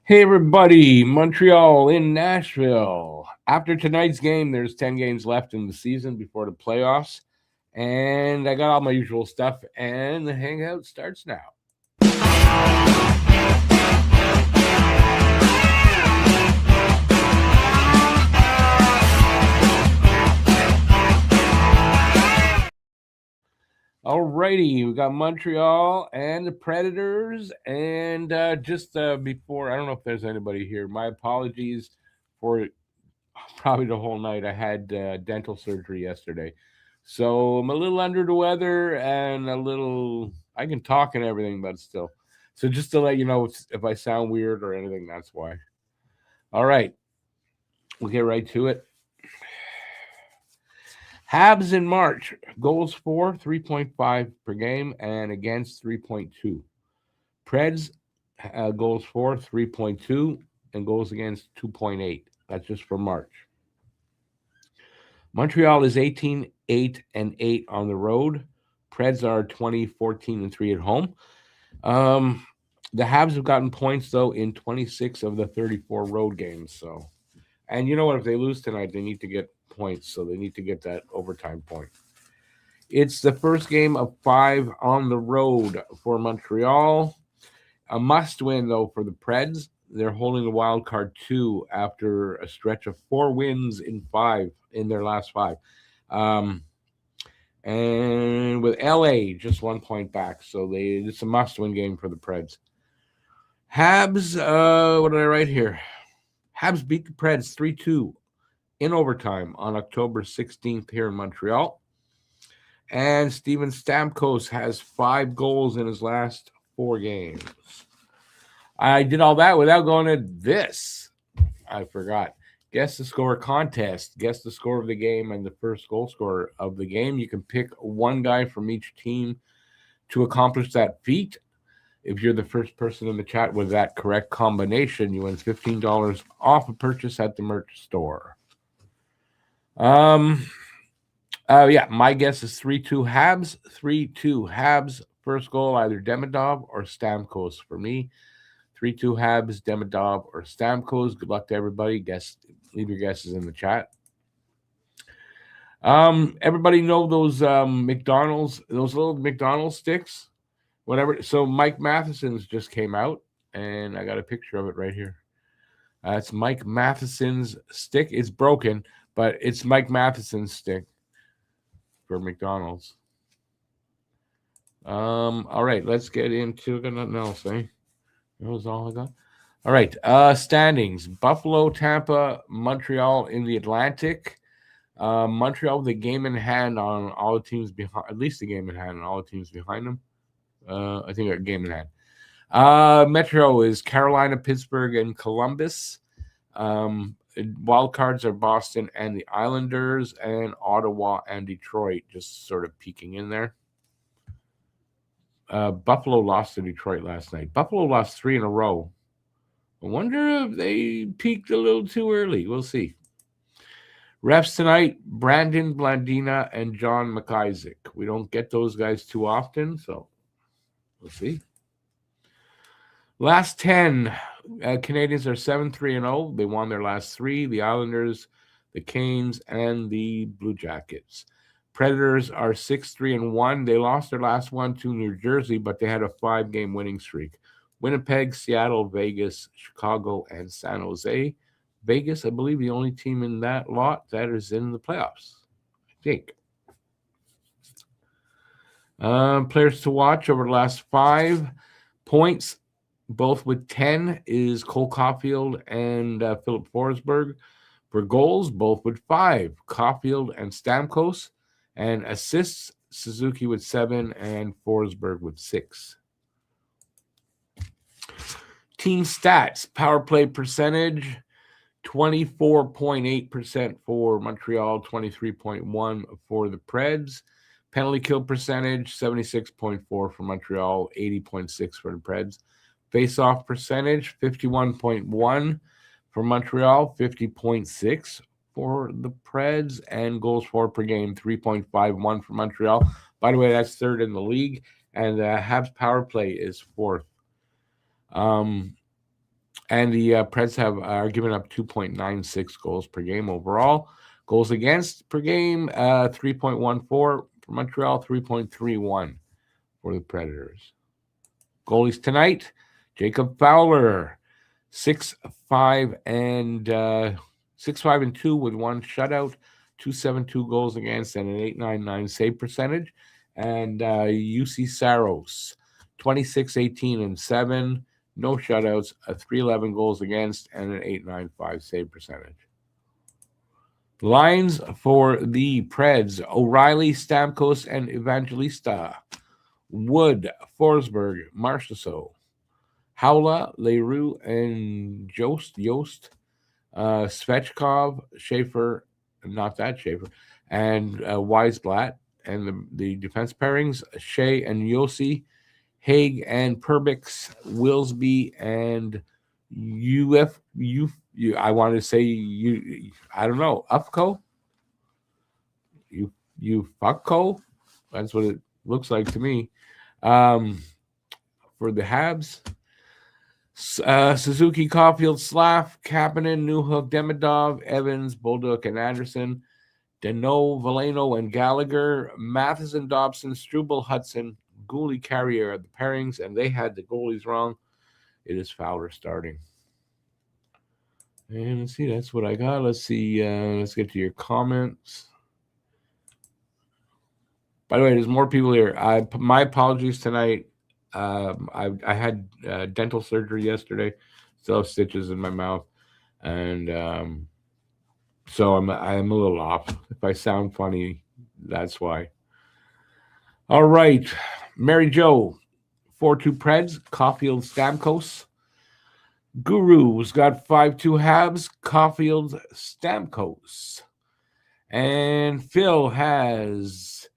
Hey everybody, Montreal in Nashville. After tonight's game, there's 10 games left in the season before the playoffs. And I got all my usual stuff, and the Hangout starts now. Alrighty, we got Montreal and the Predators. And just before, I don't know if there's anybody here. My apologies for probably the whole night. I had dental surgery yesterday. So I'm a little under the weather and a little, I can talk and everything, but still. So just to let you know if I sound weird or anything, that's why. All right, we'll get right to it. Habs in March, goals for 3.5 per game and against 3.2. Preds, goals for 3.2 and goals against 2.8. That's just for March. Montreal is 18, 8, and 8 on the road. Preds are 20, 14, and 3 at home. The Habs have gotten points, though, in 26 of the 34 road games. So, and you know what? If they lose tonight, they need to get points. So they need to get that overtime point. It's the first game of 5 on the road for Montreal. A must win, though, for the Preds. They're holding the wild card 2 after a stretch of 4 wins in their last 5. And with LA just 1 point back. So it's a must win game for the Preds. Habs, what did I write here? Habs beat the Preds 3-2 in overtime on October 16th here in Montreal. And Steven Stamkos has 5 goals in his last 4 games. I did all that without going to this. I forgot. Guess the score contest. Guess the score of the game and the first goal scorer of the game. You can pick one guy from each team to accomplish that feat. If you're the first person in the chat with that correct combination, you win $15 off a purchase at the merch store. My guess is 3-2 Habs. 3-2 Habs. First goal, either Demidov or Stamkos for me. 3-2 Habs, Demidov, or Stamkos. Good luck to everybody. Leave your guesses in the chat. Everybody know those McDonald's, those little McDonald's sticks? Whatever. So Mike Matheson's just came out, and I got a picture of it right here. It's Mike Matheson's stick. It's broken, but it's Mike Matheson's stick for McDonald's. All right, let's get into nothing else, eh? That was all I got. All right, standings. Buffalo, Tampa, Montreal in the Atlantic. Montreal with a game in hand on all the teams behind, at least a game in hand on all the teams behind them. I think a game in hand. Metro is Carolina, Pittsburgh, and Columbus. Wild cards are Boston and the Islanders, and Ottawa and Detroit just sort of peeking in there. Buffalo lost to Detroit last night. Buffalo lost 3 in a row. I wonder if they peaked a little too early. We'll see. Refs tonight, Brandon Blandina and John McIsaac. We don't get those guys too often, so we'll see. Last 10, Canadiens are 7-3-0. They won their last 3. The Islanders, the Canes, and the Blue Jackets. Predators are 6-3-1. They lost their last one to New Jersey, but they had a 5-game winning streak. Winnipeg, Seattle, Vegas, Chicago, and San Jose. Vegas, I believe, the only team in that lot that is in the playoffs, I think. Players to watch over the last 5 points, both with 10, is Cole Caulfield and Philip Forsberg. For goals, both with 5, Caulfield and Stamkos. And assists, Suzuki with 7 and Forsberg with 6. Team stats, power play percentage, 24.8% for Montreal, 23.1% for the Preds. Penalty kill percentage, 76.4% for Montreal, 80.6% for the Preds. Face-off percentage, 51.1% for Montreal, 50.6% for the Preds, and goals for per game, 3.51 for Montreal. By the way, that's 3rd in the league, and Habs power play is 4th. And the Preds are giving up 2.96 goals per game overall. Goals against per game, 3.14 for Montreal, 3.31 for the Predators. Goalies tonight, Jacob Fowler, 6-5 and 2 with one shutout, 272 goals against, and an 899 save percentage. And UC Saros, 26-18 and 7, no shutouts, a 311 goals against, and an 895 save percentage. Lines for the Preds, O'Reilly, Stamkos, and Evangelista. Wood, Forsberg, Marchessault, Haula, Leroux, and Yost, Svechkov, Schaefer, not that Schaefer, and Weisblatt. And the defense pairings, Shea and Yossi, Haig and Perbix, Willsby, and I wanted to say I don't know, Ufco? Fucko? That's what it looks like to me. For the Habs, Suzuki, Caulfield, Slav, Kapanen, Newhook, Demidov, Evans, Bolduc, and Anderson, Deneau, Veleno, and Gallagher, Matheson, Dobson, Struble, Hudson, Gooley, Carrier are the pairings, and they had the goalies wrong. It is Fowler starting. And let's see, that's what I got. Let's see, let's get to your comments. By the way, there's more people here. My apologies tonight. I had dental surgery yesterday. Still have stitches in my mouth, and so I'm a little off. If I sound funny, that's why. All right, Mary Jo, 4-2 Preds, Caulfield, Stamkos. Guru's got 5-2 Habs, Caulfield, Stamkos. And Phil has,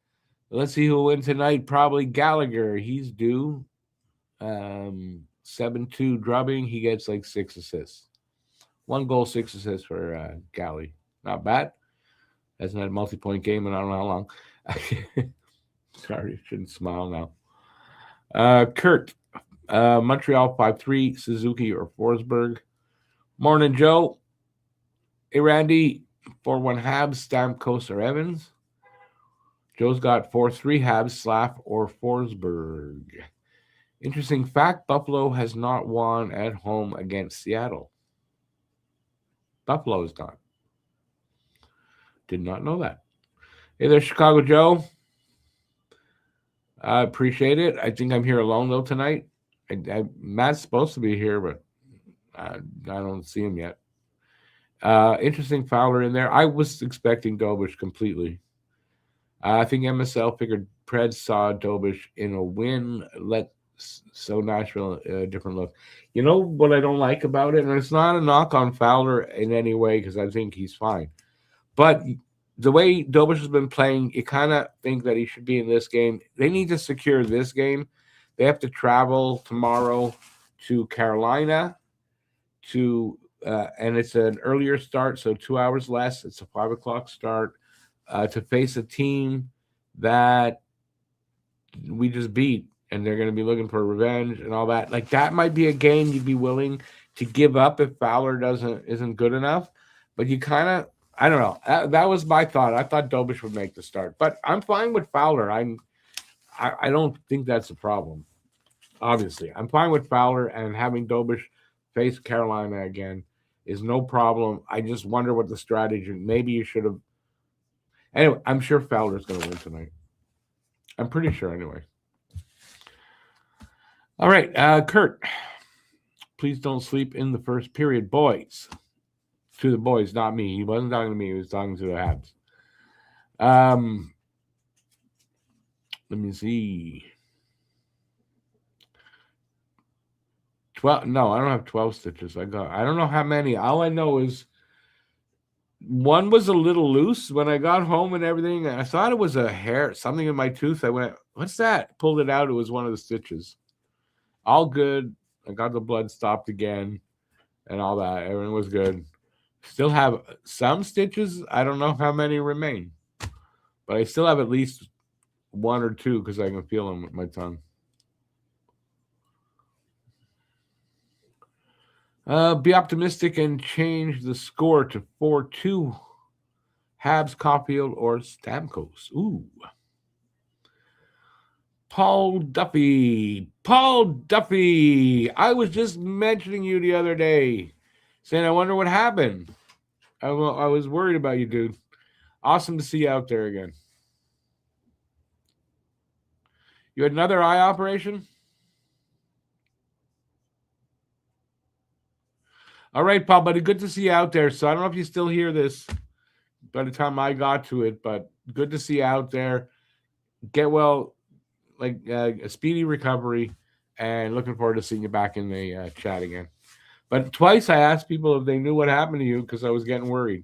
let's see who will win tonight, probably Gallagher. He's due. 7-2 drubbing. He gets like 6 assists. 1 goal, 6 assists for Galley. Not bad. Hasn't had a multi-point game in I don't know how long. Sorry, shouldn't smile now. Kurt, Montreal 5-3, Suzuki or Forsberg. Morning, Joe. Hey, Randy, 4-1 Habs, Stamkos or Evans. Joe's got 4-3 Habs, Slav or Forsberg. Interesting fact, Buffalo has not won at home against Seattle. Buffalo is not. Did not know that. Hey there, Chicago Joe. I appreciate it. I think I'm here alone, though, tonight. Matt's supposed to be here, but I don't see him yet. Interesting Fowler in there. I was expecting Dobish completely. I think MSL figured Preds saw Dobish in a win, so Nashville a different look. You know what I don't like about it? And it's not a knock on Fowler in any way because I think he's fine. But the way Dobish has been playing, you kind of think that he should be in this game. They need to secure this game. They have to travel tomorrow to Carolina and it's an earlier start, so 2 hours less. It's a 5 o'clock start to face a team that we just beat, and they're going to be looking for revenge and all that. Like, that might be a game you'd be willing to give up if Fowler isn't good enough. But you kind of, I don't know. That was my thought. I thought Dobish would make the start, but I'm fine with Fowler. I don't think that's a problem. Obviously, I'm fine with Fowler, and having Dobish face Carolina again is no problem. I just wonder what the strategy. Maybe you should have. Anyway, I'm sure Fowler's going to win tonight. I'm pretty sure anyway. All right, Kurt. Please don't sleep in the first period, boys. To the boys, not me. He wasn't talking to me. He was talking to the Habs. Let me see. 12. No, I don't have 12 stitches. I don't know how many. All I know is one was a little loose when I got home and everything. I thought it was a hair, something in my tooth. I went, what's that? Pulled it out. It was one of the stitches. All good. I got the blood stopped again and all that. Everything was good. Still have some stitches. I don't know how many remain. But I still have at least 1 or 2 because I can feel them with my tongue. Be optimistic and change the score to 4-2. Habs, Caulfield, or Stamkos. Ooh. Paul Duffy. Paul Duffy. I was just mentioning you the other day, saying I wonder what happened. I was worried about you, dude. Awesome to see you out there again. You had another eye operation? All right, Paul, buddy. Good to see you out there. So I don't know if you still hear this by the time I got to it, but good to see you out there. Get well, like a speedy recovery, and looking forward to seeing you back in the chat again. But twice I asked people if they knew what happened to you because I was getting worried.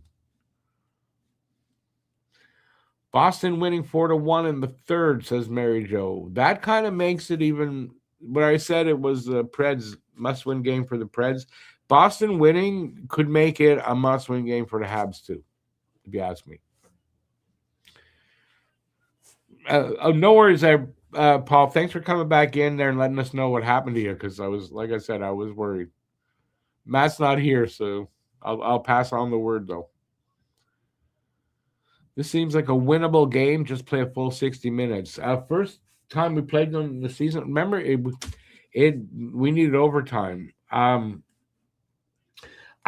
Boston winning 4-1 in the third, says Mary Jo. That kind of makes it even. When I said it was the Preds must-win game for the Preds, Boston winning could make it a must-win game for the Habs too, if you ask me. No worries there, Paul. Thanks for coming back in there and letting us know what happened to you because I was, like I said, I was worried. Matt's not here, so I'll pass on the word though. This seems like a winnable game. Just play a full 60 minutes. First time we played them in the season, remember we needed overtime. I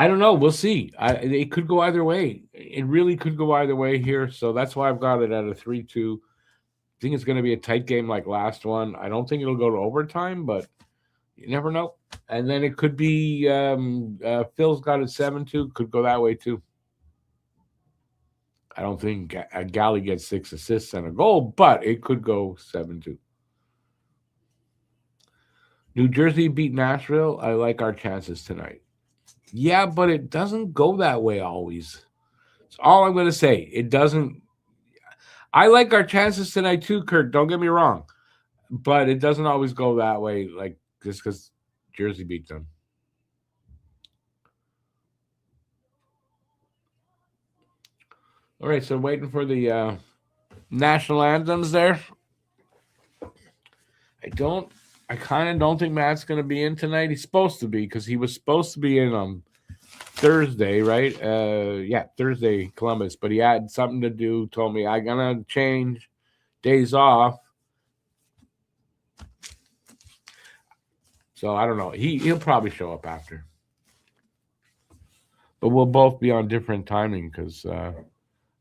don't know. We'll see. It could go either way. It really could go either way here. So that's why I've got it at a 3-2. I think it's going to be a tight game like last one. I don't think it'll go to overtime, but you never know. And then it could be Phil's got it 7-2. Could go that way too. I don't think Galley gets 6 assists and a goal, but it could go 7-2. New Jersey beat Nashville. I like our chances tonight. Yeah, but it doesn't go that way always. That's all I'm going to say. It doesn't. I like our chances tonight too, Kurt. Don't get me wrong. But it doesn't always go that way, like just because Jersey beat them. All right, so waiting for the national anthems there. I kind of don't think Matt's going to be in tonight. He's supposed to be because he was supposed to be in on Thursday, right? Thursday, Columbus. But he had something to do, told me, I'm going to change days off. So I don't know. He'll probably show up after. But we'll both be on different timing because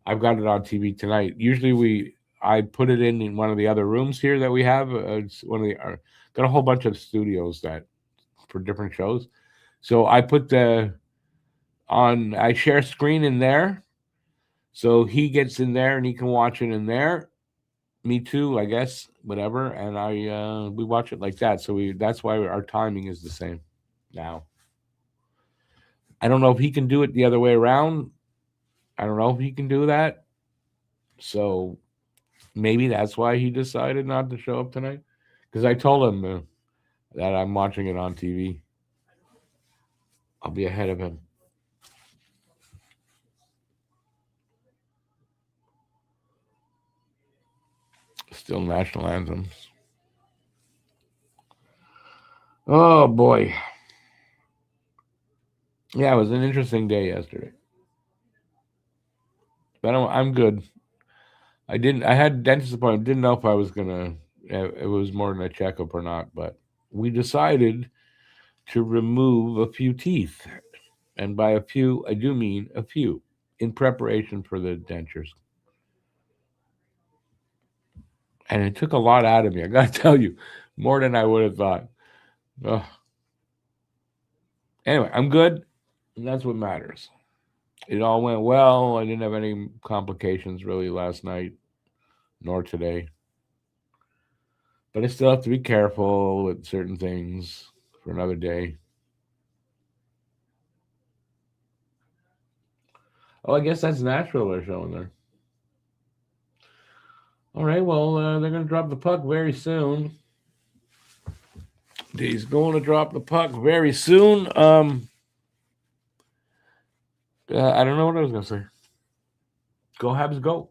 I've got it on TV tonight. Usually I put it in one of the other rooms here that we have. It's one of the got a whole bunch of studios that for different shows. So I put I share screen in there. So he gets in there and he can watch it in there. Me too, I guess, whatever. And we watch it like that. So that's why our timing is the same now. I don't know if he can do it the other way around. I don't know if he can do that. So maybe that's why he decided not to show up tonight. Because I told him that I'm watching it on TV. I'll be ahead of him. Still national anthems. Oh, boy. Yeah, it was an interesting day yesterday. But I'm good. I had a dentist appointment. Didn't know if I was going to, it was more than a checkup or not. But we decided to remove a few teeth. And by a few, I do mean a few, in preparation for the dentures. And it took a lot out of me. I got to tell you, more than I would have thought. Ugh. Anyway, I'm good, and that's what matters. It all went well. I didn't have any complications really last night, nor today. But I still have to be careful with certain things for another day. Oh, I guess that's Nashville they're showing there. All right, well, they're going to drop the puck very soon. He's going to drop the puck very soon. I don't know what I was going to say. Go Habs, go.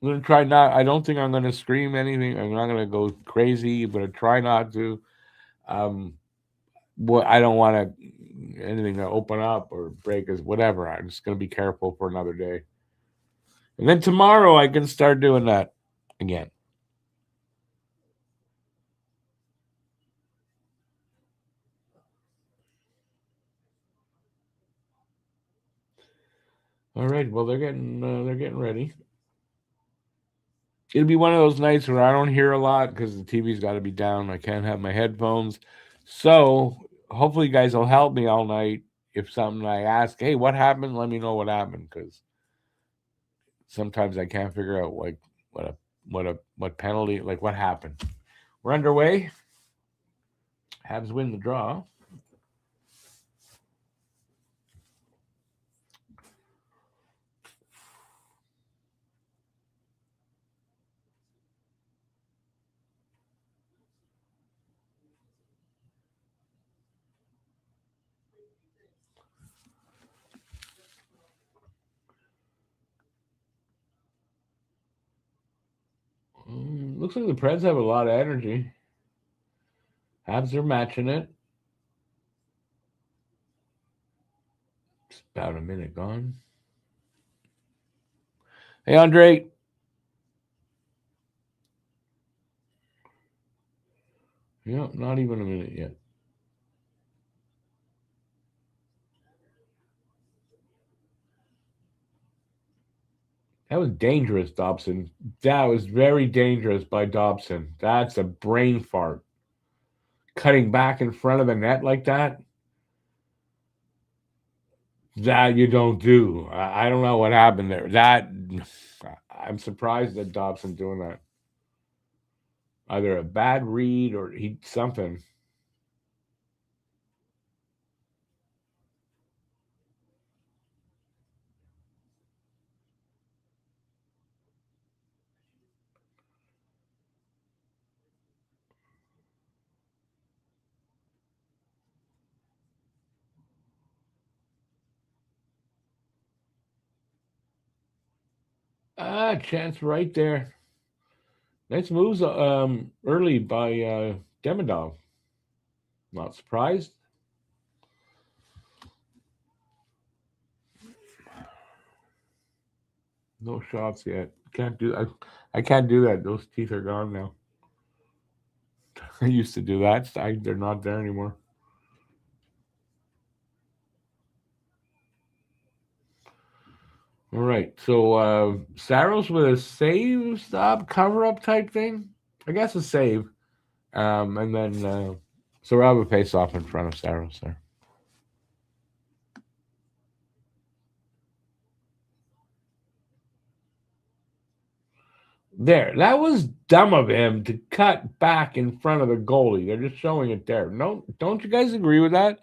I'm going to try not. I don't think I'm going to scream anything. I'm not going to go crazy, but I try not to. what I don't want anything to open up or break us, whatever. I'm just gonna be careful for another day, and then tomorrow I can start doing that again. All right. Well, they're getting ready. It'll be one of those nights where I don't hear a lot because the TV's got to be down. I can't have my headphones. So hopefully, you guys will help me all night. If something I ask, hey, what happened? Let me know what happened because sometimes I can't figure out like what penalty, like what happened. We're underway. Habs win the draw. Looks like the Preds have a lot of energy. Habs are matching it. It's about a minute gone. Hey, Andre. Yeah, not even a minute yet. That was dangerous, Dobson. That was very dangerous by Dobson. That's a brain fart. Cutting back in front of the net like that. That you don't do. I don't know what happened there. That I'm surprised that Dobson doing that. Either a bad read or he something. Chance right there. Nice moves early by Demidov. Not surprised. No shots yet. Can't do I can't do that. Those teeth are gone now. I used to do that. They're not there anymore. All right. So Saros with a save stop cover up type thing. I guess a save. And then so we'll have a face off in front of Saros there. There. That was dumb of him to cut back in front of the goalie. They're just showing it there. No, don't you guys agree with that?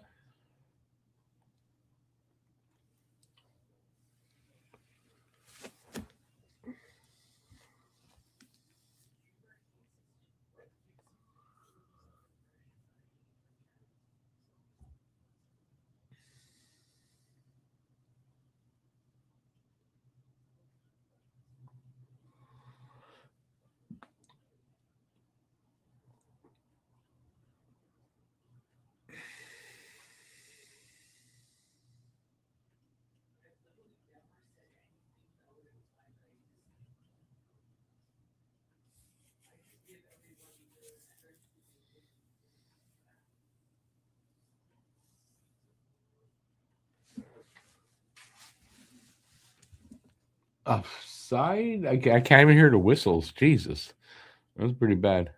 Offside? I can't even hear the whistles. Jesus. That was pretty bad.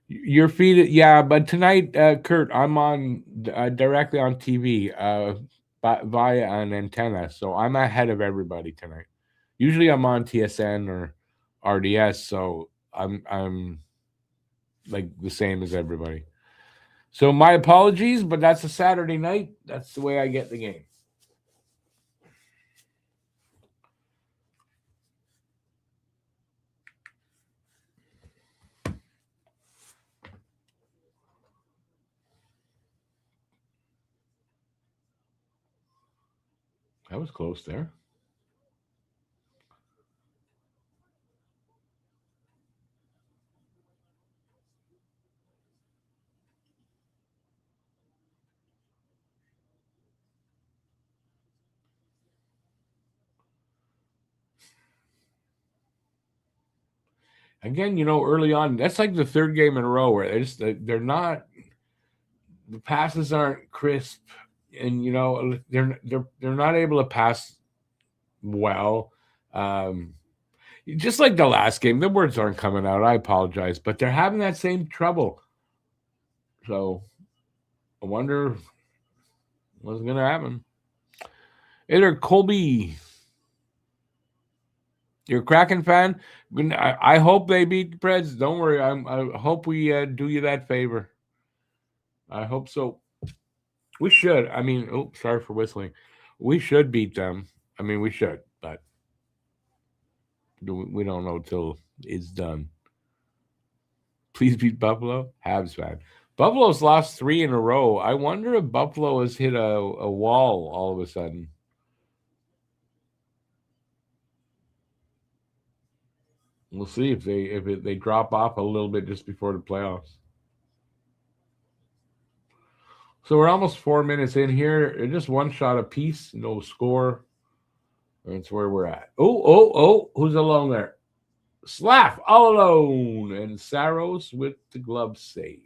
Your feed, yeah, but tonight, Kurt, I'm on directly on TV via an antenna, so I'm ahead of everybody tonight. Usually, I'm on TSN or RDS, so I'm like the same as everybody. So my apologies, but that's a Saturday night. That's the way I get the game. That was close there. Again, early on, that's like the third game in a row where they're not, the passes aren't crisp, and they're not able to pass well. Just like the last game, the words aren't coming out. I apologize, but they're having that same trouble. So I wonder what's going to happen. Either Colby, you're a Kraken fan. I hope they beat the Preds. Don't worry. I hope we do you that favor. I hope so. We should. I mean, sorry for whistling. We should beat them. I mean, we should, but we don't know till it's done. Please beat Buffalo. Habs fan. Buffalo's lost 3 in a row. I wonder if Buffalo has hit a wall all of a sudden. We'll see if they drop off a little bit just before the playoffs. So we're almost 4 minutes in here. Just one shot apiece, no score. That's where we're at. Oh! Who's alone there? Slav all alone, and Saros with the glove save.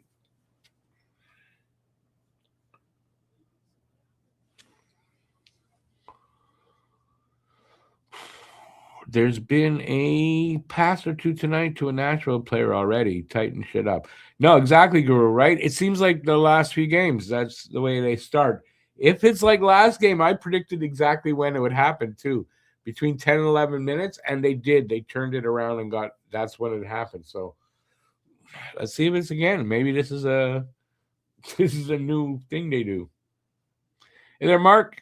There's been a pass or two tonight to a Nashville player already. Tighten shit up. No, exactly, Guru, right? It seems like the last few games, that's the way they start. If it's like last game, I predicted exactly when it would happen, too. Between 10 and 11 minutes, and they did. They turned it around and that's when it happened. So let's see if it's again. Maybe this is a new thing they do. Hey there, Mark.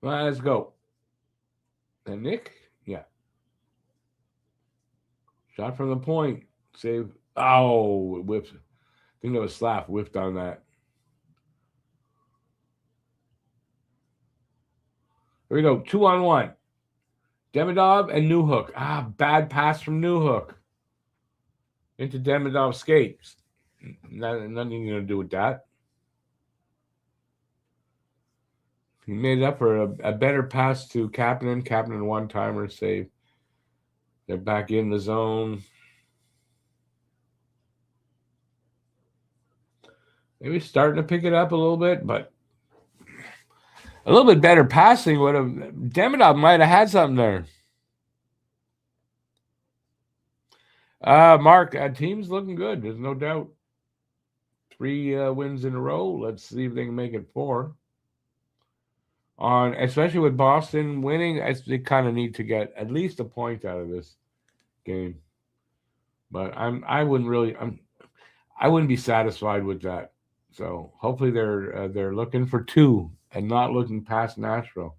Let's go. And Nick? Yeah. Shot from the point. Save. Oh, whiffed. I think that was Slav whiffed on that. Here we go. 2-on-1. Demidov and Newhook. Bad pass from Newhook. Into Demidov's skates. Nothing going to do with that. He made up for a better pass to Kapanen. Kapanen one-timer save. They're back in the zone. Maybe starting to pick it up a little bit, but a little bit better passing would have. Demidov might have had something there. Mark, team's looking good. There's no doubt. 3 wins in a row. Let's see if they can make it 4. Especially with Boston winning, they kind of need to get at least a point out of this game. But I wouldn't be satisfied with that. So hopefully they're looking for 2 and not looking past Nashville.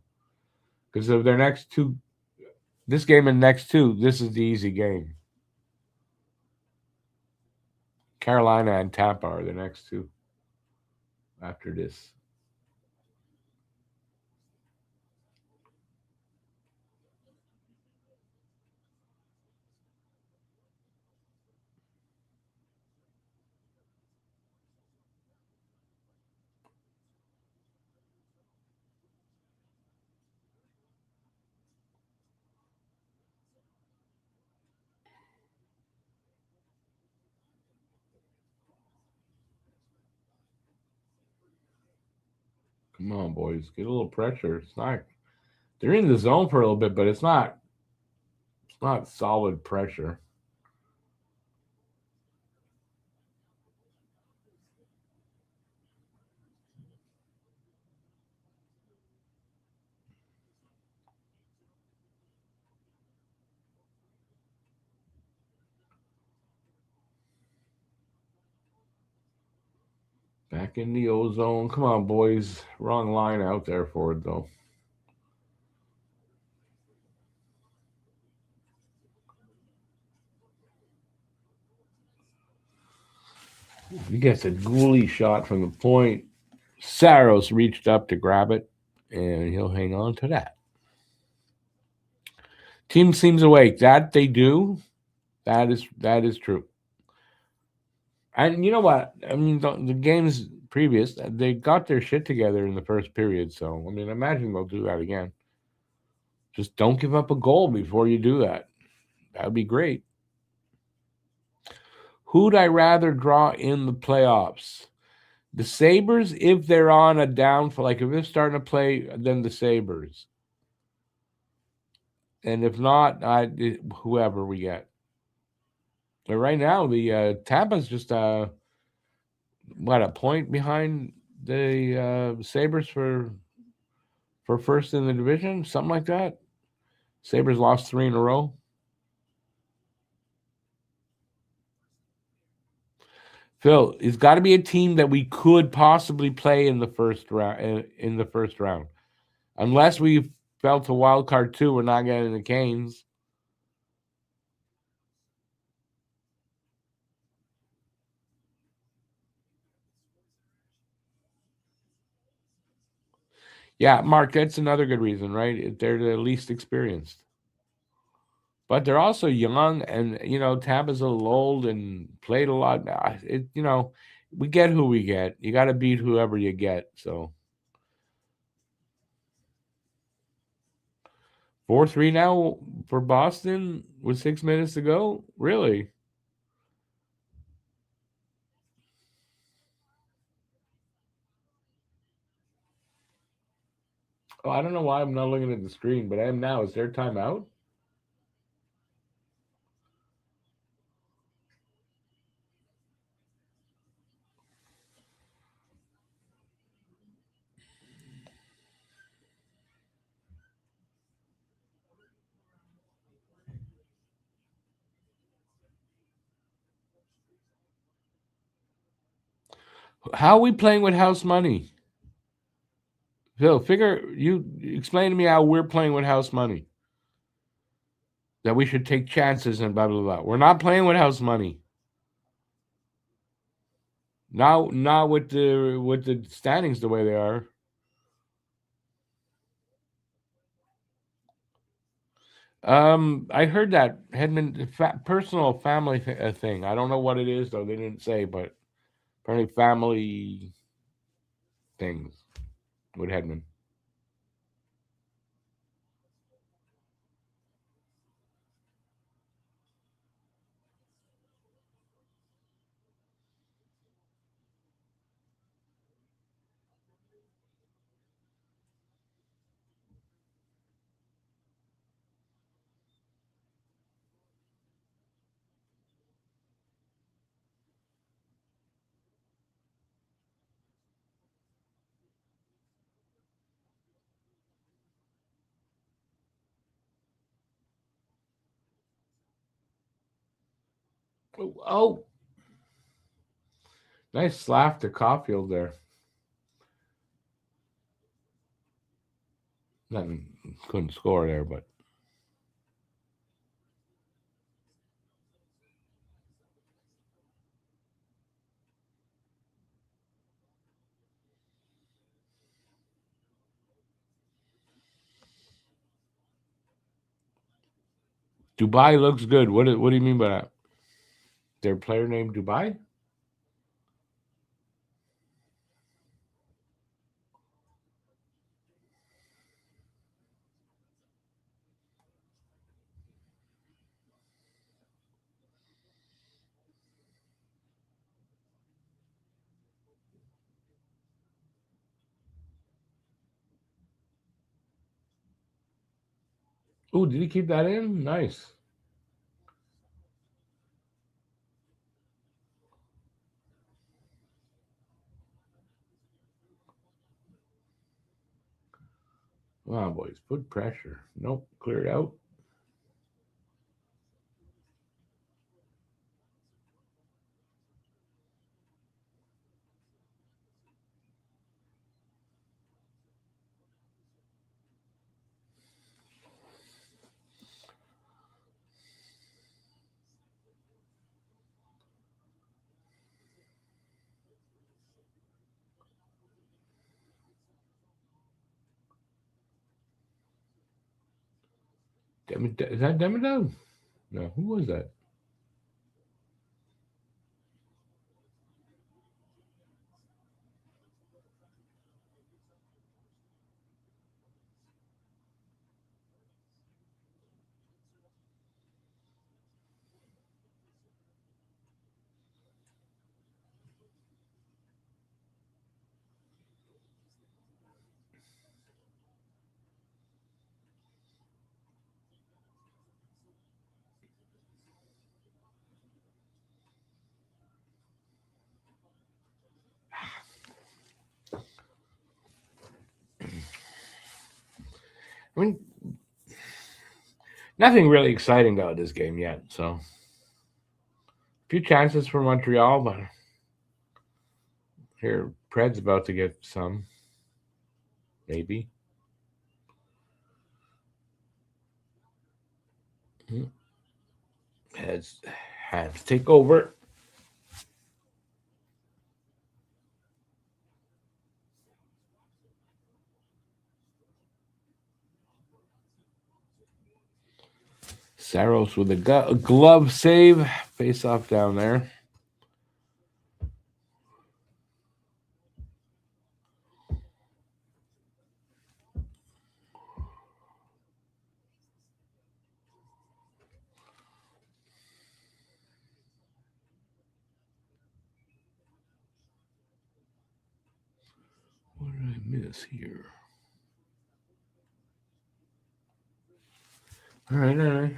Because of their next 2, this game and next 2, this is the easy game. Carolina and Tampa are the next 2 after this. Come on, boys. Get a little pressure. It's not. They're in the zone for a little bit, but it's not solid pressure. Back in the ozone. Come on, boys. Wrong line out there for it, though. He gets a ghoulie shot from the point. Saros reached up to grab it, and he'll hang on to that. Team seems awake. That they do. That is true. And you know what? I mean, the games previous, they got their shit together in the first period. So I mean, imagine they'll do that again. Just don't give up a goal before you do that. That would be great. Who'd I rather draw in the playoffs? The Sabres, if they're on a downfall, like if they're starting to play, then the Sabres. And if not, whoever we get. But right now, the Tampa's just a point behind the Sabres for first in the division, something like that. Sabres lost 3 in a row. Phil, it's got to be a team that we could possibly play in the first round. In the first round, unless we fell to wild card 2, we're not getting the Canes. Yeah, Mark, that's another good reason, right? They're the least experienced. But they're also young, and Tampa's a little old and played a lot. We get who we get. You got to beat whoever you get. So 4-3 now for Boston with 6 minutes to go. Really? Oh, I don't know why I'm not looking at the screen, but I am now. Is there timeout? How are we playing with house money? Phil, you explain to me how we're playing with house money. That we should take chances and blah blah blah. We're not playing with house money. Now, not with the standings the way they are. I heard that Hedman personal family thing. I don't know what it is though. They didn't say, but apparently family things with Hedman. Oh, nice slap to Caulfield there. Nothing, couldn't score there, but Dubai looks good. What do you mean by that? Their player named Dubai? Oh, did he keep that in? Nice. Come on, boys, put pressure. Nope, cleared out. Is that Demidov? No, who was that? I mean, nothing really exciting about this game yet. So, a few chances for Montreal, but here, Pred's about to get some, maybe. Has to take over. Saros with a glove save. Face off down there. What did I miss here? All right.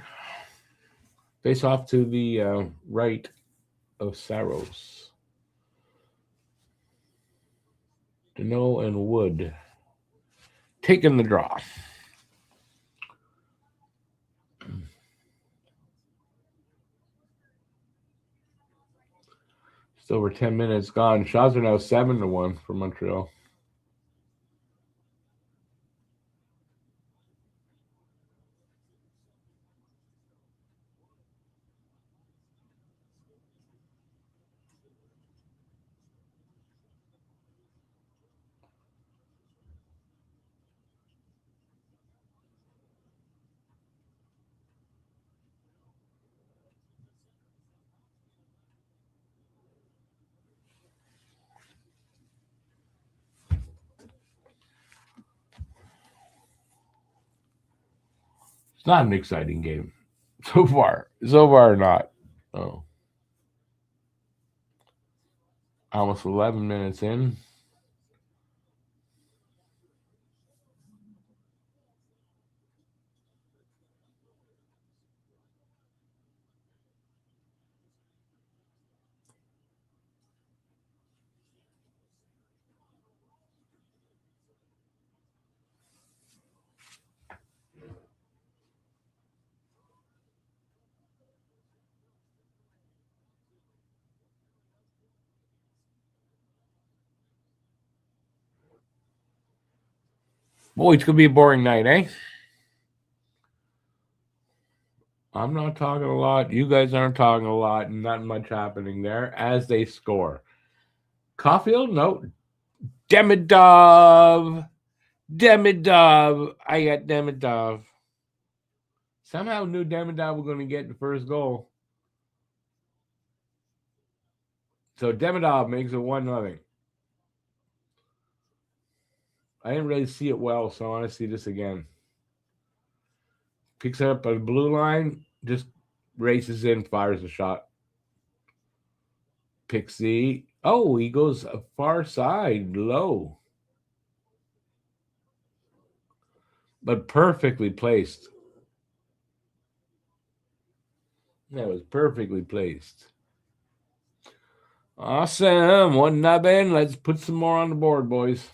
Face off to the right of Saros. Deneau and Wood taking the draw. Just over 10 minutes gone. Shots are now 7-1 for Montreal. It's not an exciting game so far. So far, not. Oh, almost 11 minutes in. Boy, it's going to be a boring night, eh? I'm not talking a lot. You guys aren't talking a lot. Not much happening there as they score. Caulfield? No. Demidov. I got Demidov. Somehow knew Demidov was going to get the first goal. So Demidov makes it 1-0. I didn't really see it well, so I want to see this again. Picks it up on the blue line, just races in, fires a shot. Pixie. Oh, he goes a far side, low. But perfectly placed. That was perfectly placed. Awesome. 1-0. Let's put some more on the board, boys.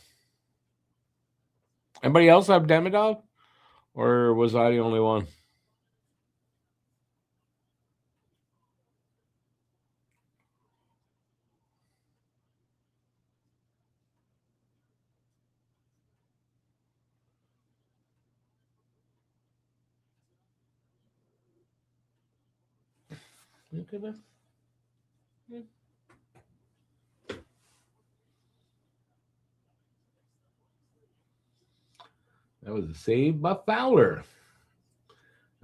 Anybody else have Demidov? Or was I the only one? Look at that. That was a save by Fowler.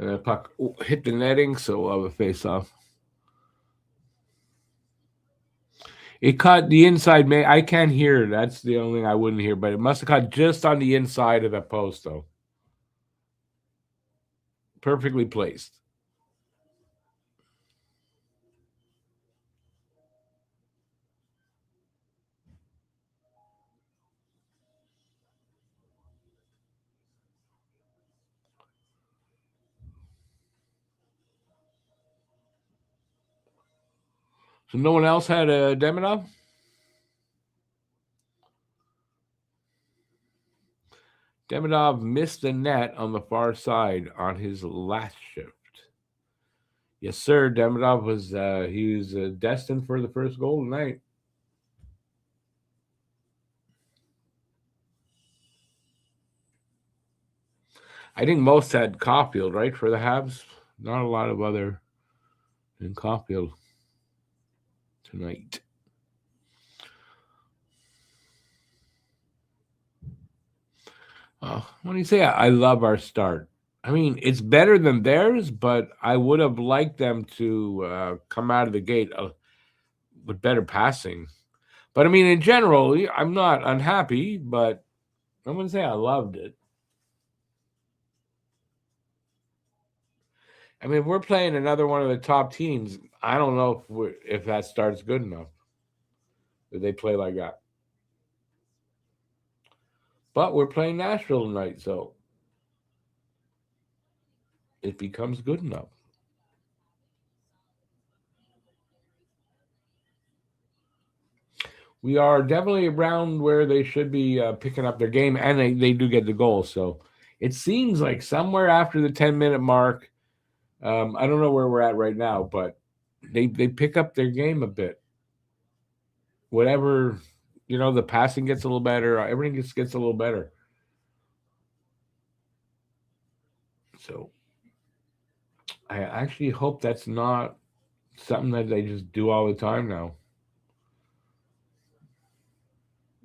And the puck hit the netting, so we'll have a face-off. It caught the inside. I can't hear. That's the only thing I wouldn't hear, but it must have caught just on the inside of the post, though. Perfectly placed. So no one else had a Demidov? Demidov missed the net on the far side on his last shift. Yes, sir. Demidov was destined for the first goal tonight. I think most had Caulfield, right, for the Habs. Not a lot of other in Caulfield tonight. When you say I love our start, I mean, it's better than theirs, but I would have liked them to come out of the gate with better passing. But, I mean, in general, I'm not unhappy, but I'm going to say I loved it. I mean, if we're playing another one of the top teams, I don't know if that start's good enough. If they play like that. But we're playing Nashville tonight, so it becomes good enough. We are definitely around where they should be picking up their game, and they do get the goal. So it seems like somewhere after the 10-minute mark, I don't know where we're at right now, but they pick up their game a bit. Whatever, the passing gets a little better. Everything gets a little better. So I actually hope that's not something that they just do all the time now.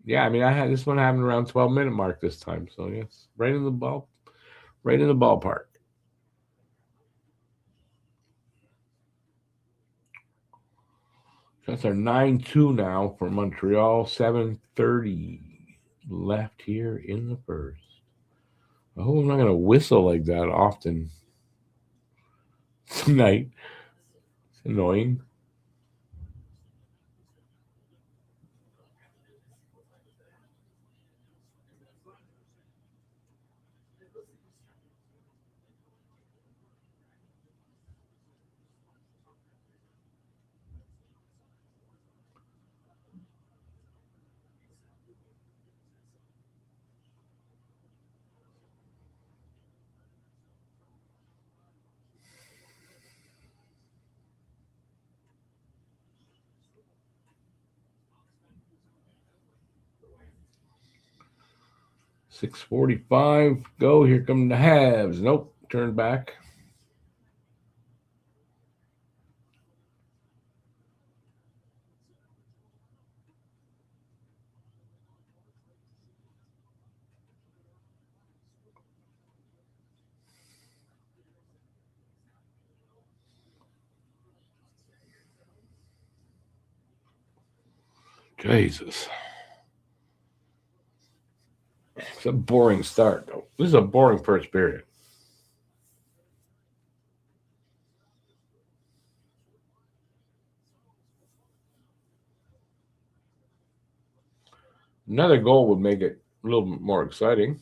Yeah, I mean, this one happened around 12-minute mark this time. So yes, right in the ballpark. Shots are 9-2 now for Montreal. 7:30 left here in the first. I hope I'm not going to whistle like that often tonight. It's annoying. .645. Go. Here come the Habs. Nope. Turn back. Jesus. It's a boring start, though. This is a boring first period. Another goal would make it a little bit more exciting.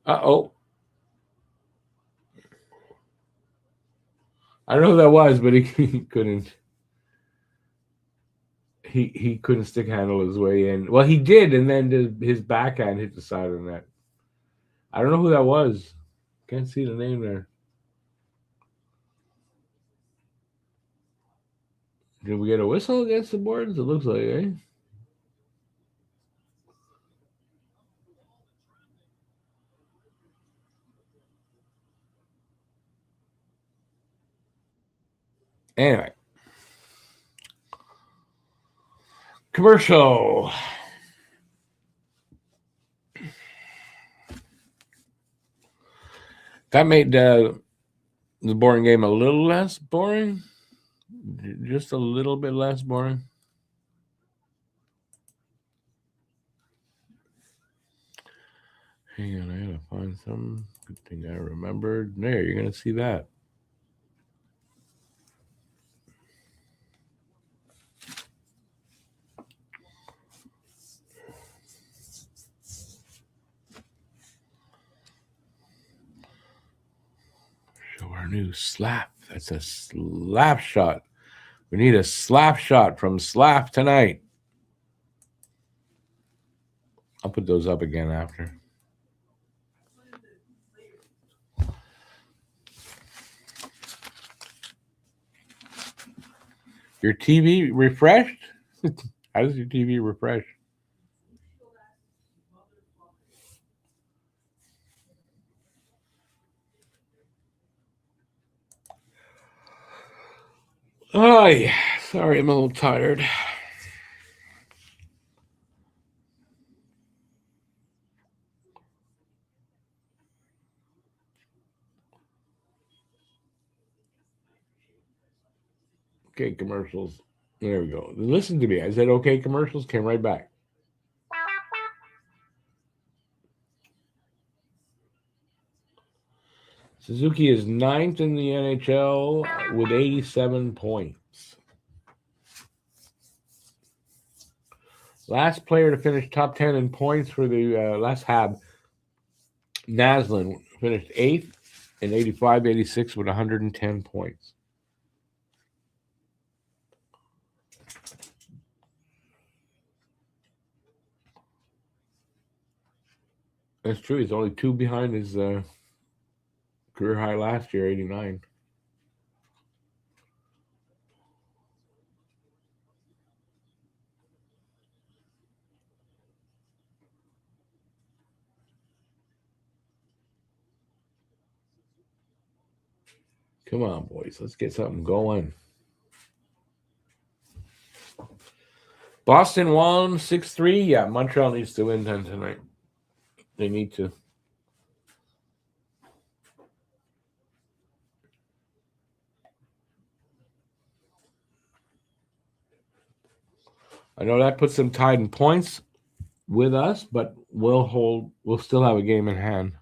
Uh-oh. I don't know who that was, but he couldn't. He couldn't stick handle his way in. Well, he did, and then his backhand hit the side of the net. I don't know who that was. Can't see the name there. Did we get a whistle against the boards? It looks like, eh? Anyway. Commercial. That made the boring game a little less boring. Just a little bit less boring. Hang on, I gotta find some. Good thing I remembered. There, you're gonna see that. Show our new slap. That's a slap shot. We need a slap shot from Slap tonight. I'll put those up again after. Your TV refreshed? How does your TV refresh? Oh, yeah. Sorry, I'm a little tired. Okay, commercials. There we go. Listen to me. I said okay, commercials. Came right back. Suzuki is 9th in the NHL with 87 points. Last player to finish top 10 in points for the last Hab, Naslin, finished 8th in 85-86 with 110 points. That's true. He's only 2 behind his career high last year, 89. Come on, boys. Let's get something going. Boston won 6-3. Yeah, Montreal needs to win 10 tonight. They need to. I know that puts them tied in points with us, but we'll still have a game in hand.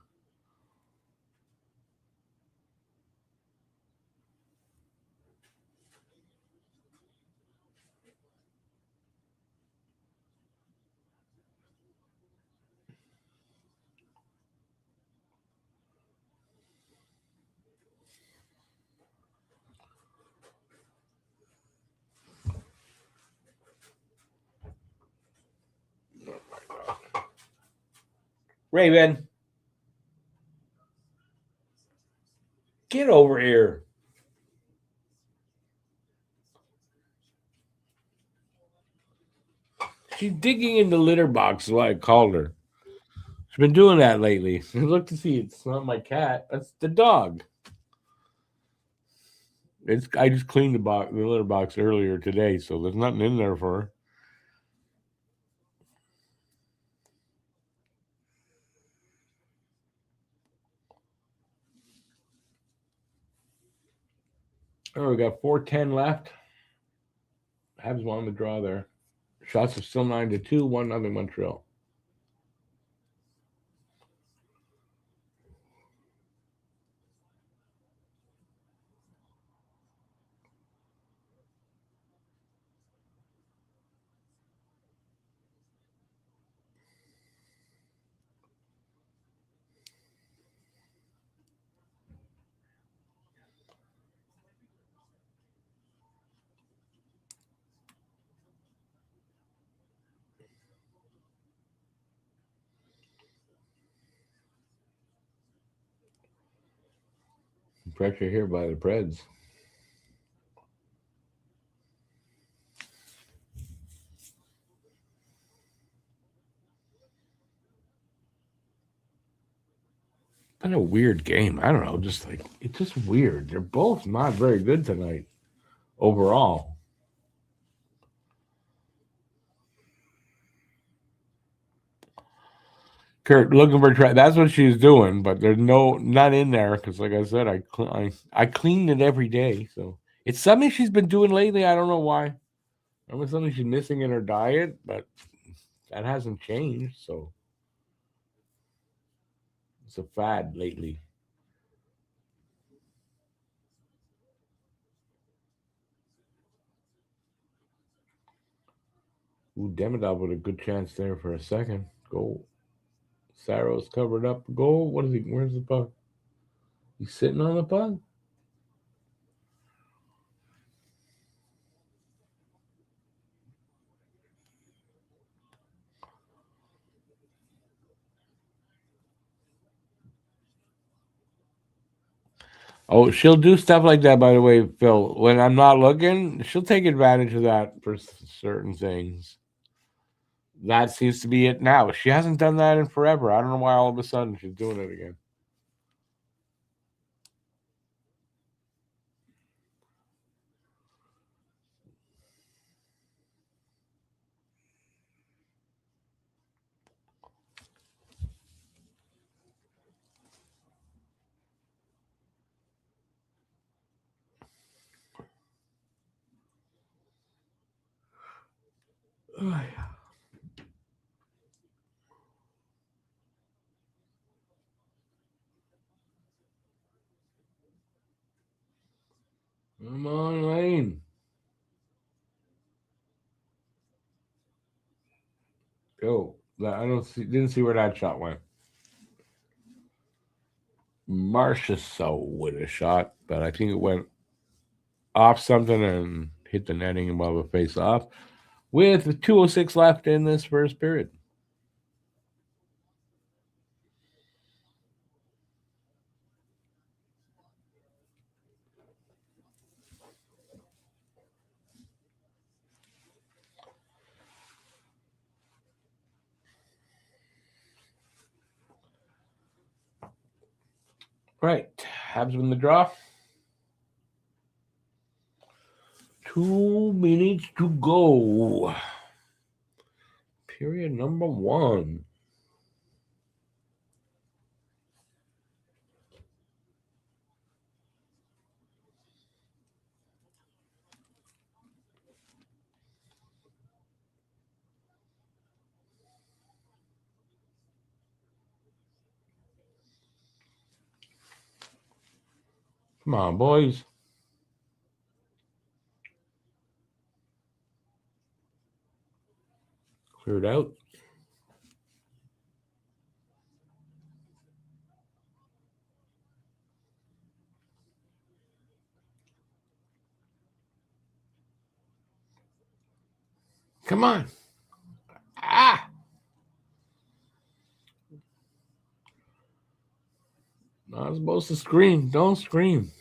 Raven, get over here. She's digging in the litter box, is why I called her. She's been doing that lately. Look to see, it's not my cat. That's the dog. I just cleaned the litter box earlier today, so there's nothing in there for her. Oh, we got 4:10 left. Habs won the draw there. Shots are still 9-2, 1-0 Montreal. Pressure here by the Preds. kind of weird game. I don't know. Just like it's just weird. They're both not very good tonight overall. Kurt looking for trash. That's what she's doing, but there's not in there because, like I said, I cleaned it every day. So it's something she's been doing lately. I don't know why. I mean, something she's missing in her diet, but that hasn't changed. So it's a fad lately. Ooh, Demidov with a good chance there for a second goal. Saros covered up goal. What is he? Where's the puck? He's sitting on the puck. Oh, she'll do stuff like that, by the way, Phil. When I'm not looking, she'll take advantage of that for certain things. That seems to be it now. She hasn't done that in forever. I don't know why all of a sudden she's doing it again. Oh, yeah. Come on, Lane. Go. I don't see. Didn't see where that shot went. Marcia so with a shot, but I think it went off something and hit the netting above a face off. With 2:06 left in this first period. Right. Habs win the draw. 2 minutes to go. Period number one. Come on, boys. Cleared out. Come on. Ah! Not supposed to scream. Don't scream.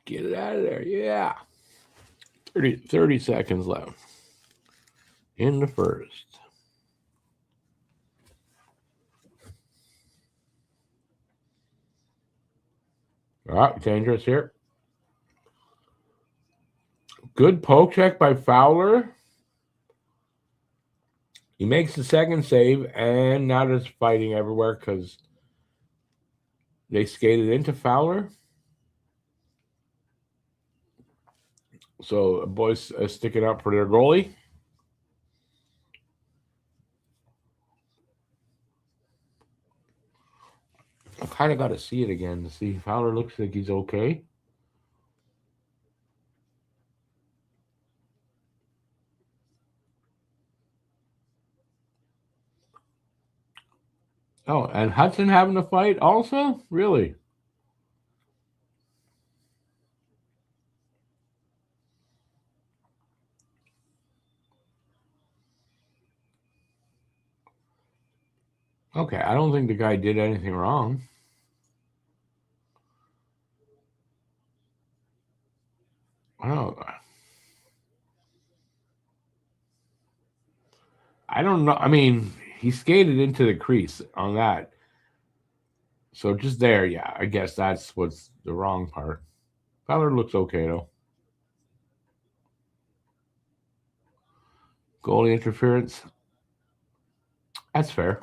Get it out of there. Yeah. 30 seconds left in the first. All right, dangerous here. Good poke check by Fowler. He makes the second save, and now there's fighting everywhere because they skated into Fowler. So boys sticking up for their goalie. I kind of got to see it again to see Fowler looks like he's okay. Oh, and Hudson having a fight also? Really? Okay, I don't think the guy did anything wrong. Oh, I don't know. I mean, he skated into the crease on that. So just there, yeah, I guess that's what's the wrong part. Fowler looks okay though. Goalie interference. That's fair.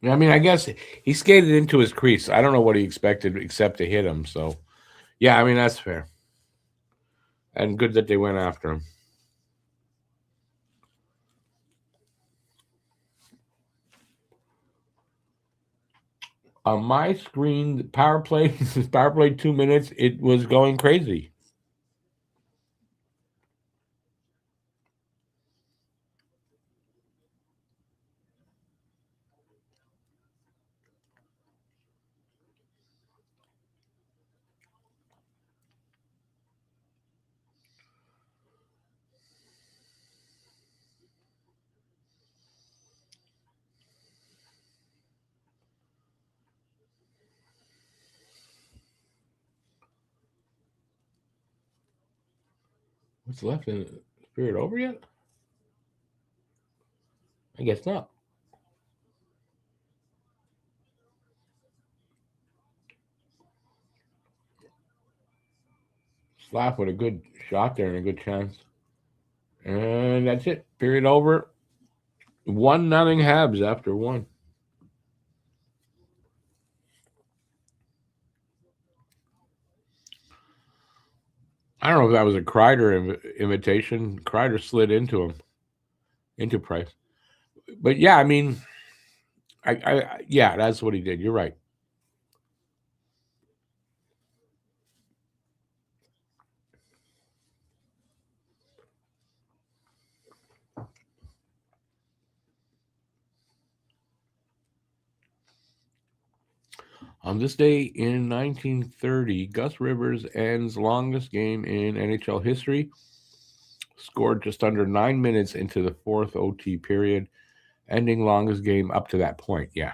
Yeah, I mean, I guess he skated into his crease. I don't know what he expected except to hit him. So, yeah, I mean, that's fair. And good that they went after him. On my screen, power play, power play 2 minutes, it was going crazy. What's left in it? Period over yet? I guess not. Slap with a good shot there and a good chance. And that's it. Period over. 1-0 Habs after one. I don't know if that was a Kreider invitation. Kreider slid into him, into Price. But yeah, I mean, yeah, that's what he did. You're right. On this day in 1930, Gus Rivers ends longest game in NHL history. Scored just under 9 minutes into the fourth OT period, ending longest game up to that point. Yeah.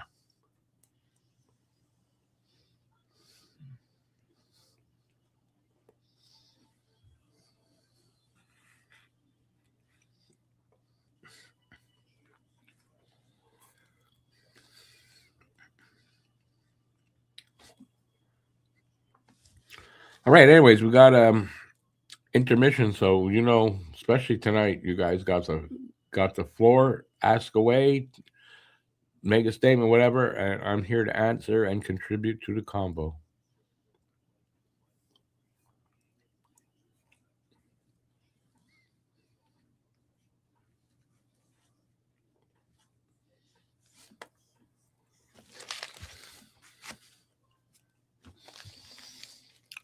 All right. Anyways, we got intermission. So especially tonight, you guys got the floor. Ask away, make a statement, whatever, and I'm here to answer and contribute to the combo.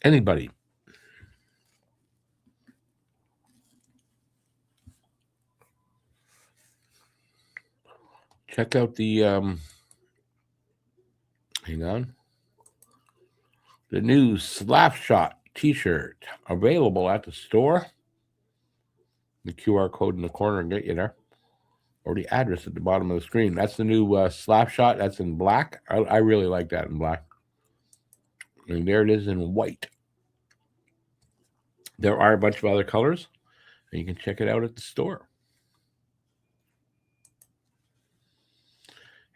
Anybody? Check out the hang on. The new Slapshot t-shirt available at the store. The QR code in the corner and get you there. Or the address at the bottom of the screen. That's the new Slapshot. That's in black. I really like that in black. And there it is in white. There are a bunch of other colors, and you can check it out at the store.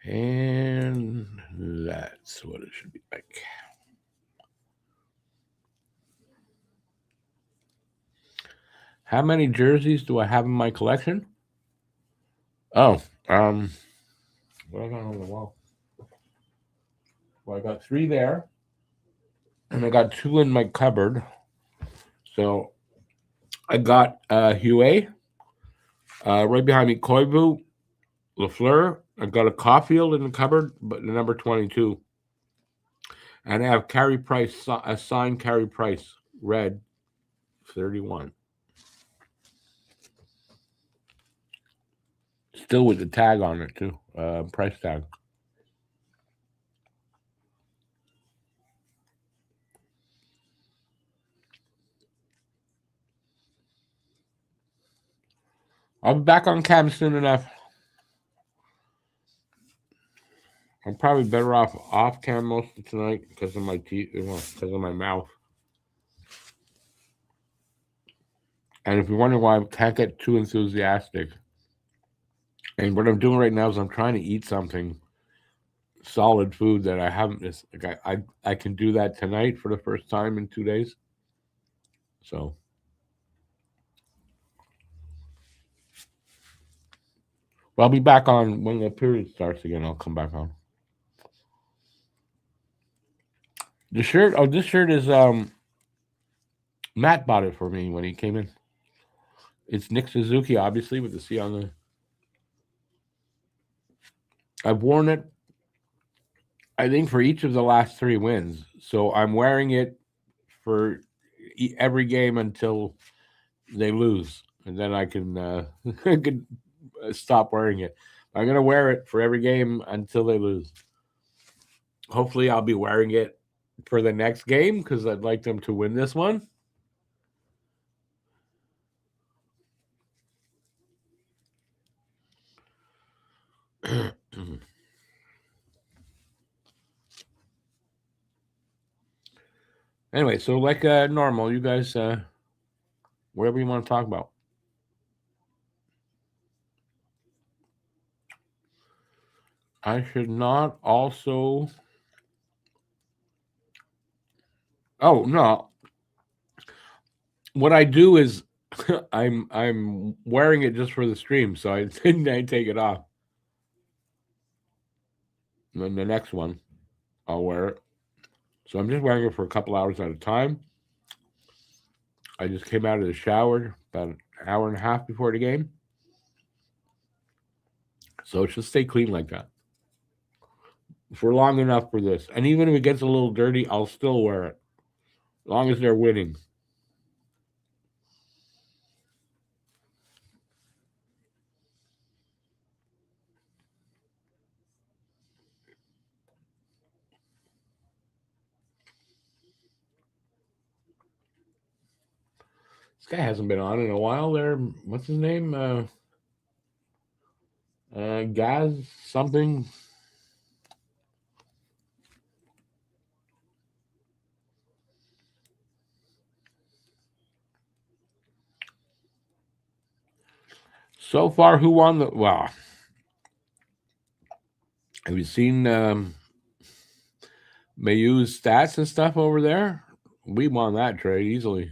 And that's what it should be like. How many jerseys do I have in my collection? Oh, what I got on the wall? Well, I got 3 there, and I got 2 in my cupboard. So I got Huey, right behind me, Koivu, Lafleur. I got a Caulfield in the cupboard, but the number 22. And I have Carey Price, a signed Carey Price, red, 31. Still with the tag on it too, price tag. I'll be back on cam soon enough. I'm probably better off cam most of tonight because of my teeth, because of my mouth. And if you wonder why I can't get too enthusiastic, and what I'm doing right now is I'm trying to eat something solid food that I haven't. Like I can do that tonight for the first time in 2 days. So. Well, I'll be back on when the period starts again. I'll come back on. The shirt. Oh, this shirt is Matt bought it for me when he came in. It's Nick Suzuki, obviously, with the C on the. I've worn it, I think, for each of the last 3 wins. So I'm wearing it for every game until they lose, and then I can I can stop wearing it. I'm gonna wear it for every game until they lose. Hopefully, I'll be wearing it for the next game because I'd like them to win this one. Anyway, so like normal, you guys, whatever you want to talk about. I should not also. Oh no! What I do is, I'm wearing it just for the stream, so I take it off. And then the next one, I'll wear it. So I'm just wearing it for a couple hours at a time. I just came out of the shower about an hour and a half before the game. So it should stay clean like that for long enough for this. And even if it gets a little dirty, I'll still wear it. As long as they're winning. This guy hasn't been on in a while there. What's his name? Gaz something. So far, who won the? Well, have you seen Mayu's stats and stuff over there? We won that trade easily.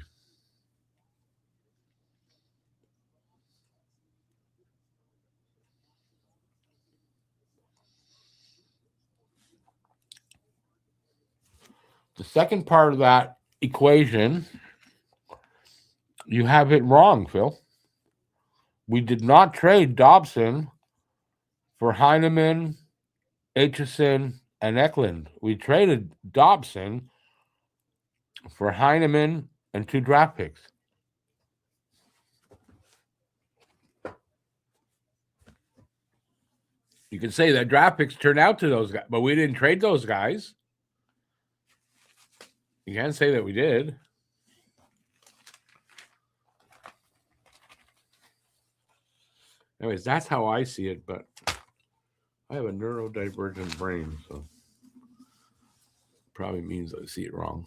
The second part of that equation, you have it wrong, Phil. We did not trade Dobson for Heineman, Aitchison, and Eklund. We traded Dobson for Heineman and 2 draft picks. You can say that draft picks turned out to those guys, but we didn't trade those guys. You can't say that we did. Anyways, that's how I see it, but I have a neurodivergent brain, so probably means I see it wrong.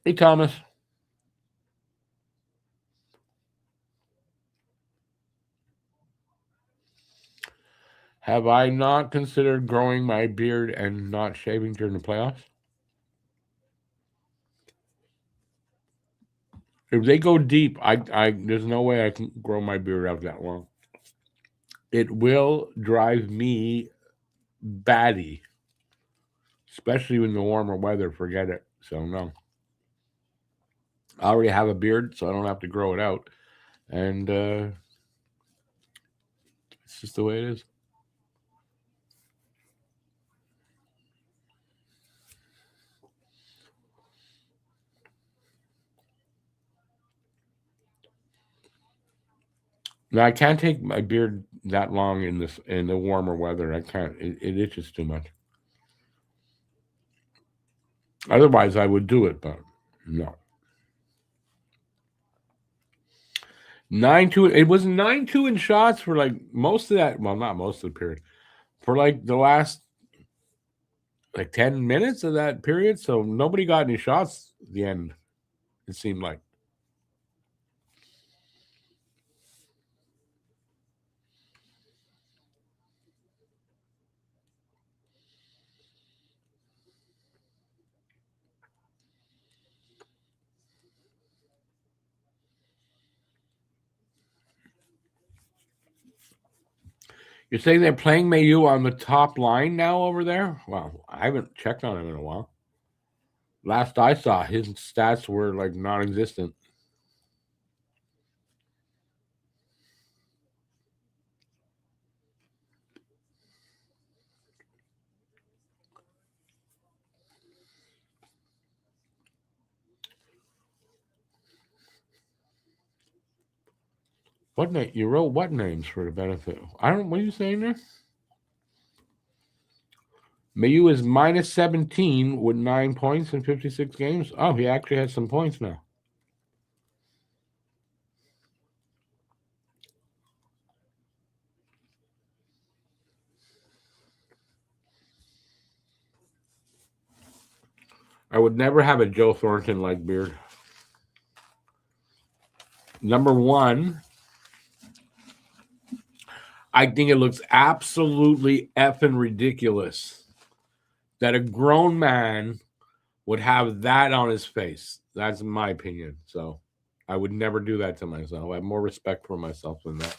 Hey, Thomas. Have I not considered growing my beard and not shaving during the playoffs? If they go deep, I there's no way I can grow my beard out that long. It will drive me batty, especially in the warmer weather. Forget it. So no. I already have a beard, so I don't have to grow it out, and it's just the way it is. No, I can't take my beard that long in the warmer weather. I can't. It itches too much. Otherwise, I would do it, but no. 9-2. It was 9-2 in shots for like most of that. Well, not most of the period. For like the last like 10 minutes of that period. So nobody got any shots at the end, it seemed like. You're saying they're playing Mayu on the top line now over there? Well, I haven't checked on him in a while. Last I saw, his stats were like non-existent. What name? You wrote what names for the benefit? I don't. What are you saying there? Mayu is minus 17 with 9 points in 56 games. Oh, he actually has some points now. I would never have a Joe Thornton like beard. Number one, I think it looks absolutely effing ridiculous that a grown man would have that on his face. That's my opinion. So I would never do that to myself. I have more respect for myself than that.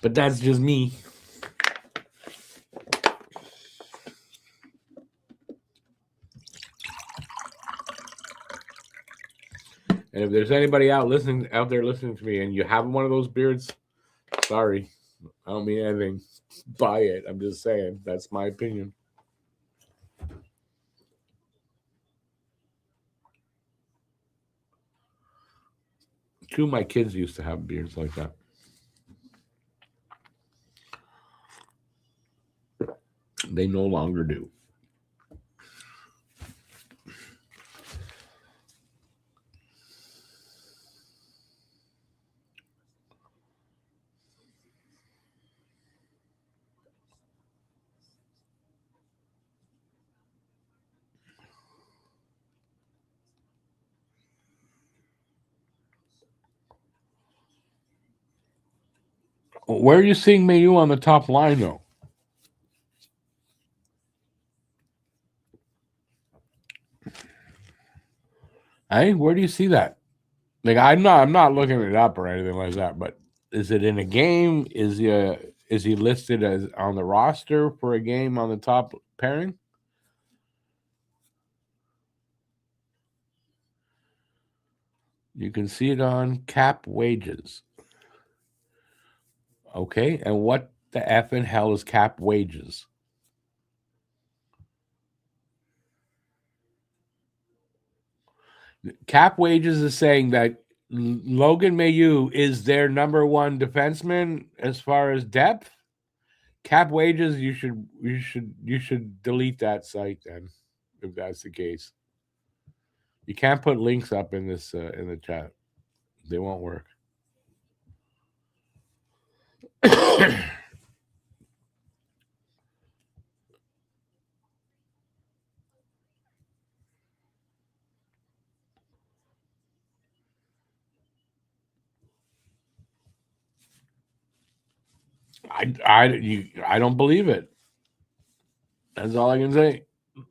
But that's just me. And if there's anybody out there listening to me and you have one of those beards, sorry. I don't mean anything. Buy it. I'm just saying. That's my opinion. Two of my kids used to have beards like that. They no longer do. Where are you seeing Mayu on the top line, though? Hey, where do you see that? Like, I'm not looking it up or anything like that. But is it in a game? Is he listed as on the roster for a game on the top pairing? You can see it on cap wages. Okay, and what the F in hell is cap wages? Cap wages is saying that Logan Mayu is their number one defenseman as far as depth. Cap wages, you should delete that site then, if that's the case. You can't put links up in this in the chat; they won't work. I don't believe it. That's all I can say.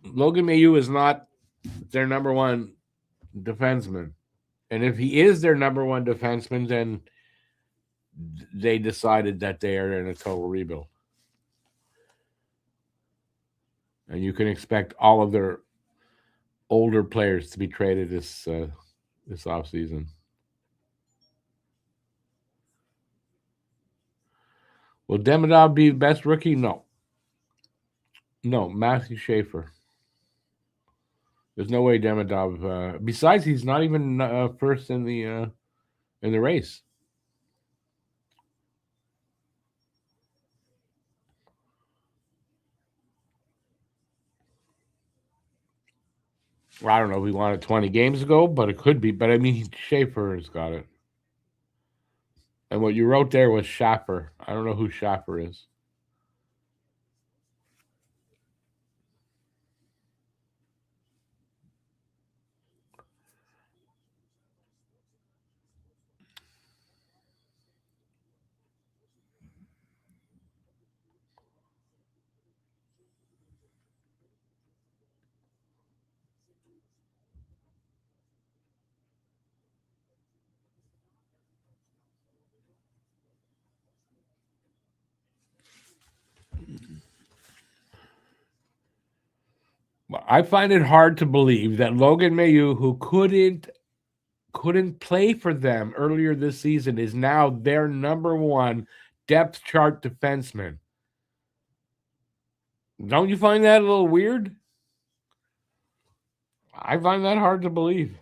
Logan Mayu is not their number one defenseman, and if he is their number one defenseman, then they decided that they are in a total rebuild, and you can expect all of their older players to be traded this offseason. Will Demidov be the best rookie? No. No, Matthew Schaefer. There's no way Demidov. Besides, he's not even first in the race. Well, I don't know if we won it 20 games ago, but it could be. But I mean, Schaefer has got it. And what you wrote there was Schaffer. I don't know who Schaffer is. I find it hard to believe that Logan Mailloux, who couldn't play for them earlier this season, is now their number one depth chart defenseman. Don't you find that a little weird? I find that hard to believe.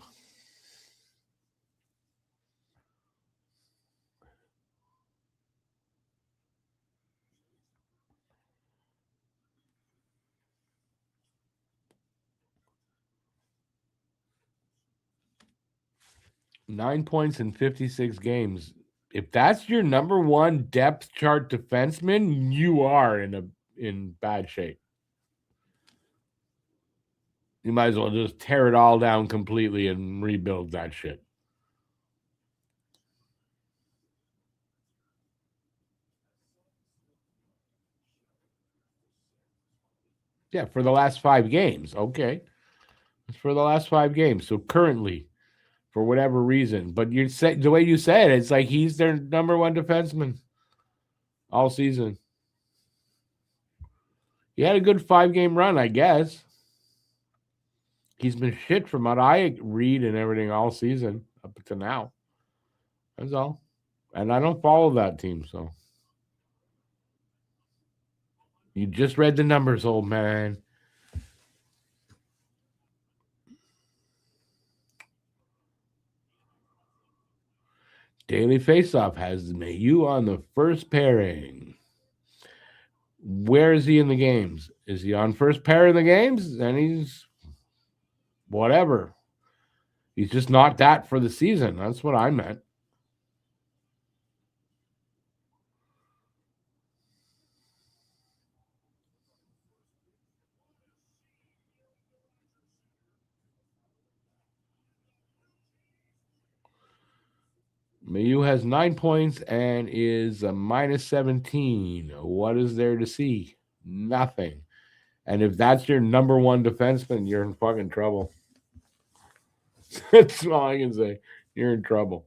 Nine points in 56 games. If that's your number one depth chart defenseman, you are in bad shape. You might as well just tear it all down completely and rebuild that shit. Yeah, for the last 5 games. Okay. It's for the last 5 games. So currently, for whatever reason. But you said the way you said it, it's like he's their number one defenseman all season. He had a good 5-game run, I guess. He's been shit from what I read and everything all season up to now. That's all. And I don't follow that team, so. You just read the numbers, old man. Daily Faceoff has Mailloux on the first pairing. Where is he in the games? Is he on first pair in the games? Then he's whatever. He's just not that for the season. That's what I meant. Mailloux has 9 points and is a minus 17. What is there to see? Nothing. And if that's your number one defenseman, you're in fucking trouble. That's all I can say. You're in trouble.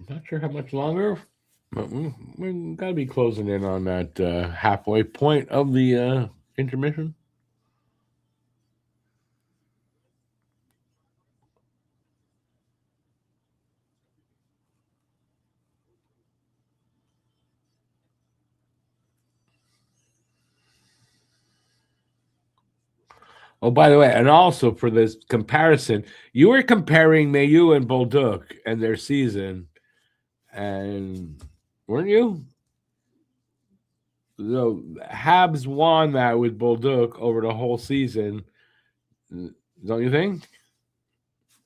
Not sure how much longer, but we got to be closing in on that halfway point of the intermission. Oh, by the way, and also for this comparison, you were comparing Mailloux and Bolduc and their season, and weren't you? The Habs won that with Bolduc over the whole season. Don't you think?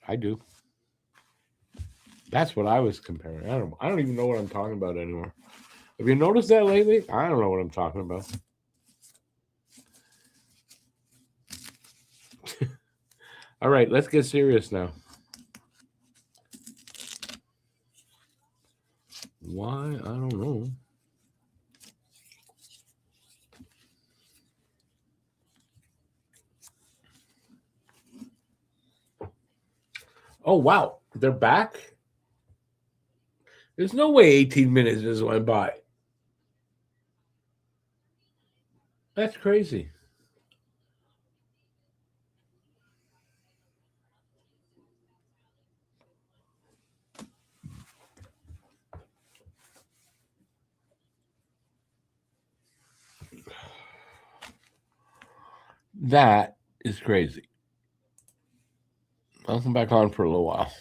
I do. That's what I was comparing. I don't even know what I'm talking about anymore. Have you noticed that lately? I don't know what I'm talking about. All right, let's get serious now. Why? I don't know. Oh, wow. They're back? There's no way 18 minutes just went by. That's crazy. That is crazy. I'll come back on for a little while.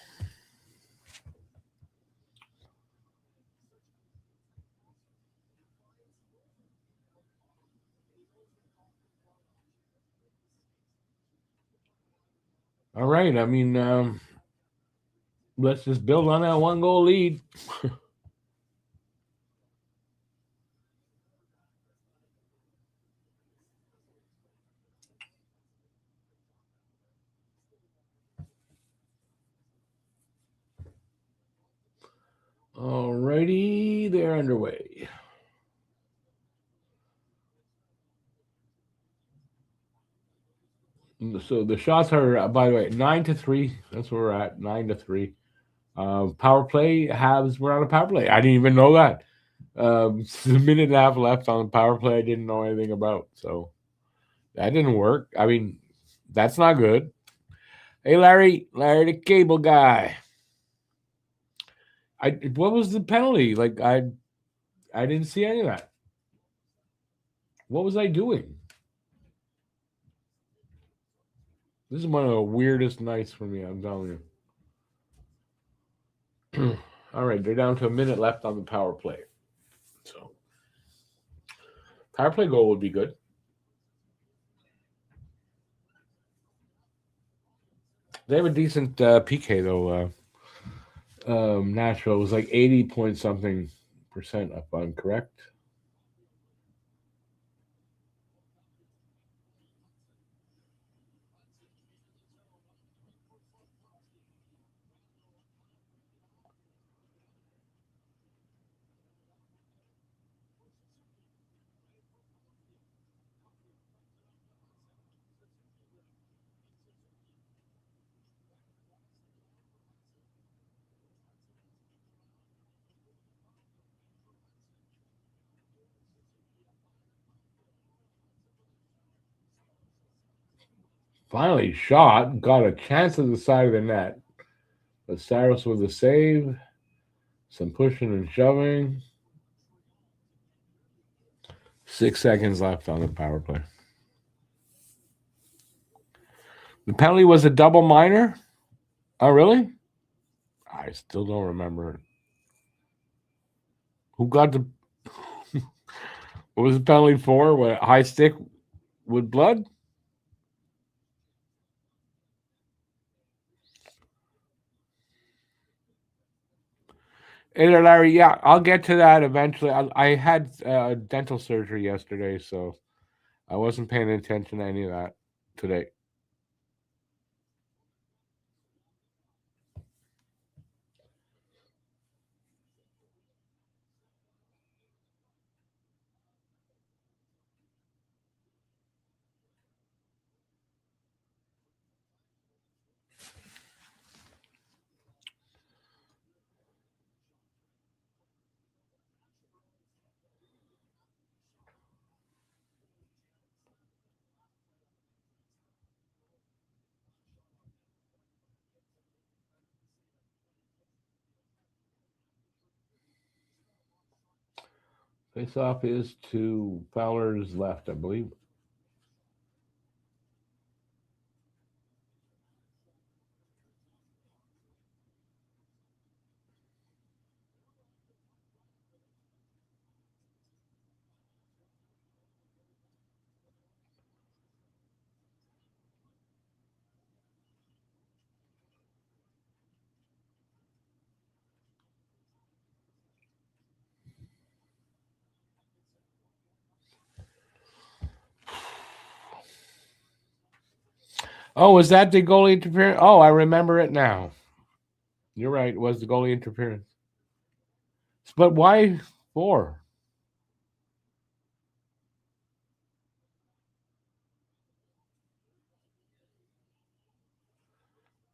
All right. I mean, let's just build on that 1-goal lead. All righty, they're underway. So the shots are, by the way, 9-3. That's where we're at, 9-3. Power play, Habs were on a power play. I didn't even know that. A minute and a half left on the power play I didn't know anything about. So that didn't work. I mean, that's not good. Hey, Larry the cable guy. What was the penalty? Like, I didn't see any of that. What was I doing? This is one of the weirdest nights for me, I'm telling you. All right, they're down to a minute left on the power play. So, power play goal would be good. They have a decent PK, though. Nashville was like 80 point something percent up on, correct? Finally shot, got a chance at the side of the net. But Saros with a save, some pushing and shoving. 6 seconds left on the power play. The penalty was a double minor? Oh, really? I still don't remember. Who got the... What was the penalty for? What, high stick with blood? Hey there, Larry. Yeah, I'll get to that eventually. I had dental surgery yesterday, so I wasn't paying attention to any of that today. Face off is to Fowler's left, I believe. Oh, was that the goalie interference? Oh, I remember it now. You're right. It was the goalie interference. But why 4?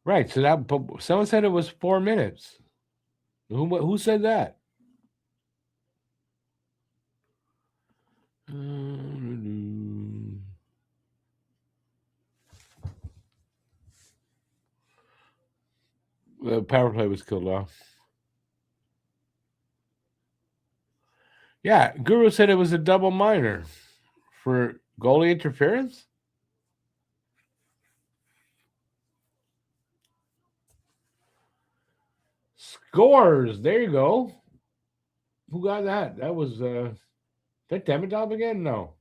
Right. So that, but someone said it was 4 minutes. Who said that? The power play was killed off. Yeah, Guru said it was a double minor for goalie interference. Scores. There you go. Who got that? That was that Demidov again? No.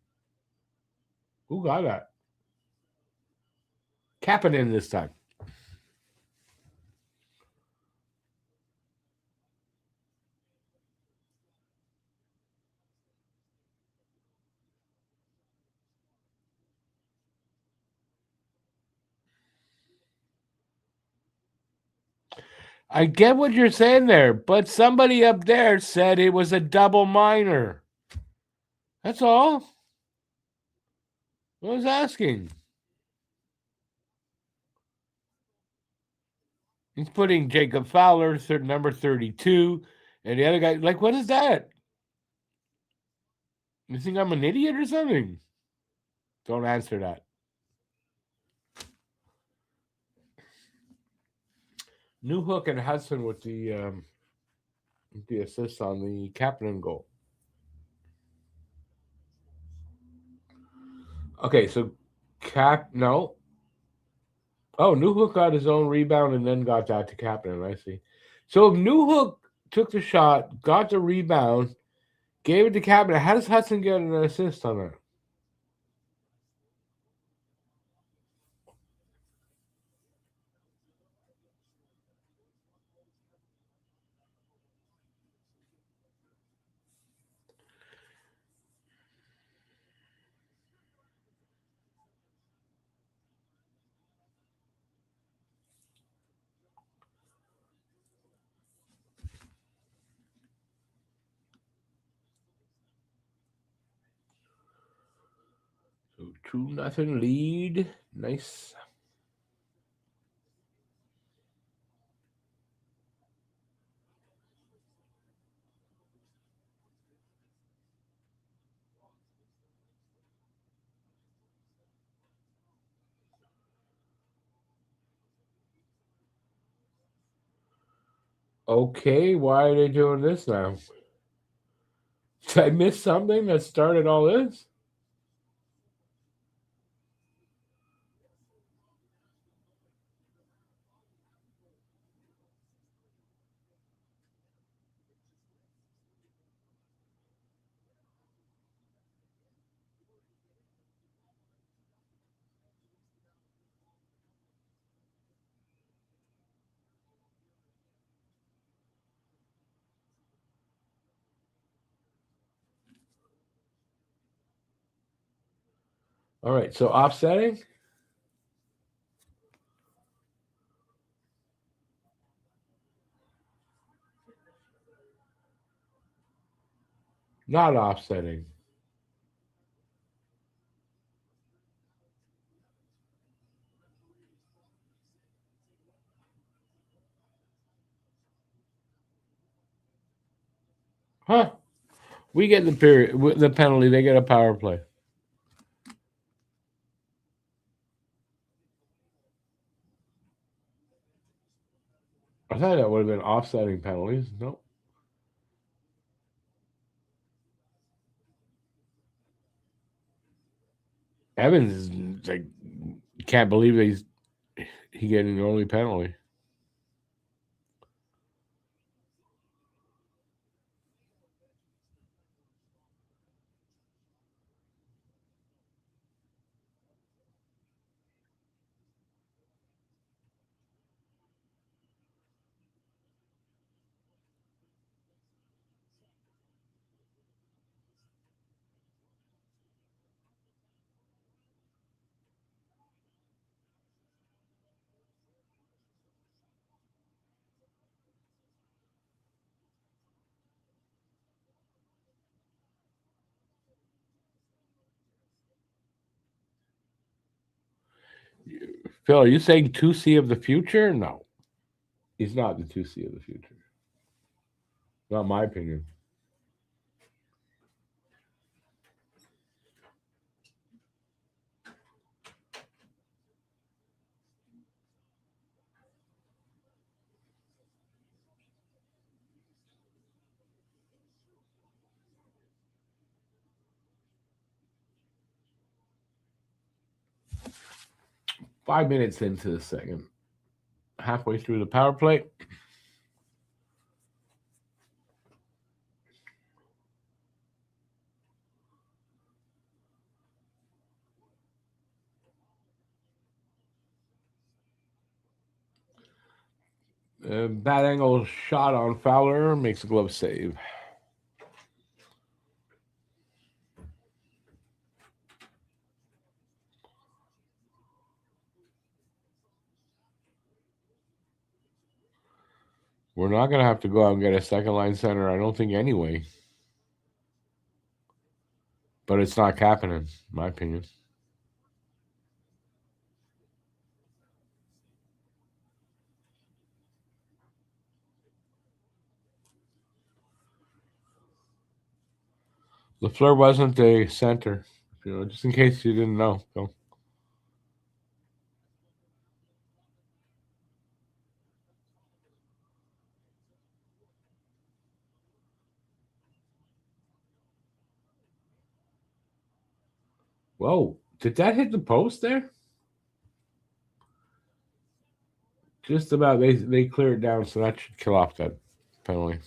Who got that? Kapanen this time. I get what you're saying there, but somebody up there said it was a double minor. That's all. I was asking. He's putting Jacob Fowler, number 32, and the other guy. Like, what is that? You think I'm an idiot or something? Don't answer that. Newhook and Hudson with the assist on the Kapanen goal. Okay, so no. Oh, Newhook got his own rebound and then got that to Kapanen. I see. So if Newhook took the shot, got the rebound, gave it to Kapanen, how does Hudson get an assist on that? So 2-0 lead. Nice. Okay, why are they doing this now? Did I miss something that started all this? All right, so offsetting? Not offsetting. Huh? We get the penalty. They get a power play. I thought that would have been offsetting penalties. Nope. Evans is like, can't believe he getting the only penalty. Phil, are you saying 2C of the future? No, he's not the 2C of the future. Not my opinion. Five minutes into the second, halfway through the power play. Bad angle shot on Fowler makes a glove save. We're not going to have to go out and get a second line center, I don't think, anyway. But it's not Kapanen, in my opinion. Lafleur wasn't a center, just in case you didn't know. So. Whoa, did that hit the post there? Just about. They clear it down, so that should kill off that penalty.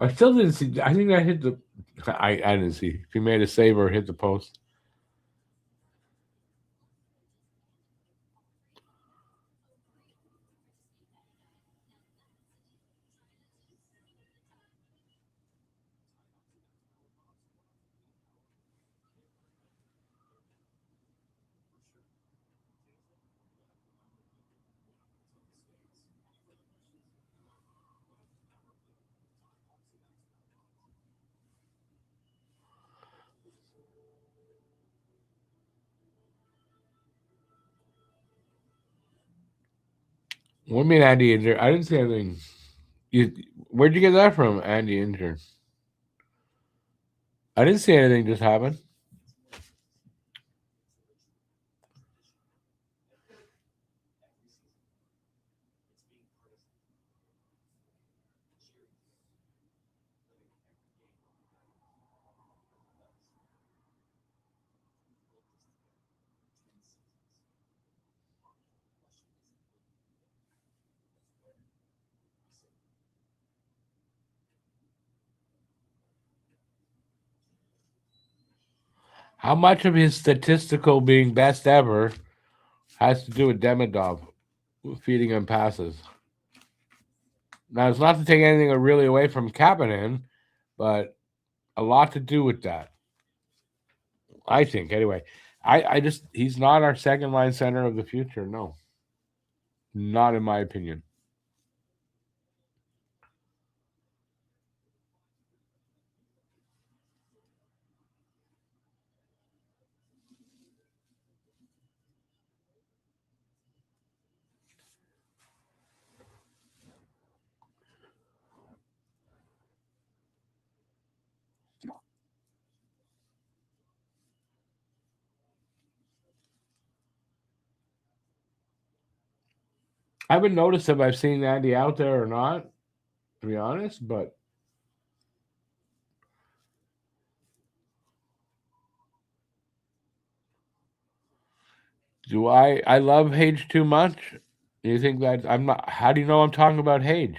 I still didn't see. I think that hit the. I didn't see if he made a save or hit the post. What do you mean Andy injured? I didn't see anything. Where'd you get that from, Andy injured? I didn't see anything just happen. How much of his statistical being best ever has to do with Demidov feeding him passes? Now, it's not to take anything really away from Kapanen, but a lot to do with that. I think, anyway. I just, he's not our second line center of the future. No, not in my opinion. I haven't noticed if I've seen Andy out there or not, to be honest, but do I love Hage too much? Do you think that I'm not? How do you know I'm talking about Hage?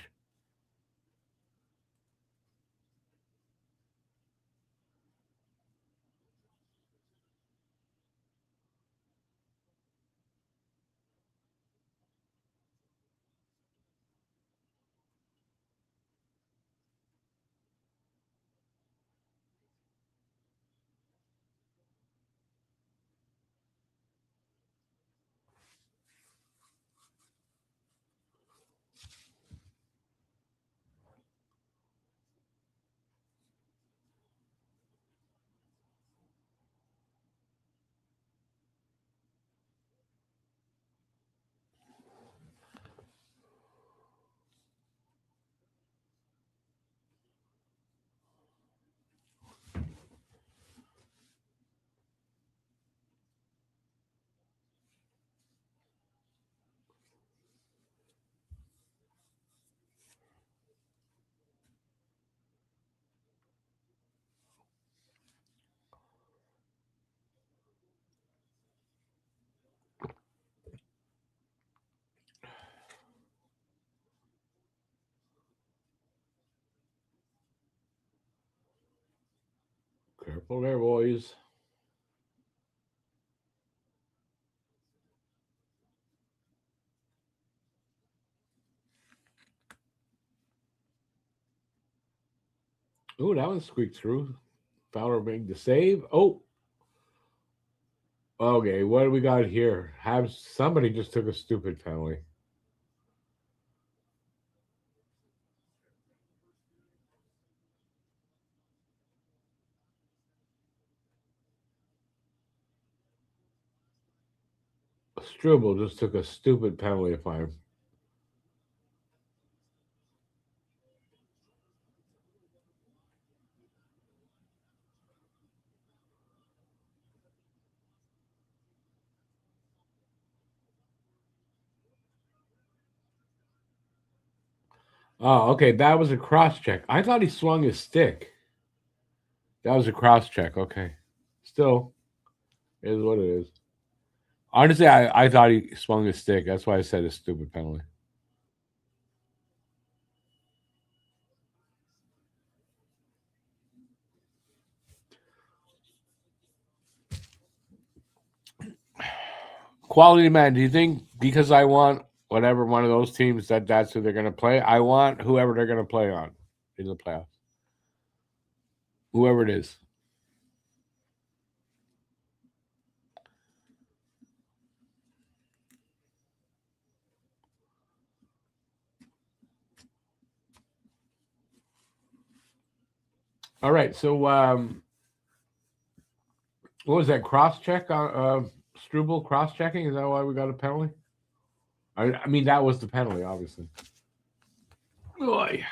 Careful there, boys. Ooh, that one squeaked through. Fowler made the save. Oh, okay. What do we got here? Have somebody just took a stupid penalty. Struble just took a stupid penalty if I'm. Oh, okay. That was a cross check. I thought he swung his stick. That was a cross check. Okay. Still, it is what it is. Honestly, I thought he swung his stick. That's why I said a stupid penalty. Quality man, do you think because I want whatever one of those teams that's who they're going to play, I want whoever they're going to play on in the playoffs? Whoever it is. All right. So, what was that cross check? Struble cross checking? Is that why we got a penalty? I mean, that was the penalty, obviously. Boy.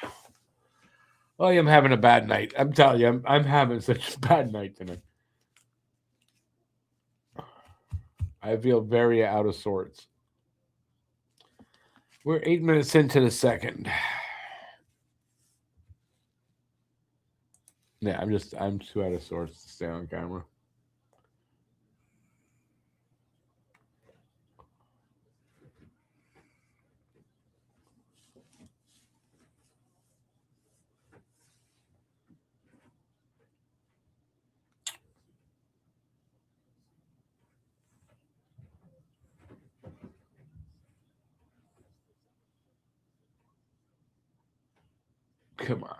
Oh, I'm having a bad night. I'm telling you, I'm having such a bad night tonight. I feel very out of sorts. We're 8 minutes into the second. Yeah, I'm too out of sorts to stay on camera. Come on.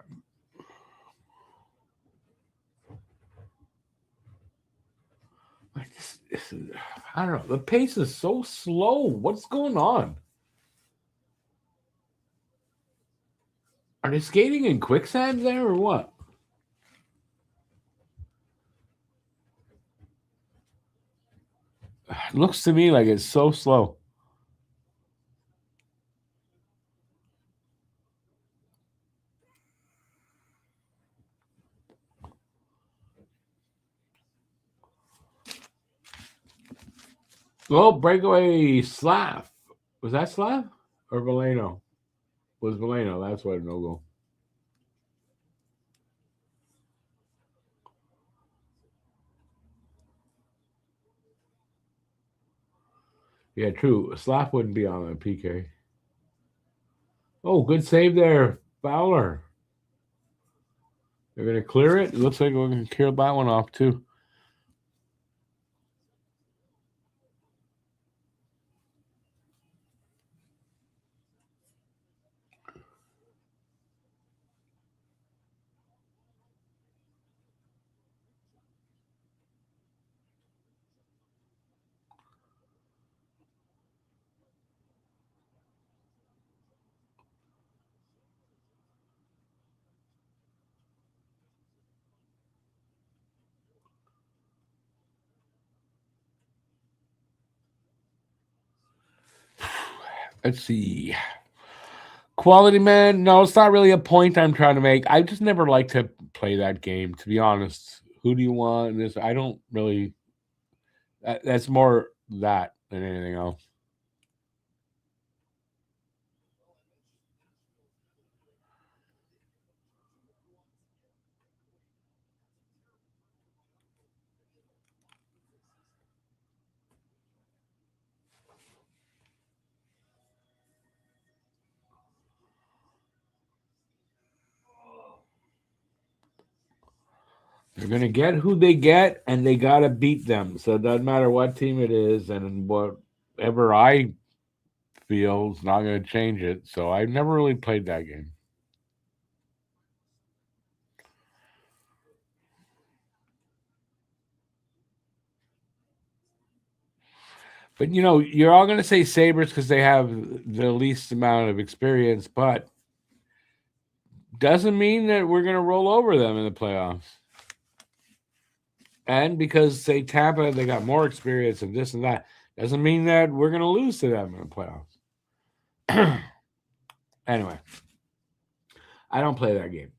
I don't know. The pace is so slow. What's going on? Are they skating in quicksand there or what? It looks to me like it's so slow. Oh, breakaway Slav. Was that Slav or Valeno? Was Valeno. That's why no goal. Yeah, true. Slav wouldn't be on a PK. Oh, good save there, Fowler. They're going to clear it. It looks like we're going to clear that one off, too. Let's see. Quality man. No, it's not really a point I'm trying to make. I just never like to play that game, to be honest. Who do you want? This I don't really. That's more that than anything else. They're going to get who they get, and they got to beat them. So it doesn't matter what team it is, and whatever I feel is not going to change it. So I've never really played that game. But you're all going to say Sabres because they have the least amount of experience, but doesn't mean that we're going to roll over them in the playoffs. And because, say, Tampa, they got more experience and this and that, doesn't mean that we're going to lose to them in the playoffs. Anyway, I don't play that game.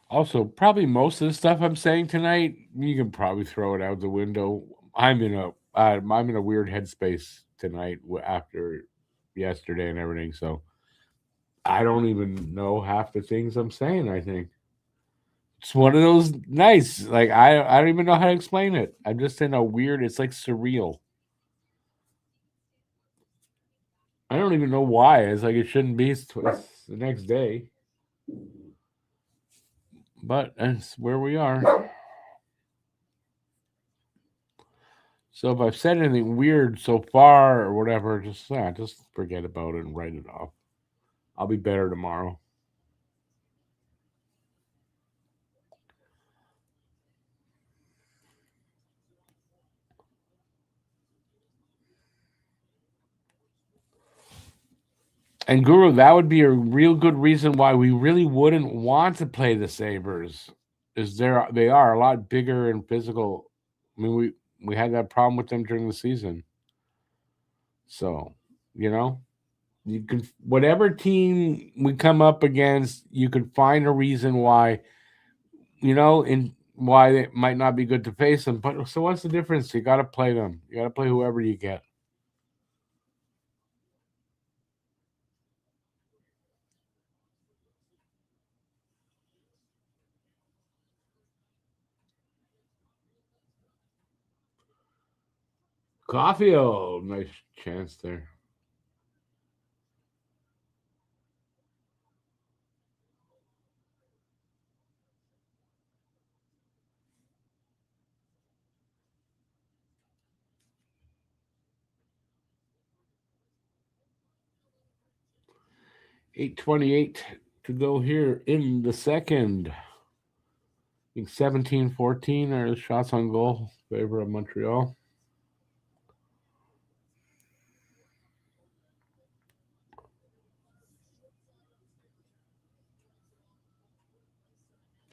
Also, probably most of the stuff I'm saying tonight, you can probably throw it out the window. I'm in a weird headspace tonight after yesterday and everything, so I don't even know half the things I'm saying. I think it's one of those nights. Like I don't even know how to explain it. I'm just in a weird. It's like surreal. I don't even know why. It's like it shouldn't be. It's the next day, but that's where we are. So if I've said anything weird so far or whatever, just forget about it and write it off. I'll be better tomorrow. And Guru, that would be a real good reason why we really wouldn't want to play the Sabres. They are a lot bigger and physical. I mean, we had that problem with them during the season. So, you know, you can whatever team we come up against, you can find a reason why, in why it might not be good to face them. But so what's the difference? You got to play them. You got to play whoever you get. Caulfield, nice chance there. $8:28 to go here in the second. I think 17-14 are the shots on goal favor of Montreal.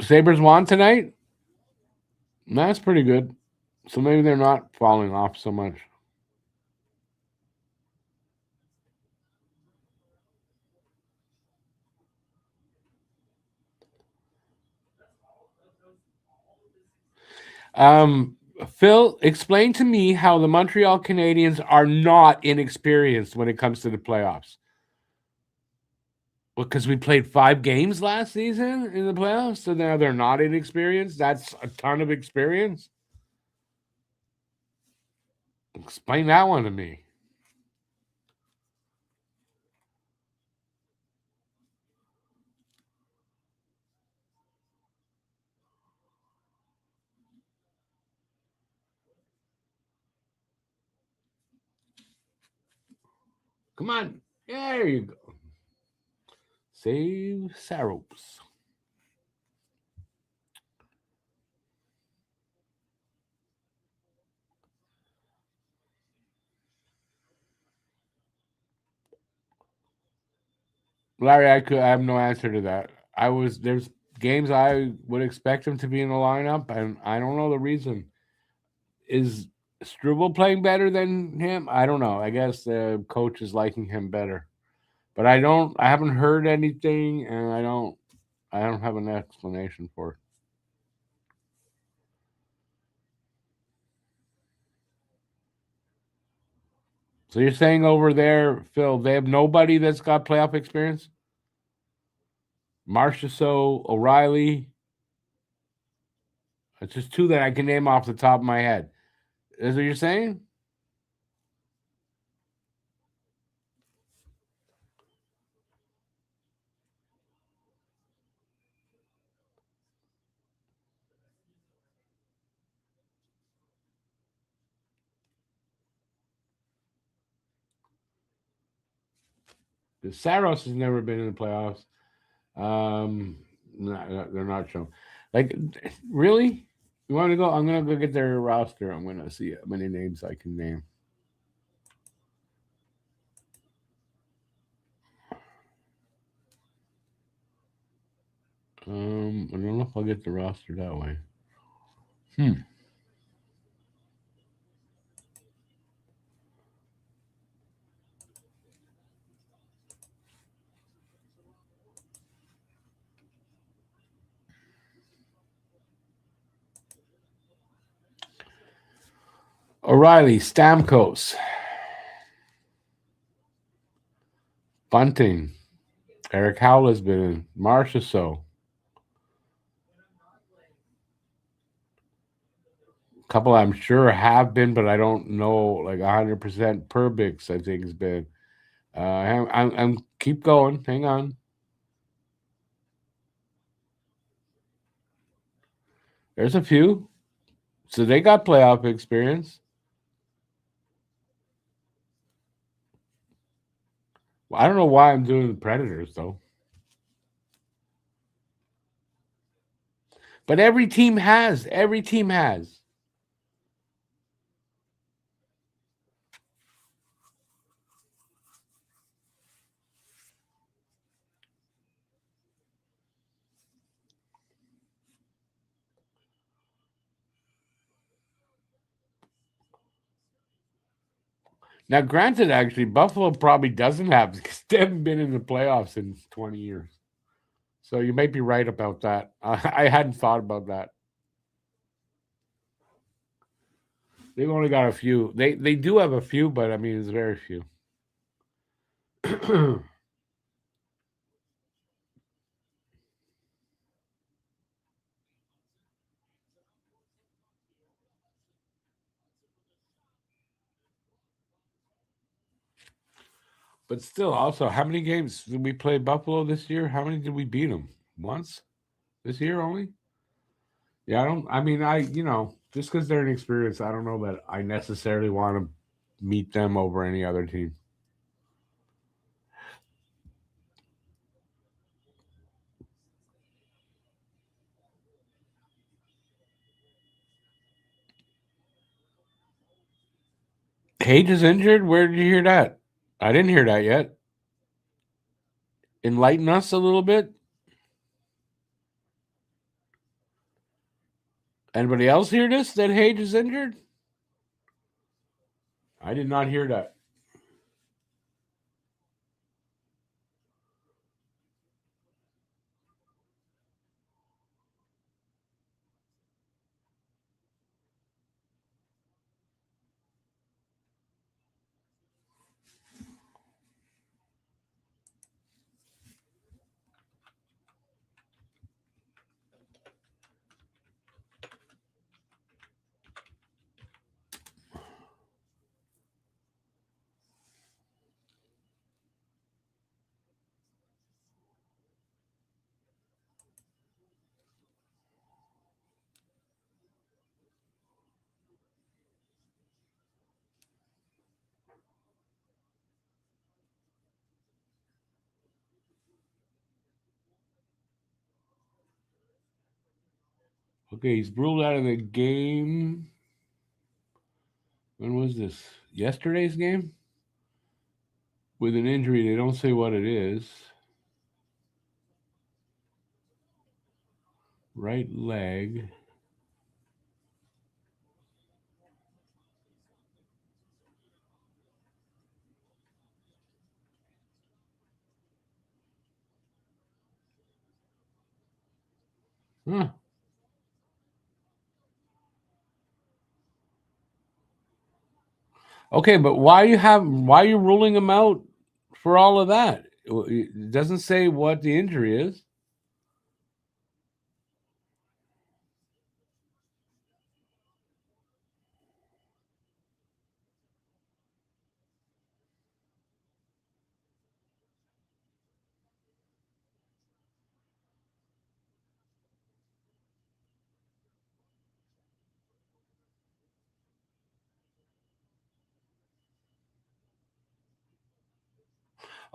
Sabres won tonight. That's pretty good. So maybe they're not falling off so much. Um, Phil, explain to me how the Montreal Canadiens are not inexperienced when it comes to the playoffs. Well, because we played 5 games last season in the playoffs, so now they're not inexperienced. That's a ton of experience. Explain that one to me. Come on. There you go. Save Saros. Larry, I have no answer to that. There's games I would expect him to be in the lineup, and I don't know the reason. Is Struble playing better than him? I don't know. I guess the coach is liking him better. But I haven't heard anything, and I don't have an explanation for it. So you're saying over there, Phil, they have nobody that's got playoff experience? Marchessault, O'Reilly. It's just two that I can name off the top of my head. Is what you're saying? The Saros has never been in the playoffs. They're not shown. Like, really? You want to go? I'm gonna go get their roster. I'm gonna see how many names I can name. I don't know if I'll get the roster that way. O'Reilly, Stamkos, Bunting, Eric Howell has been in, Marchessault. A couple I'm sure have been, but I don't know like 100%. Perbix, I think, has been. I'm keep going. Hang on. There's a few. So they got playoff experience. Well, I don't know why I'm doing the Predators though. But every team has. Every team has. Now, granted, actually, Buffalo probably doesn't have because they haven't been in the playoffs in 20 years. So you might be right about that. I hadn't thought about that. They've only got a few. They do have a few, but I mean, it's very few. But still, also, how many games did we play Buffalo this year? How many did we beat them? Once this year only? Yeah, I don't. I mean, just because they're inexperienced, I don't know that I necessarily want to meet them over any other team. Hage is injured. Where did you hear that? I didn't hear that yet. Enlighten us a little bit. Anybody else hear this? That Hage is injured? I did not hear that. Okay, he's ruled out of the game. When was this? Yesterday's game? With an injury. They don't say what it is. Right leg. Huh. Okay, but why are you ruling him out for all of that? It doesn't say what the injury is.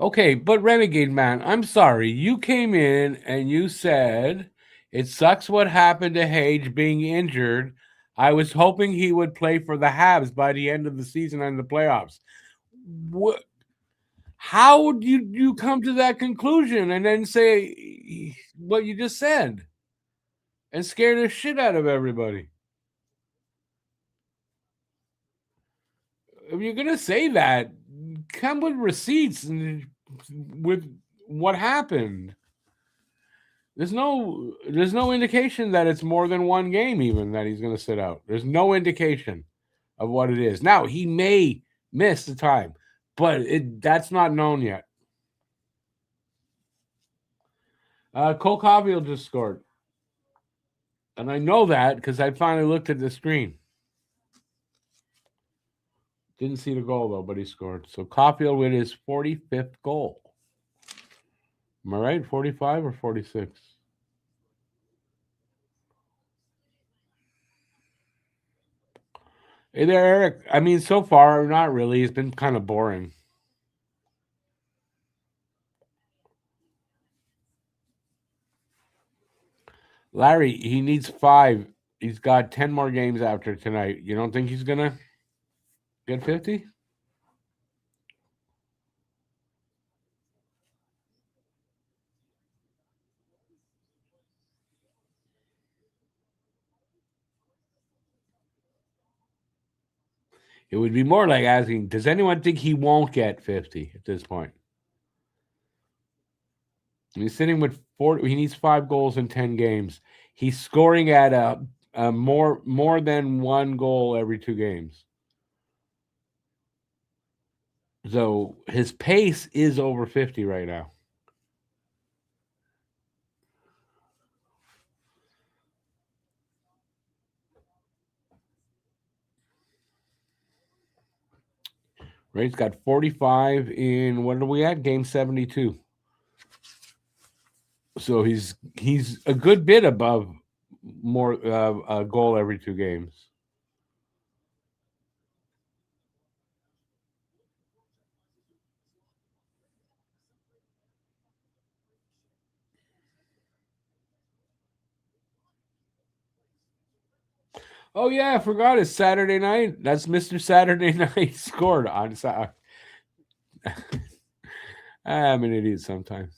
Okay, but Renegade Man, I'm sorry. You came in and you said it sucks what happened to Hage being injured. I was hoping he would play for the Habs by the end of the season and the playoffs. What? How would you come to that conclusion and then say what you just said and scare the shit out of everybody? If you're gonna say that, come with receipts and with what happened. There's no indication that it's more than one game even that he's gonna sit out. There's no indication of what it is. Now he may miss the time, but that's not known yet. Cole Caulfield just scored. And I know that because I finally looked at the screen. Didn't see the goal though, but he scored. So Caulfield with his 45th goal. Am I right? 45 or 46? Hey there, Eric. I mean, so far, not really. It's been kind of boring. Larry, he needs 5. He's got 10 more games after tonight. You don't think he's going to get 50? It would be more like asking, does anyone think he won't get 50 at this point? He's sitting with 4. He needs 5 goals in 10 games. He's scoring at a more than 1 goal every 2 games. So his pace is over 50 right now. Right, he's got 45 in what are we at? Game 72. So he's a good bit above more a goal every 2 games. Oh yeah, I forgot it's Saturday night. That's Mr. Saturday Night scored on Saturday. I'm an idiot sometimes.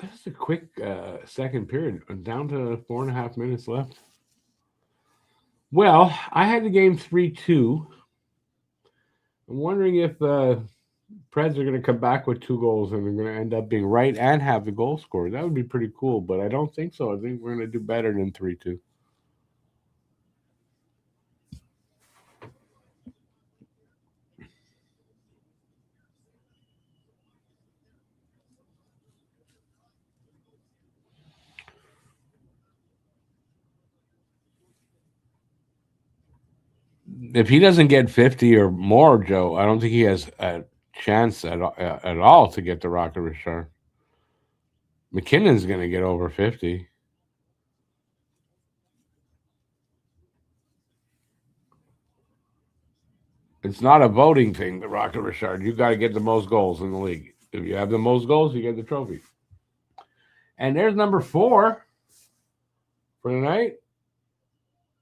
That's a quick second period. Down to 4.5 minutes left. Well, I had the game 3-2. I'm wondering if Preds are going to come back with 2 goals and they're going to end up being right and have the goal scored. That would be pretty cool, but I don't think so. I think we're going to do better than 3-2. If he doesn't get 50 or more, Joe, I don't think he has a chance at all to get the Rocket Richard. McKinnon's going to get over 50. It's not a voting thing, the Rocket Richard. You got to get the most goals in the league. If you have the most goals, you get the trophy. And there's number 4 for tonight.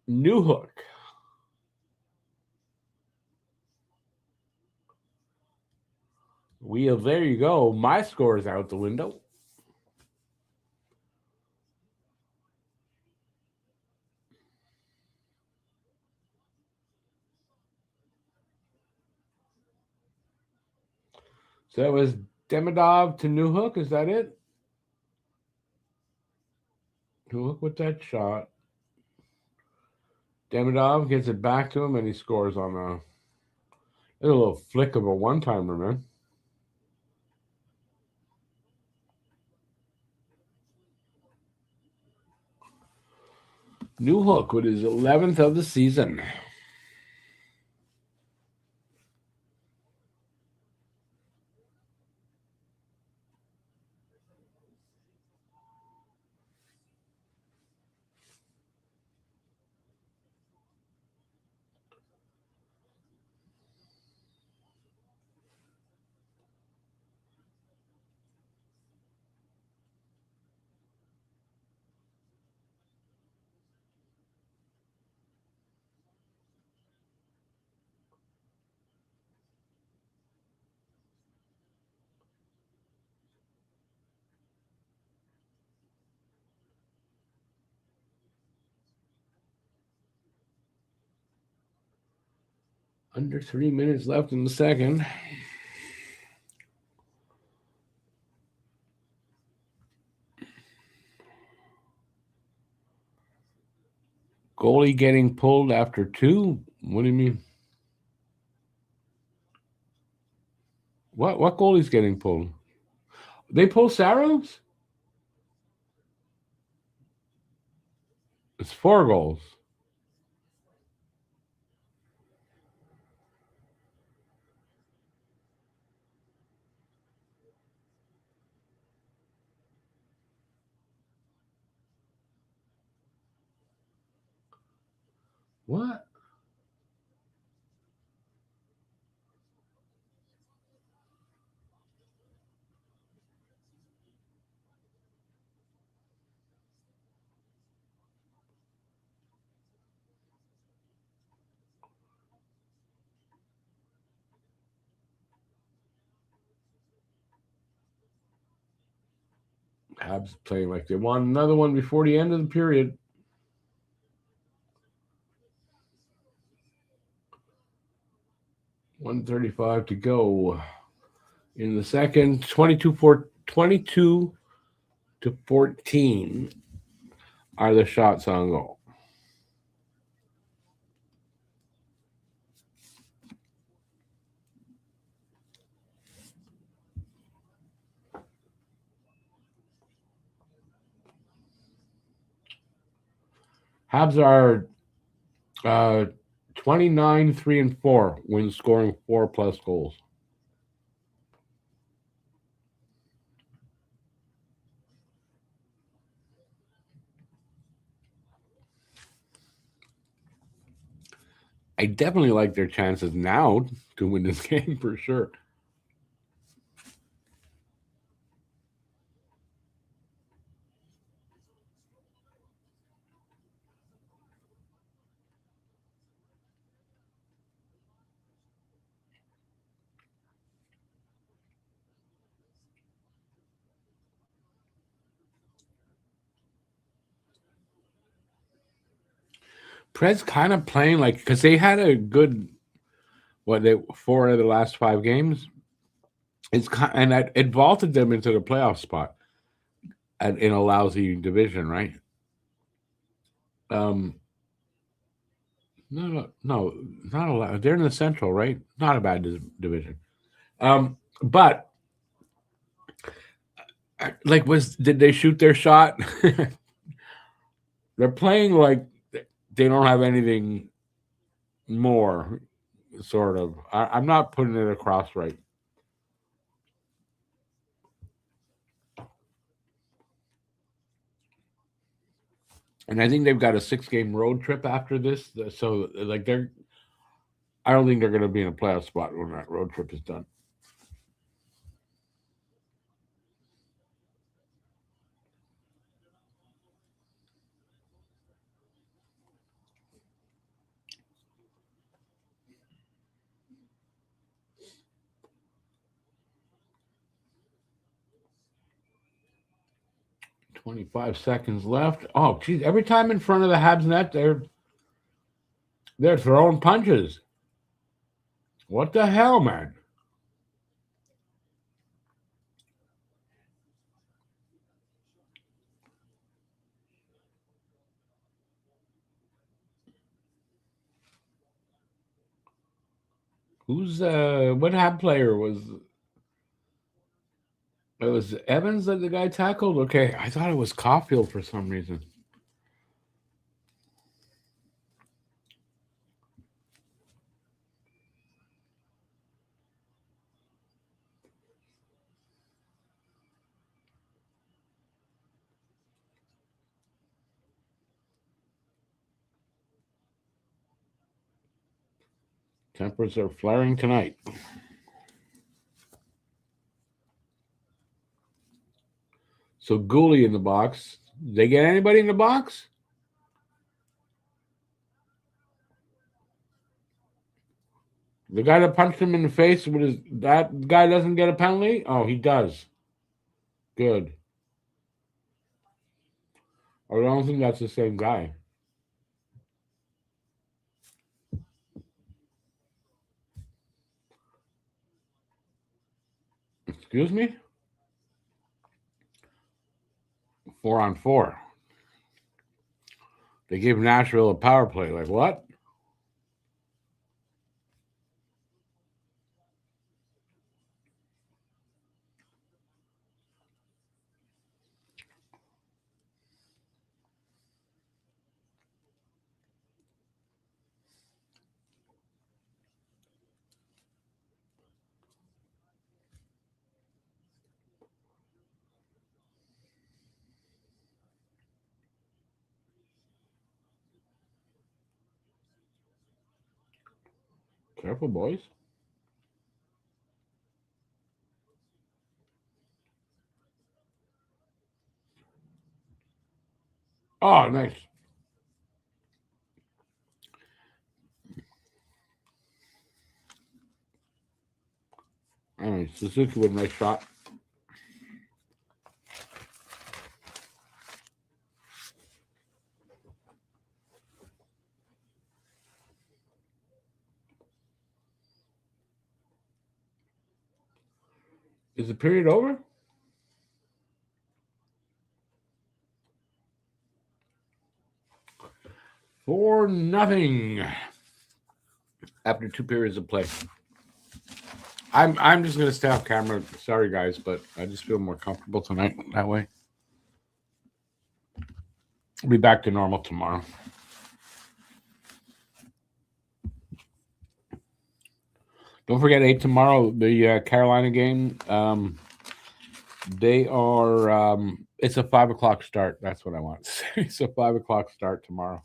Newhook. There you go. My score is out the window. So that was Demidov to Newhook. Is that it? Newhook with that shot. Demidov gets it back to him, and he scores on a little flick of a one-timer, man. Newhook with his 11th of the season. Under 3 minutes left in the second. Goalie getting pulled after 2? What do you mean? What goalie's getting pulled? They pull Saros? It's 4 goals. What? Habs playing like they won another one before the end of the period. .135 to go in the second. 22 to 14 are the shots on goal. Habs are 29, 3, and 4 when scoring 4+ goals. I definitely like their chances now to win this game for sure. Preds kind of playing like, because they had a good, 4 of the last 5 games. And it vaulted them into the playoff spot in a lousy division, right? No, not allowed. They're in the Central, right? Not a bad division. But like, did they shoot their shot? They're playing like they don't have anything more, sort of. I'm not putting it across right. And I think they've got a 6-game road trip after this. So, like, I don't think they're going to be in a playoff spot when that road trip is done. 25 seconds left. Oh, geez. Every time in front of the Habs net, they're throwing punches. What the hell, man? Who's what Hab player was it? Was Evans that the guy tackled? Okay, I thought it was Caulfield for some reason. Tempers are flaring tonight. So Gooley in the box. Did they get anybody in the box? The guy that punched him in the face that guy doesn't get a penalty? Oh, he does. Good. I don't think that's the same guy. Excuse me? 4-on-4. They gave Nashville a power play. Like what? Careful, boys. Oh, nice. Anyway, Suzuki with a nice shot. Is the period over? 4-0 after 2 periods of play. I'm just gonna stay off camera. Sorry guys, but I just feel more comfortable tonight that way. I'll be back to normal tomorrow. Don't forget 8 tomorrow, the Carolina game. They are it's a 5:00 start. That's what I want to say. It's a 5:00 start tomorrow.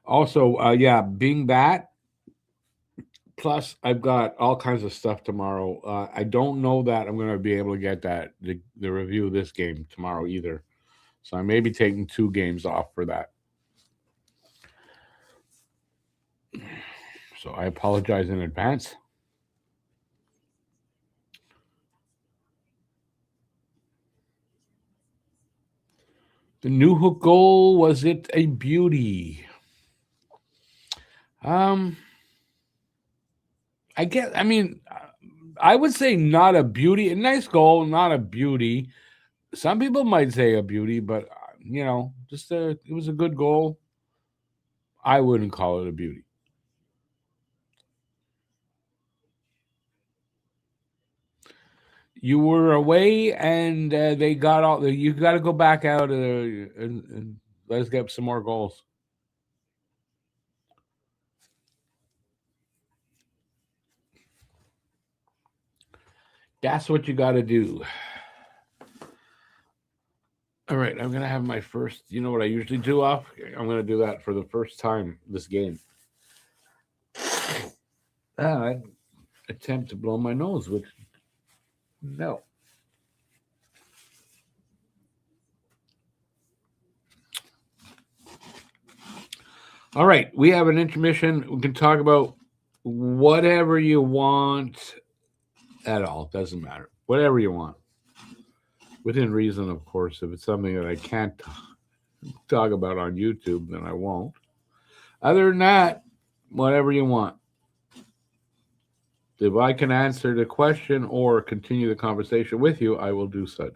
Also, being that, plus I've got all kinds of stuff tomorrow. I don't know that I'm going to be able to get the review of this game tomorrow either. So I may be taking 2 games off for that. So I apologize in advance. The Newhook goal, was it a beauty? I would say not a beauty. A nice goal, not a beauty. Some people might say a beauty, but it was a good goal. I wouldn't call it a beauty. You were away, and they got all. You got to go back out and let us get some more goals. That's what you got to do. All right, I'm going to have my first, you know what I usually do off? I'm going to do that for the first time this game. I attempt to blow my nose, which, no. All right, we have an intermission. We can talk about whatever you want at all. Doesn't matter. Whatever you want. Within reason, of course. If it's something that I can't talk about on YouTube, then I won't. Other than that, whatever you want. If I can answer the question or continue the conversation with you, I will do such.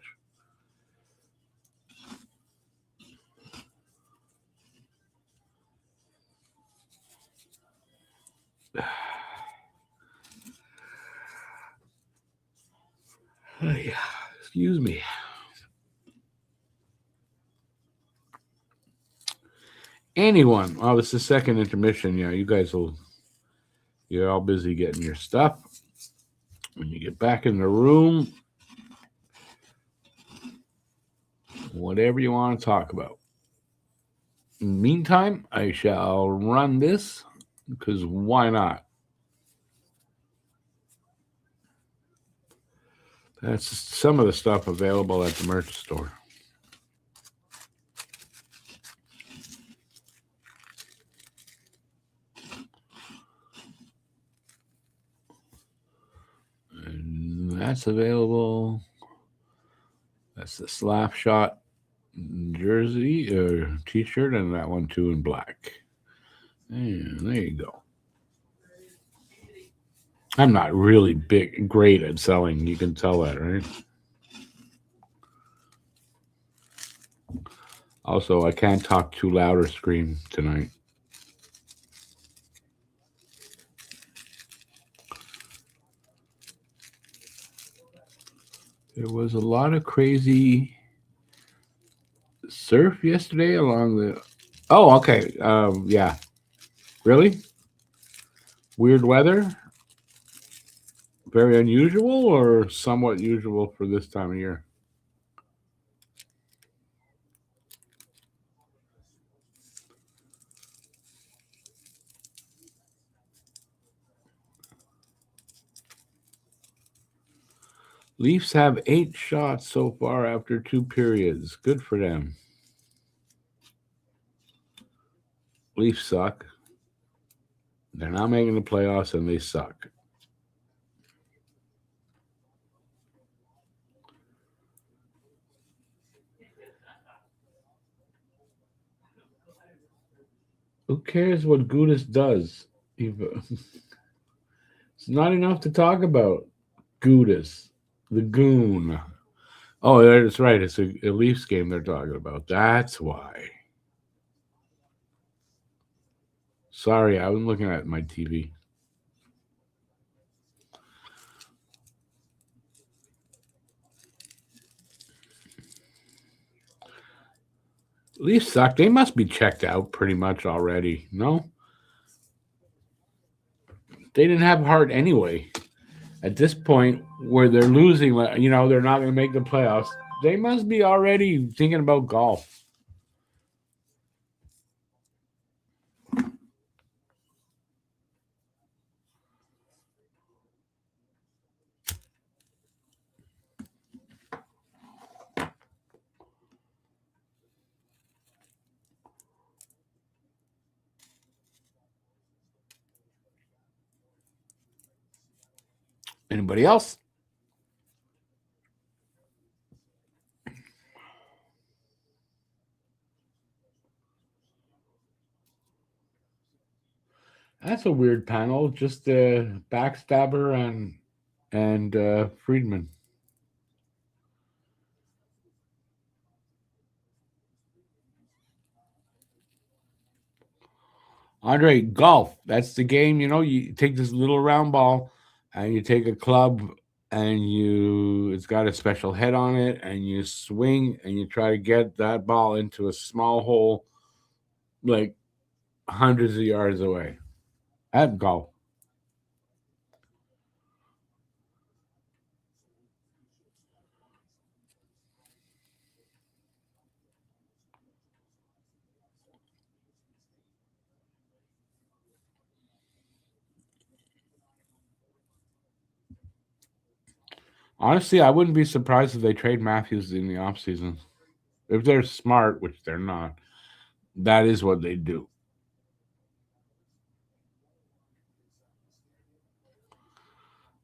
Excuse me. Anyone? Oh, this is second intermission. Yeah, you guys will. You're all busy getting your stuff. When you get back in the room, whatever you want to talk about. In the meantime, I shall run this because why not? That's some of the stuff available at the merch store. And that's available. That's the slap shot jersey or t-shirt, and that one too in black. And there you go. I'm not really great at selling. You can tell that, right? Also, I can't talk too loud or scream tonight. There was a lot of crazy surf yesterday along the... Oh, okay. Yeah. Really? Weird weather? Very unusual or somewhat usual for this time of year? Leafs have 8 shots so far after 2 periods. Good for them. Leafs suck. They're not making the playoffs and they suck. Who cares what Gudis does? It's not enough to talk about. Gudis, the goon. Oh, that's right. It's a Leafs game they're talking about. That's why. Sorry, I was looking at my TV. Leafs suck. They must be checked out pretty much already. No? They didn't have heart anyway. At this point, where they're losing, they're not going to make the playoffs. They must be already thinking about golf. Anybody else? That's a weird panel. Just Backstabber and Friedman. Andre, golf. That's the game. You take this little round ball and you take a club and it's got a special head on it and you swing and you try to get that ball into a small hole like hundreds of yards away. At golf. Honestly, I wouldn't be surprised if they trade Matthews in the offseason. If they're smart, which they're not, that is what they do.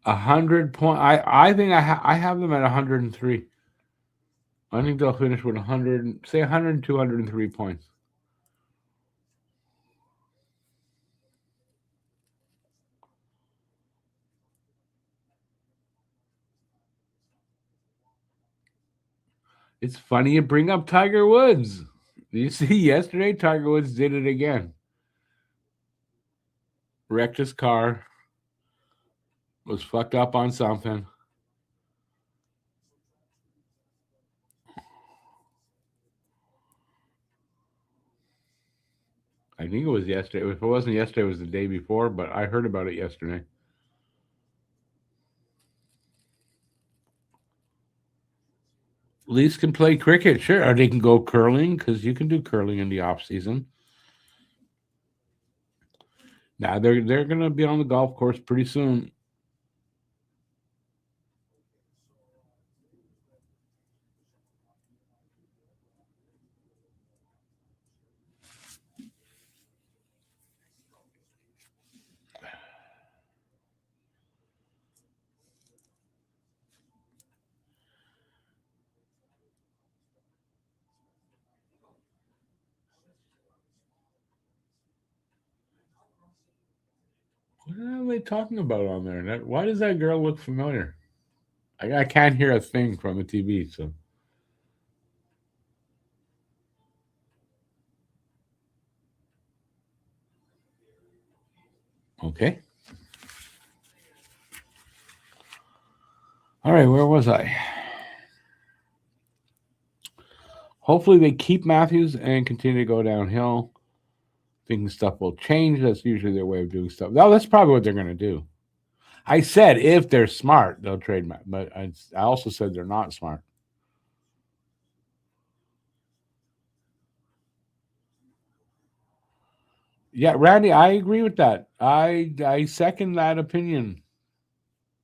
100 point. I think I have them at 103. I think they'll finish with 100, say 102, 103 points. It's funny you bring up Tiger Woods. You see, yesterday Tiger Woods did it again. Wrecked his car. Was fucked up on something. I think it was yesterday. If it wasn't yesterday, it was the day before, but I heard about it yesterday. Leafs can play cricket, sure. Or they can go curling, because you can do curling in the off season. Now they're gonna be on the golf course pretty soon. What are they talking about on there? Why does that girl look familiar? I can't hear a thing from the TV, so okay. All right, where was I? Hopefully they keep Matthews and continue to go downhill. Thinking stuff will change. That's usually their way of doing stuff. No, that's probably what they're going to do. I said if they're smart, they'll trade Matt, but I also said they're not smart. Yeah, Randy, I agree with that. I second that opinion.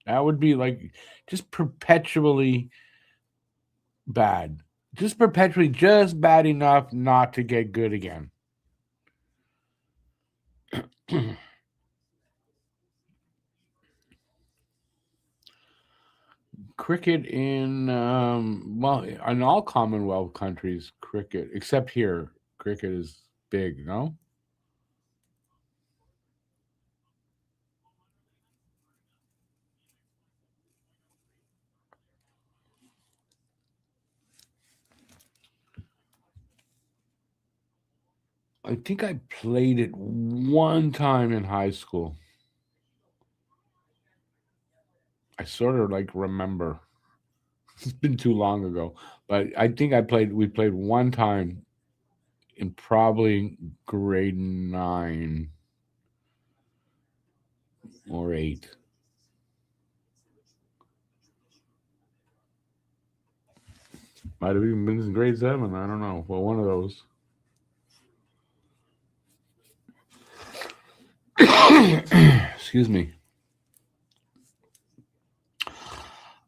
That would be like just perpetually bad. Just perpetually just bad enough not to get good again. Cricket in in all Commonwealth countries, cricket except here, cricket is big. No, I think I played it one time in high school. I sort of like remember. It's been too long ago, but I think we played one time in probably grade 9 or 8. Might have even been in grade 7. I don't know. Well, one of those. Excuse me.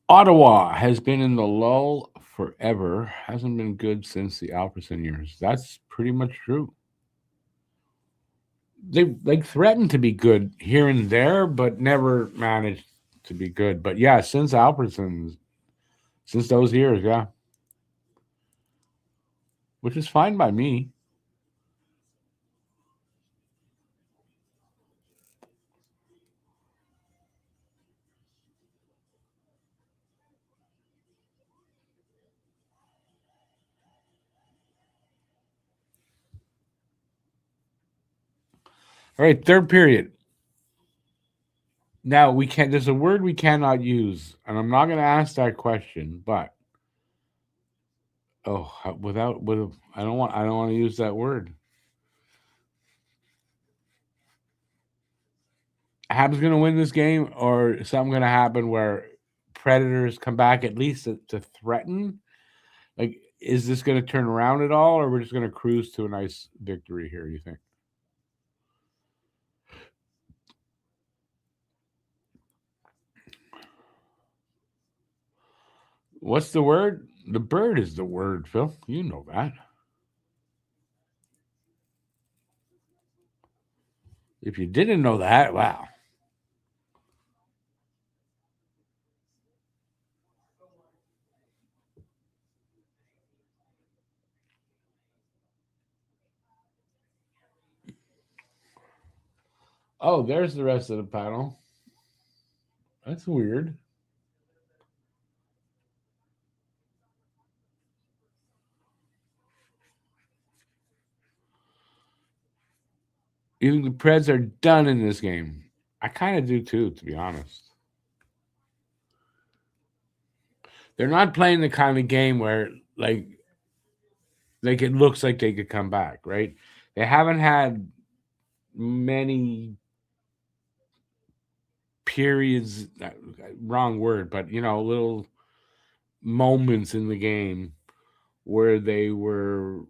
Ottawa has been in the lull forever. Hasn't been good since the Alfredson years. That's pretty much true. They like threatened to be good here and there, but never managed to be good. But yeah, since Alfredson's, since those years, yeah, which is fine by me. All right, third period. Now we can't. There's a word we cannot use, and I'm not going to ask that question. But with I don't want to use that word. Habs going to win this game, or something going to happen where Predators come back at least to threaten. Like, is this going to turn around at all, or we're just going to cruise to a nice victory here? You think? What's the word? The bird is the word, Phil. You know that. If you didn't know that, wow. Oh, there's the rest of the panel. That's weird. You think the Preds are done in this game? I kind of do too, to be honest. They're not playing the kind of game where like it looks like they could come back, right? They haven't had many periods, wrong word, but little moments in the game where they were,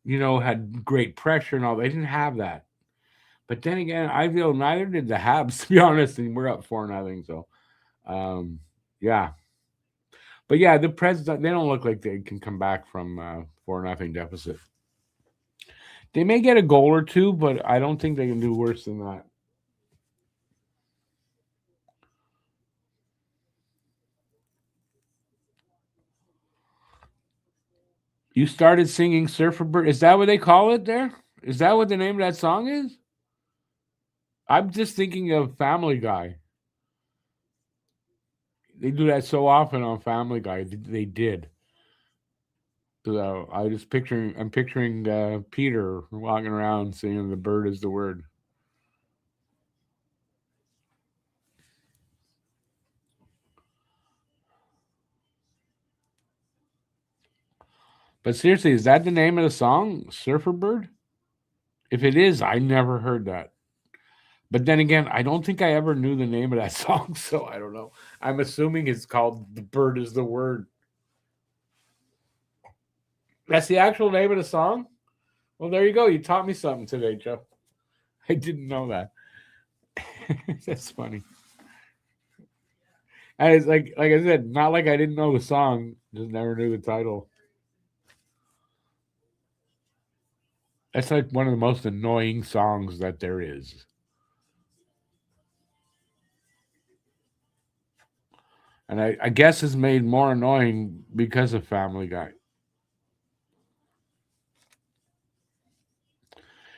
had great pressure and all. They didn't have that. But then again, I feel neither did the Habs, to be honest, and we're up 4-0. So, yeah. But yeah, the Preds, they don't look like they can come back from 4-0 deficit. They may get a goal or two, but I don't think they can do worse than that. You started singing Surfer Bird. Is that what they call it there? Is that what the name of that song is? I'm just thinking of Family Guy. They do that so often on Family Guy. They did. So I'm picturing Peter walking around singing "The Bird Is the Word." But seriously, is that the name of the song, Surfer Bird? If it is, I never heard that. But then again, I don't think I ever knew the name of that song, so I don't know. I'm assuming it's called "The Bird Is the Word." That's the actual name of the song? Well, there you go. You taught me something today, Joe. I didn't know that. That's funny. And it's like I said, not like I didn't know the song, just never knew the title. That's like one of the most annoying songs that there is. And I guess it's made more annoying because of Family Guy.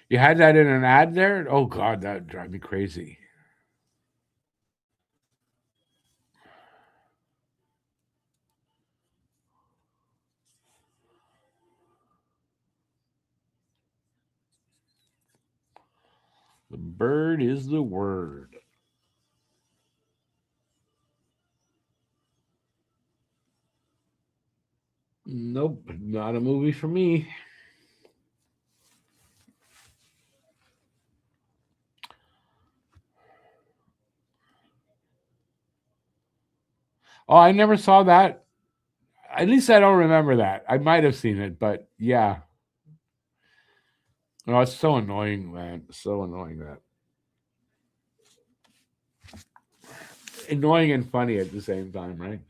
You had that in an ad there? Oh God, that'd drive me crazy. The bird is the word. Nope, not a movie for me. Oh, I never saw that. At least I don't remember that. I might have seen it, but yeah. Oh, it's so annoying, man. So annoying that. Annoying and funny at the same time, right?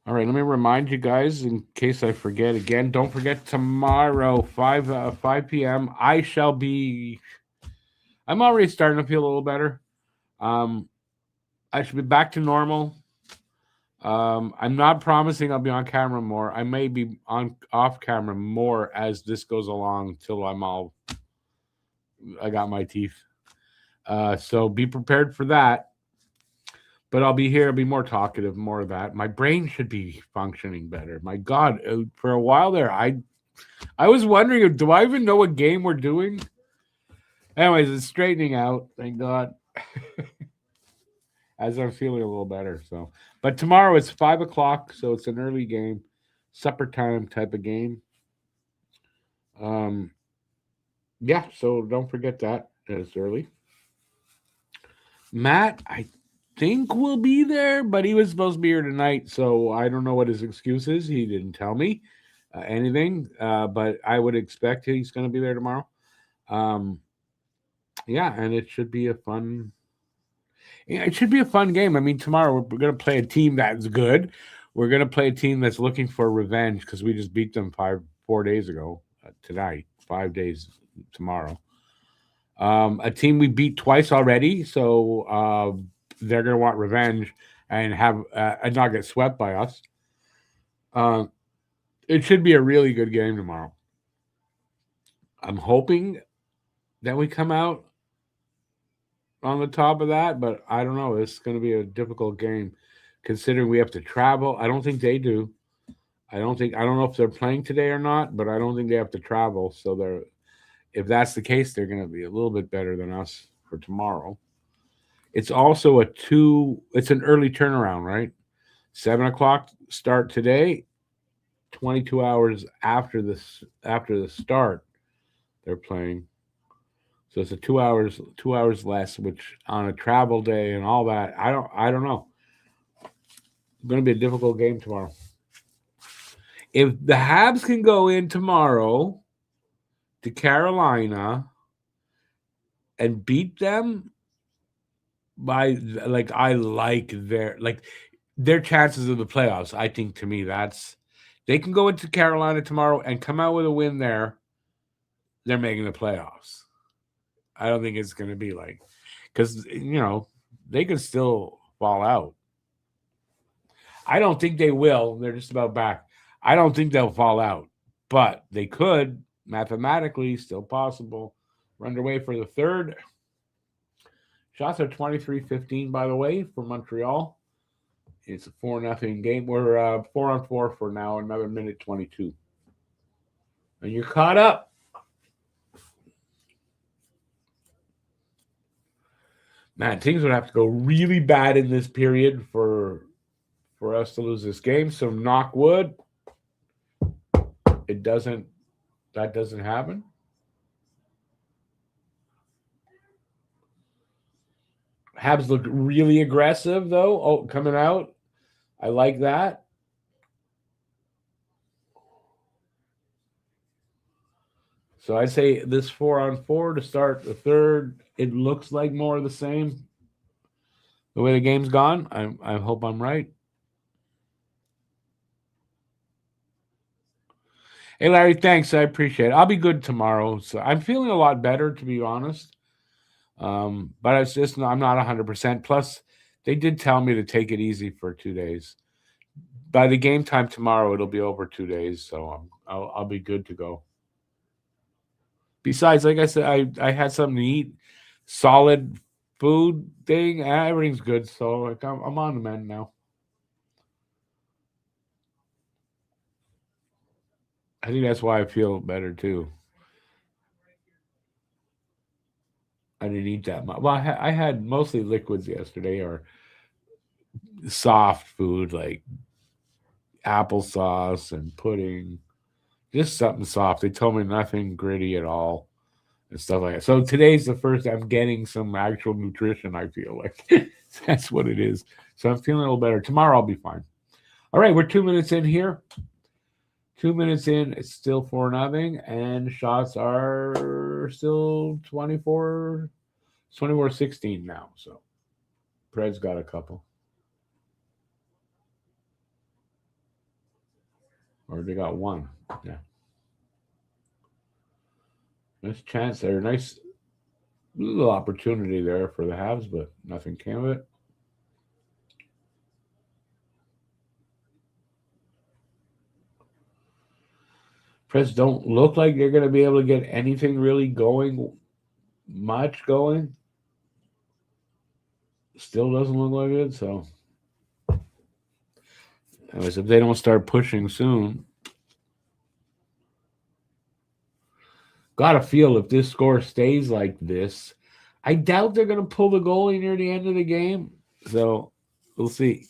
All right, let me remind you guys in case I forget again. Don't forget tomorrow, 5 p.m. I shall be. I'm already starting to feel a little better. Um, I should be back to normal. I'm not promising I'll be on camera more. I may be on off camera more as this goes along till I got my teeth. So be prepared for that. But I'll be here. I'll be more talkative, more of that. My brain should be functioning better. My God, for a while there, I was wondering, do I even know what game we're doing? Anyways, it's straightening out. Thank God. As I'm feeling a little better. So, but tomorrow it's 5 o'clock, so it's an early game, supper time type of game. Um, yeah. So don't forget that it's early. Matt, I think will be there, but he was supposed to be here tonight, so I don't know what his excuse is. He didn't tell me anything, but I would expect he's going to be there tomorrow. Um, yeah, and it should be a fun. Yeah, it should be a fun game. I mean, tomorrow we're going to play a team that's good. We're going to play a team that's looking for revenge because we just beat them 4 days ago tonight. 5 days tomorrow. A team we beat twice already, so they're going to want revenge and have and not get swept by us. It should be a really good game tomorrow. I'm hoping that we come out on the top of that, but I don't know. It's going to be a difficult game considering we have to travel. I don't think they do. I don't know if they're playing today or not, but I don't think they have to travel. So if that's the case, they're going to be a little bit better than us for tomorrow. It's also it's an early turnaround, right? 7:00 start today, 22 hours after the start they're playing. So it's a 2 hours less, which on a travel day and all that, I don't know. It's going to be a difficult game tomorrow. If the Habs can go in tomorrow to Carolina and beat them by I like their chances of the playoffs. I think to me they can go into Carolina tomorrow and come out with a win there. They're making the playoffs. I don't think it's going to be because they could still fall out. I don't think they will. They're just about back. I don't think they'll fall out, but they could mathematically, still possible. We're underway for the third. Shots are 23-15, by the way, for Montreal. It's a 4-0 game. We're 4-on-4 for now, another minute 22. And you're caught up. Man, things would have to go really bad in this period for us to lose this game. So knock wood. That doesn't happen. Habs look really aggressive, though. Oh, coming out. I like that. So I'd say this 4-on-4 to start the third. It looks like more of the same. The way the game's gone, I hope I'm right. Hey, Larry, thanks. I appreciate it. I'll be good tomorrow. So I'm feeling a lot better, to be honest. But it's just I'm not 100%. Plus, they did tell me to take it easy for 2 days. By the game time tomorrow, it'll be over 2 days, so I'll be good to go. Besides, like I said, I had something to eat, solid food thing. Everything's good, so I'm on the mend now. I think that's why I feel better too. I didn't eat that much. Well, I had mostly liquids yesterday or soft food like applesauce and pudding, just something soft. They told me nothing gritty at all and stuff like that. So today's the first I'm getting some actual nutrition, I feel like. That's what it is. So I'm feeling a little better. Tomorrow I'll be fine. All right, we're 2 minutes in here. 2 minutes in, it's still 4-0, and shots are still 24-16 now. So Preds got a couple. Or they got one. Yeah. Nice chance there. Nice little opportunity there for the Habs, but nothing came of it. Preds don't look like they're going to be able to get anything really going. Still doesn't look like it. So, anyways, if they don't start pushing soon, got to feel if this score stays like this, I doubt they're going to pull the goalie near the end of the game. So, we'll see.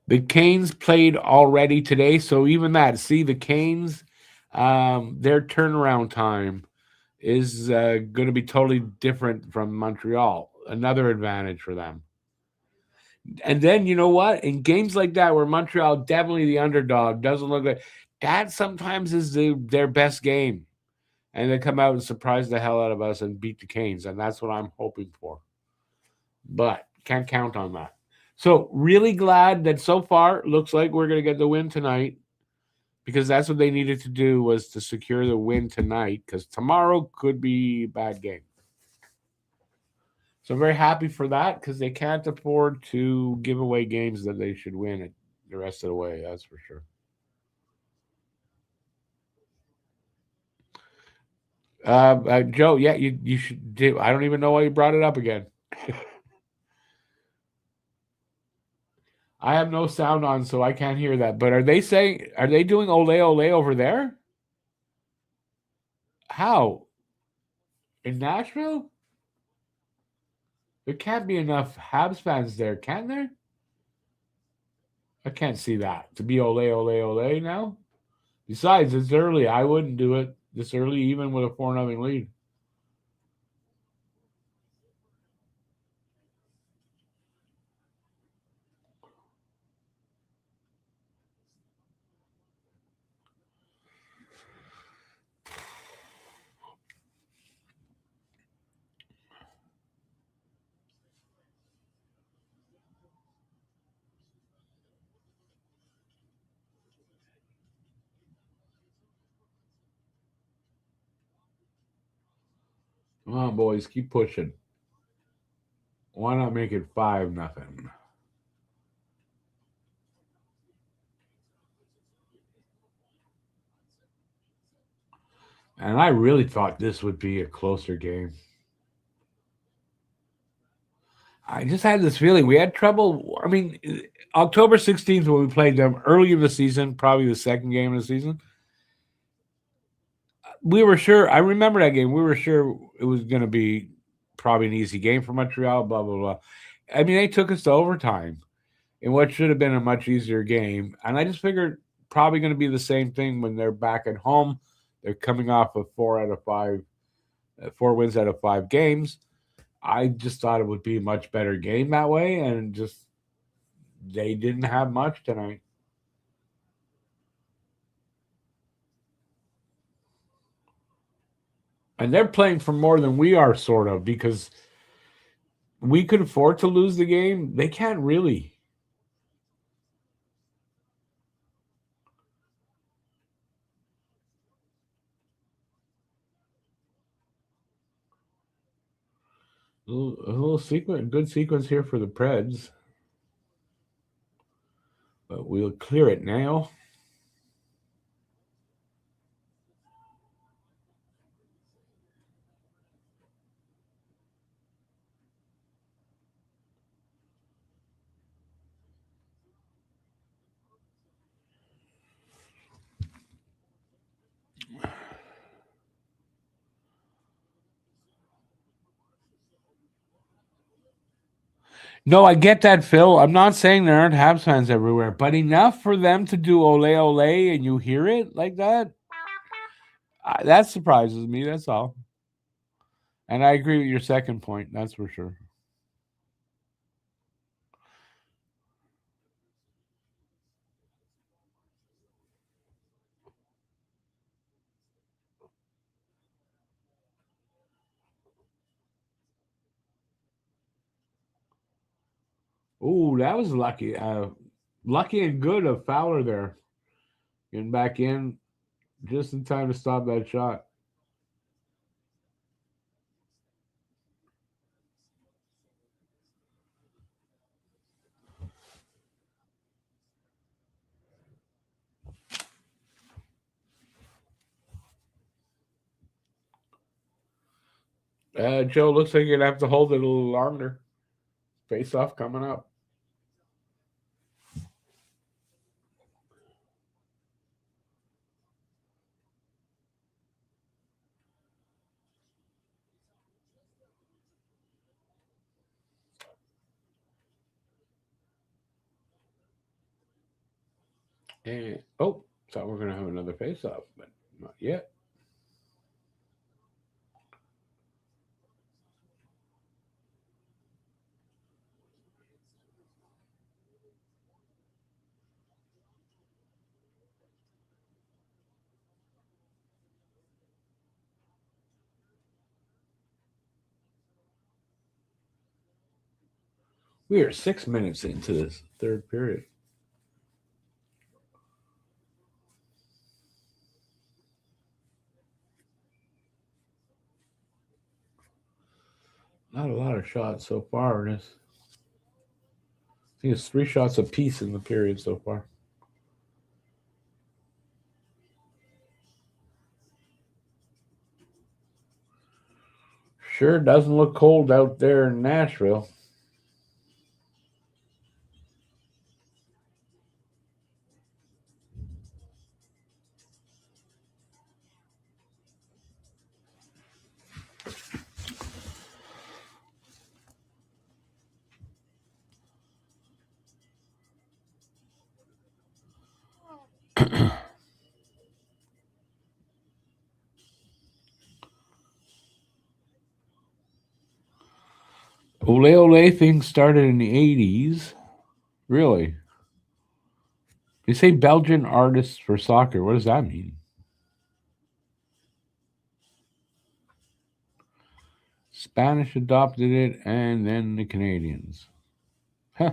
The Canes played already today, so even that. See, the Canes, their turnaround time is going to be totally different from Montreal. Another advantage for them. And then, you know what? In games like that where Montreal, definitely the underdog, doesn't look like that sometimes is their best game. And they come out and surprise the hell out of us and beat the Canes. And that's what I'm hoping for. But can't count on that. So really glad that so far looks like we're going to get the win tonight, because that's what they needed to do, was to secure the win tonight, because tomorrow could be a bad game. So I'm very happy for that because they can't afford to give away games that they should win it the rest of the way. That's for sure. Joe, yeah, you should do. I don't even know why you brought it up again. I have no sound on, so I can't hear that. But are they doing ole ole over there? How? In Nashville? There can't be enough Habs fans there, can there? I can't see that. To be ole ole ole now? Besides, it's early. I wouldn't do it this early, even with a 4-0 lead. Come on, boys, keep pushing. Why not make it 5-0? And I really thought this would be a closer game. I just had this feeling we had trouble. I mean, October 16th when we played them early in the season, probably the second game of the season. We were sure. I remember that game. We were sure it was going to be probably an easy game for Montreal. Blah blah blah. I mean, they took us to overtime in what should have been a much easier game, and I just figured probably going to be the same thing when they're back at home. They're coming off of 4 wins out of 5 games. I just thought it would be a much better game that way, and just they didn't have much tonight. And they're playing for more than we are, sort of, because we could afford to lose the game. They can't really. A little sequence, good sequence here for the Preds, but we'll clear it now. No, I get that, Phil. I'm not saying there aren't Habs fans everywhere, but enough for them to do ole ole and you hear it like that. That surprises me. That's all. And I agree with your second point. That's for sure. Ooh, that was lucky. Lucky and good of Fowler there getting back in just in time to stop that shot. Joe, looks like you're gonna have to hold it a little longer. Face off coming up. And thought we are gonna have another face off, but not yet. We are 6 minutes into this third period. Not a lot of shots so far. I think it's 3 shots apiece in the period so far. Sure doesn't look cold out there in Nashville. Ole Ole thing started in the 80s. Really? They say Belgian artists for soccer. What does that mean? Spanish adopted it, and then the Canadians. Huh.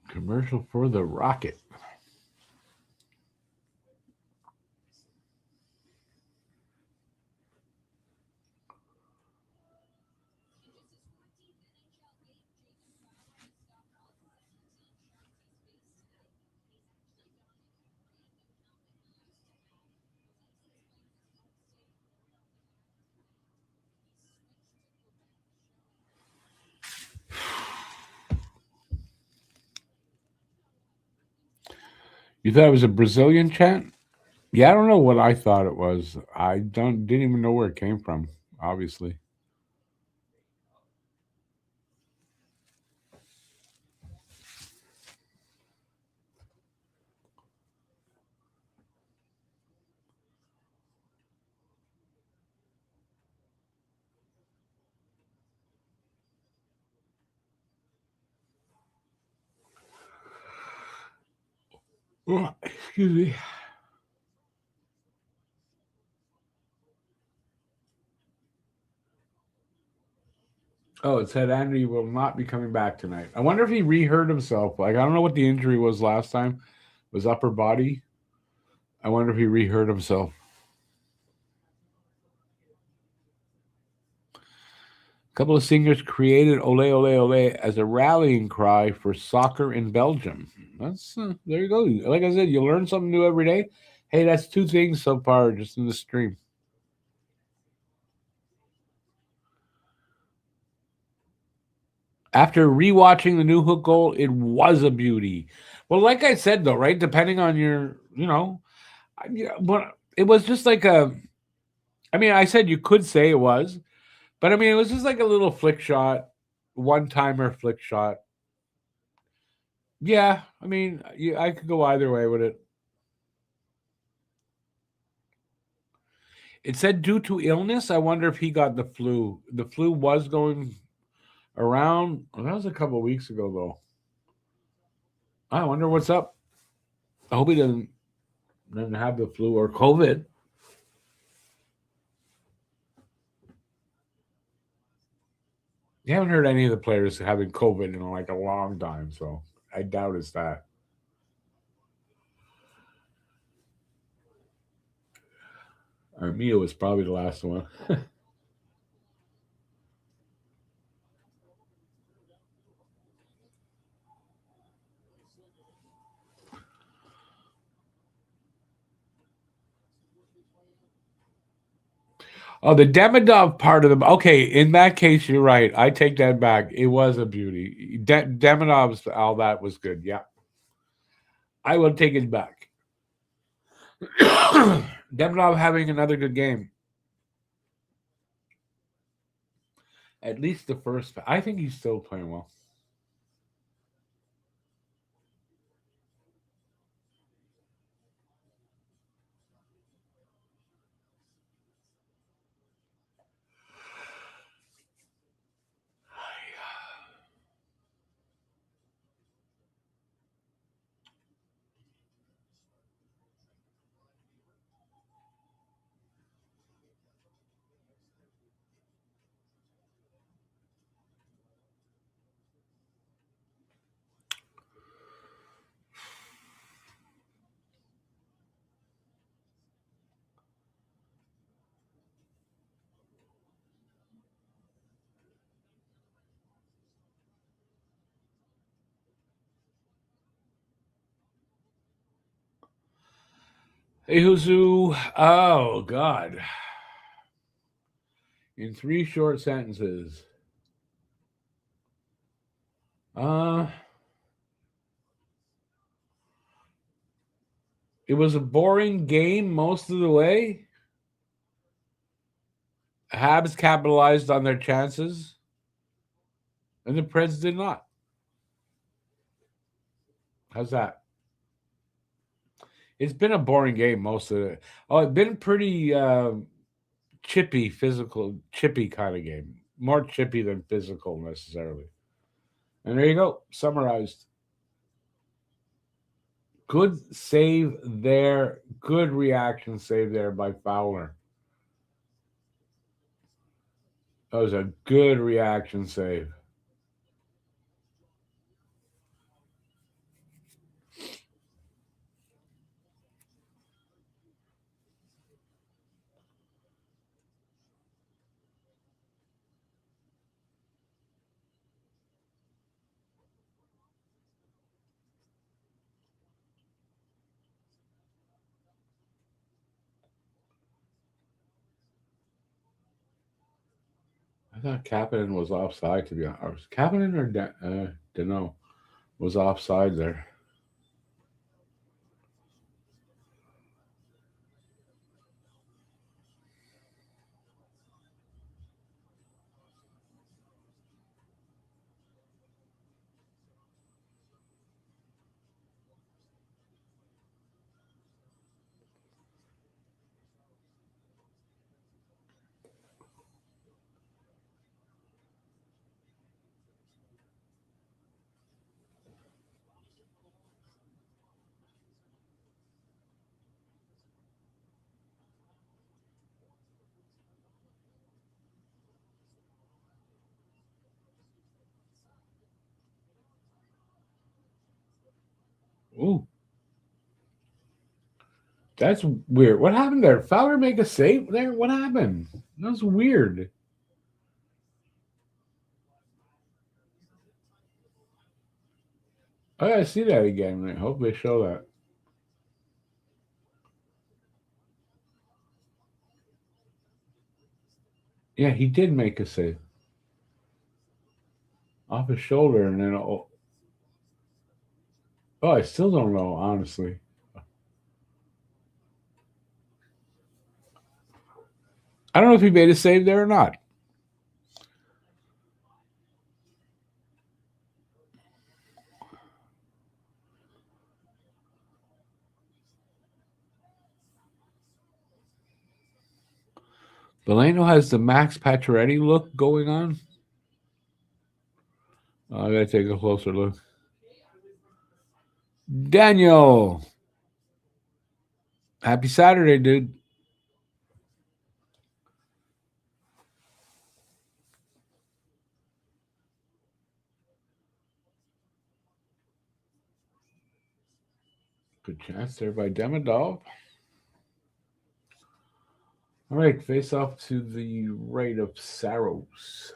Commercial for the Rocket. You thought it was a Brazilian chant? Yeah, I don't know what I thought it was. I didn't even know where it came from, obviously. Oh, excuse me. Oh, it said Andy will not be coming back tonight. I wonder if he reheard himself. Like, I don't know what the injury was last time. It was upper body. I wonder if he reheard himself. A couple of singers created "Ole Ole Ole" as a rallying cry for soccer in Belgium. That's there you go. Like I said, you learn something new every day. Hey, that's 2 things so far just in the stream. After rewatching the Newhook goal, it was a beauty. Well, like I said though, right? Depending on your, but it was just like a. I mean, I said you could say it was, but I mean, it was just like a little flick shot, one timer flick shot. Yeah, I mean, I could go either way with it. It said due to illness. I wonder if he got the flu. The flu was going around. Well, that was a couple of weeks ago, though. I wonder what's up. I hope he doesn't have the flu or COVID. You haven't heard any of the players having COVID in like a long time, so I doubt it's that. Armia was probably the last one. Oh, the Demidov part of them. Okay, in that case, you're right. I take that back. It was a beauty. Demidov's all that was good. Yeah, I will take it back. Demidov having another good game. At least the first. I think he's still playing well. Hey, Huzu. Oh, God. In 3 short sentences. It was a boring game most of the way. Habs capitalized on their chances, and the Preds did not. How's that? It's been a boring game most of it. Oh, it's been pretty chippy, physical, chippy kind of game. More chippy than physical necessarily. And there you go, summarized. Good save there. Good reaction save there by Fowler. That was a good reaction save. I thought Kapanen was offside, to be honest. Kapanen or Dano was offside there. Ooh, that's weird. What happened there? Fowler make a save there? What happened? That was weird. I gotta see that again. I hope they show that. Yeah, he did make a save off his shoulder, and then I still don't know, honestly. I don't know if he made a save there or not. Delano has the Max Pacioretty look going on. I gotta take a closer look. Daniel, happy Saturday, dude. Good chance there by Demidov. All right, face off to the right of Saros.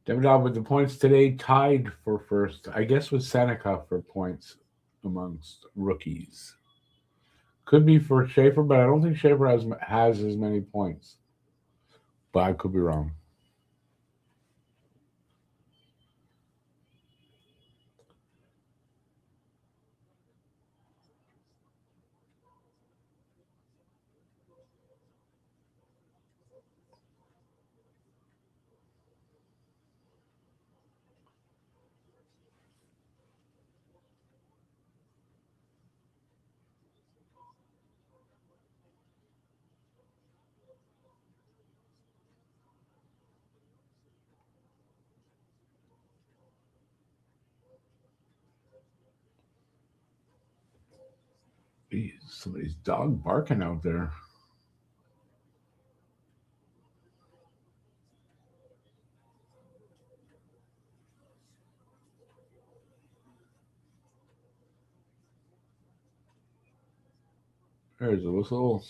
Demidov with the points today, tied for first, I guess, with Seneca for points amongst rookies. Could be for Schaefer, but I don't think Schaefer has as many points. But I could be wrong. Jeez, somebody's dog barking out there. There's a whistle.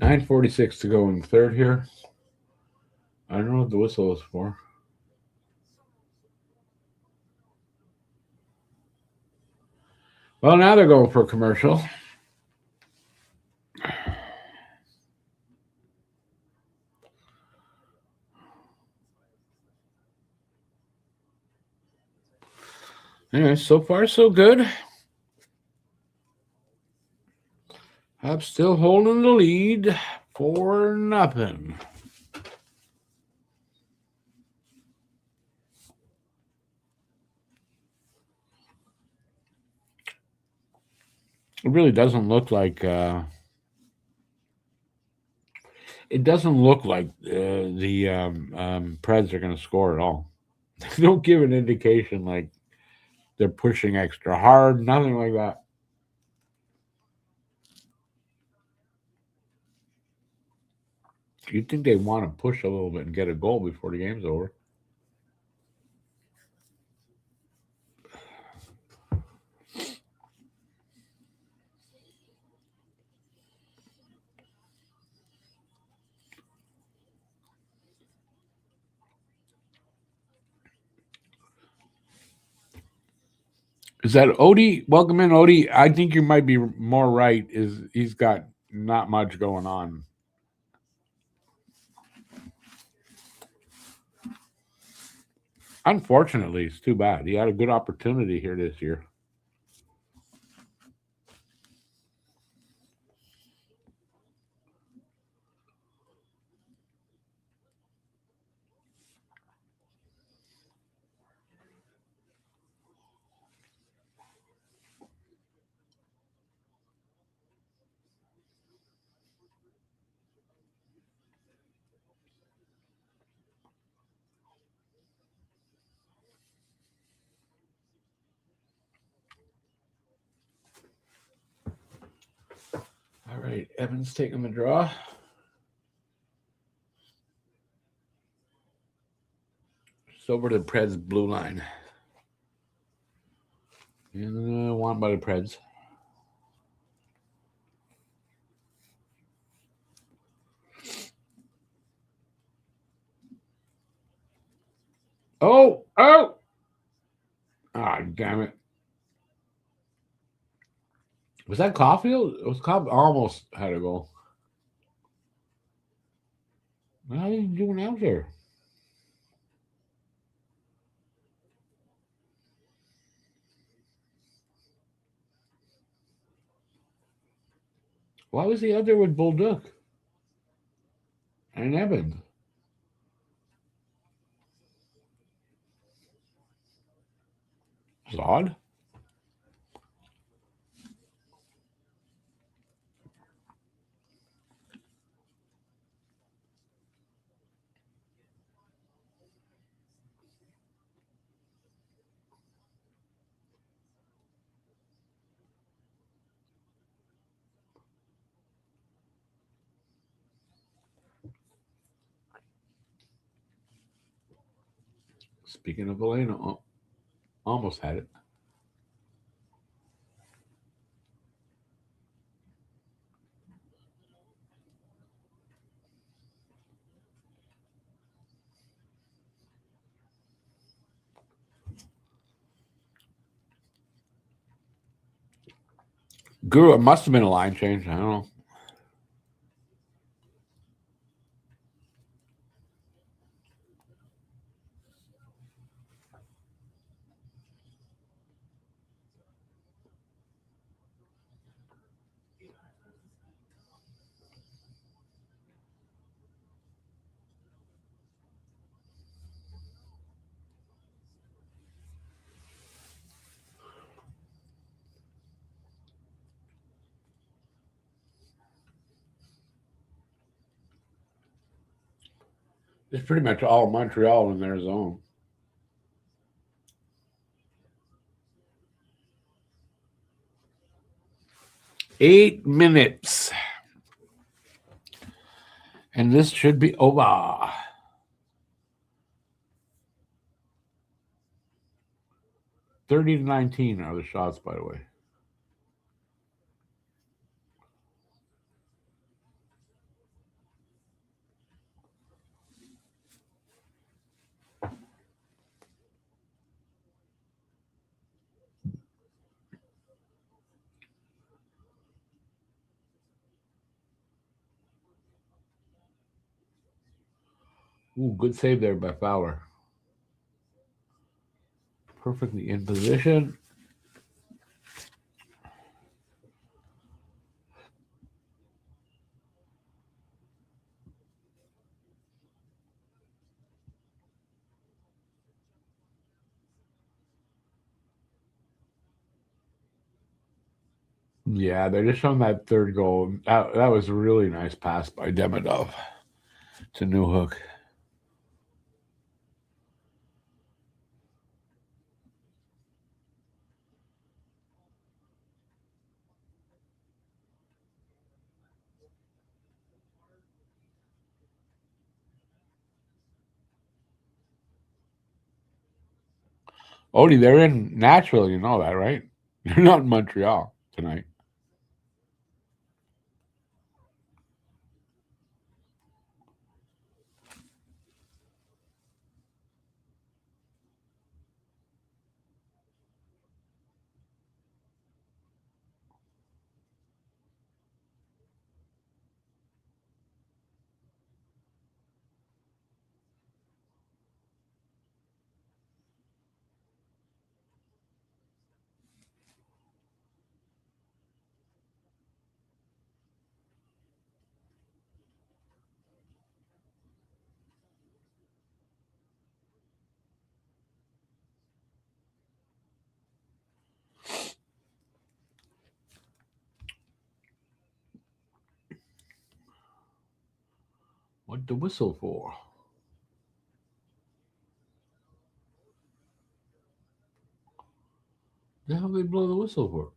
9:46 to go in the third here. I don't know what the whistle is for. Well, now they're going for a commercial. Anyway, so far so good. I'm still holding the lead 4-0. It really doesn't look like the Preds are going to score at all. They don't give an indication like they're pushing extra hard, nothing like that. You'd think they want to push a little bit and get a goal before the game's over. Is that Odie? Welcome in, Odie. I think you might be more right. Is he's got not much going on. Unfortunately, it's too bad. He had a good opportunity here this year. All right, Evans taking the draw. It's over to the Preds blue line. And won by the Preds. Oh! Ah, damn it. Was that Caulfield? It was Caulfield. Almost had a goal. What are you doing out there? Why was he out there with Bolduc and Evans? It's odd. Speaking of Elena, almost had it. Guru, it must have been a line change. I don't know. It's pretty much all Montreal in their zone. Eight minutes. And this should be over. 30-19 are the shots, by the way. Ooh, good save there by Fowler. Perfectly in position. Yeah, they're just showing that third goal. That was a really nice pass by Demidov to Newhook. Odie, they're in Nashville, you know that, right? They're not in Montreal tonight. What the whistle for? The hell they blow the whistle for?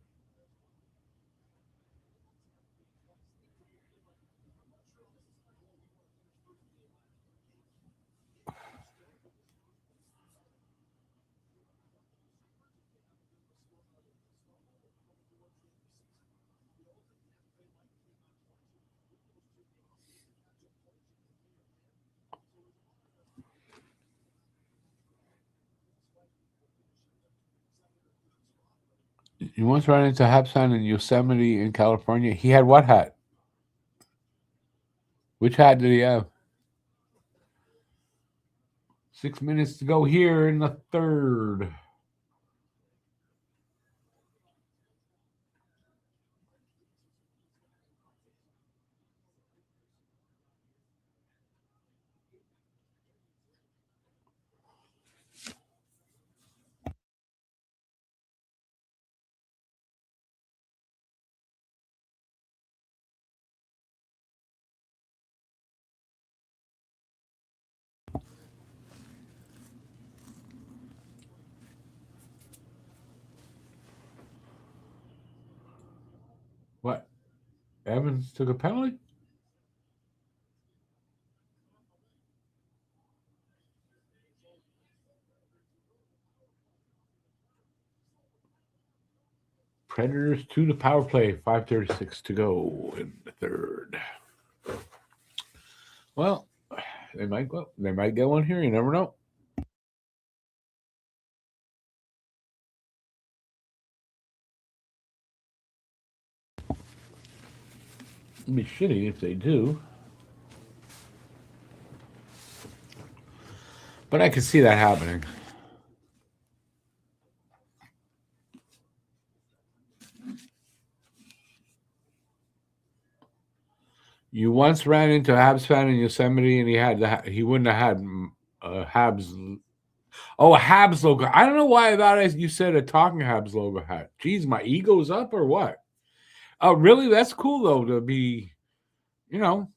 You once ran into Habs fan in Yosemite in California. He had what hat? Which hat did he have? 6 minutes to go here in the third. What? Evans took a penalty? Predators to the power play. 5:36 to go in the third. Well, they might go. They might get one here. You never know. It'd be shitty if they do. But I could see that happening. You once ran into a Habs fan in Yosemite, and he wouldn't have had a Habs. Oh, a Habs logo. I don't know why I thought you said a Talking Habs logo hat. Geez, my ego's up or what? Oh, really? That's cool though to be, you know,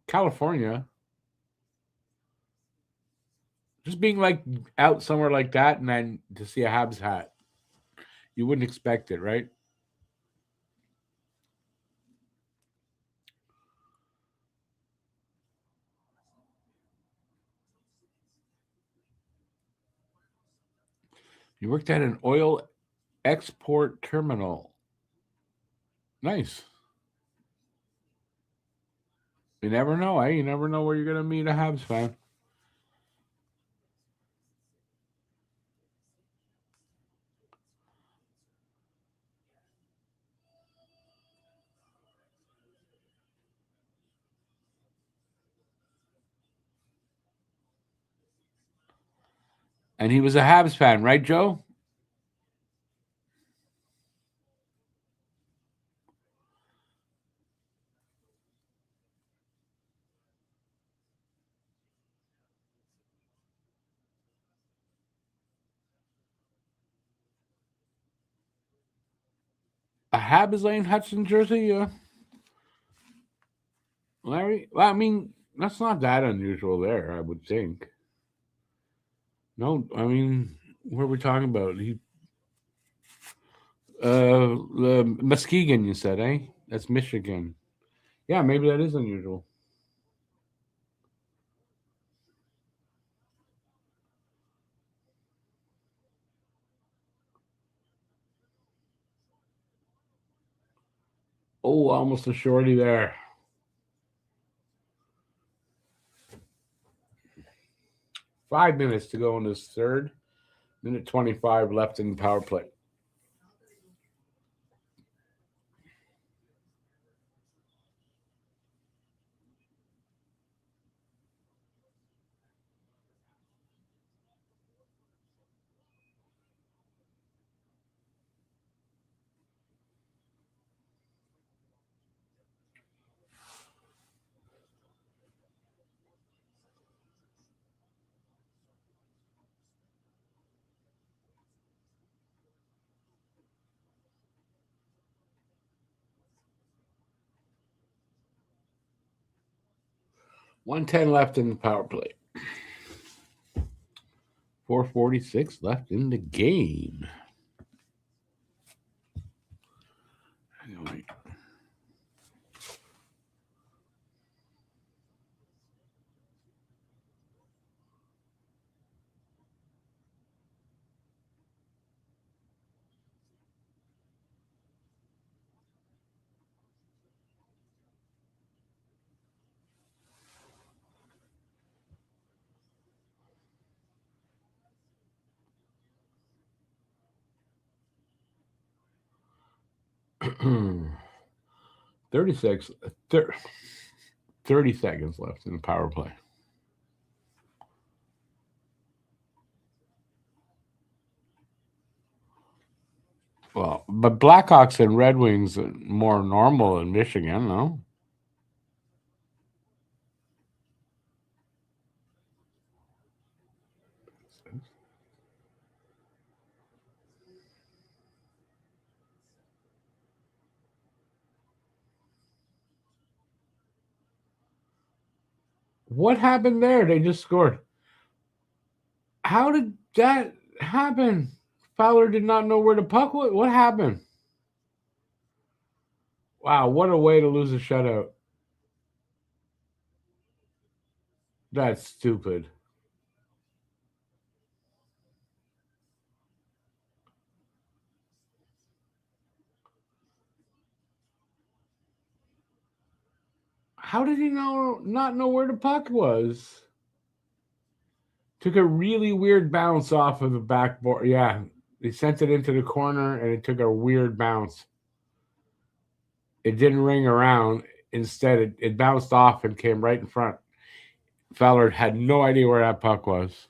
California. Just being like out somewhere like that, and then to see a Habs hat, you wouldn't expect it, right? You worked at an oil export terminal. Nice. You never know, eh? You never know where you're gonna meet a Habs fan. And he was a Habs fan, right, Joe? A Habs Lane Hudson jersey, Larry? Well, I mean, that's not that unusual there, I would think. No, I mean, what are we talking about? The Muskegon, you said, eh? That's Michigan. Yeah, maybe that is unusual. Oh, almost a shorty there. 5 minutes to go in this third. Minute 25 left in the power play. .110 left in the power play. 4:46 left in the game. Anyway. Thirty-six, 30 seconds left in the power play. Well, but Blackhawks and Red Wings are more normal in Michigan, no? What happened there? They just scored. How did that happen? Fowler did not know where the puck was. What happened? Wow, what a way to lose a shutout. That's stupid. How did he not know where the puck was? Took a really weird bounce off of the backboard. Yeah, they sent it into the corner and it took a weird bounce. It didn't ring around. Instead, it bounced off and came right in front. Fowler had no idea where that puck was.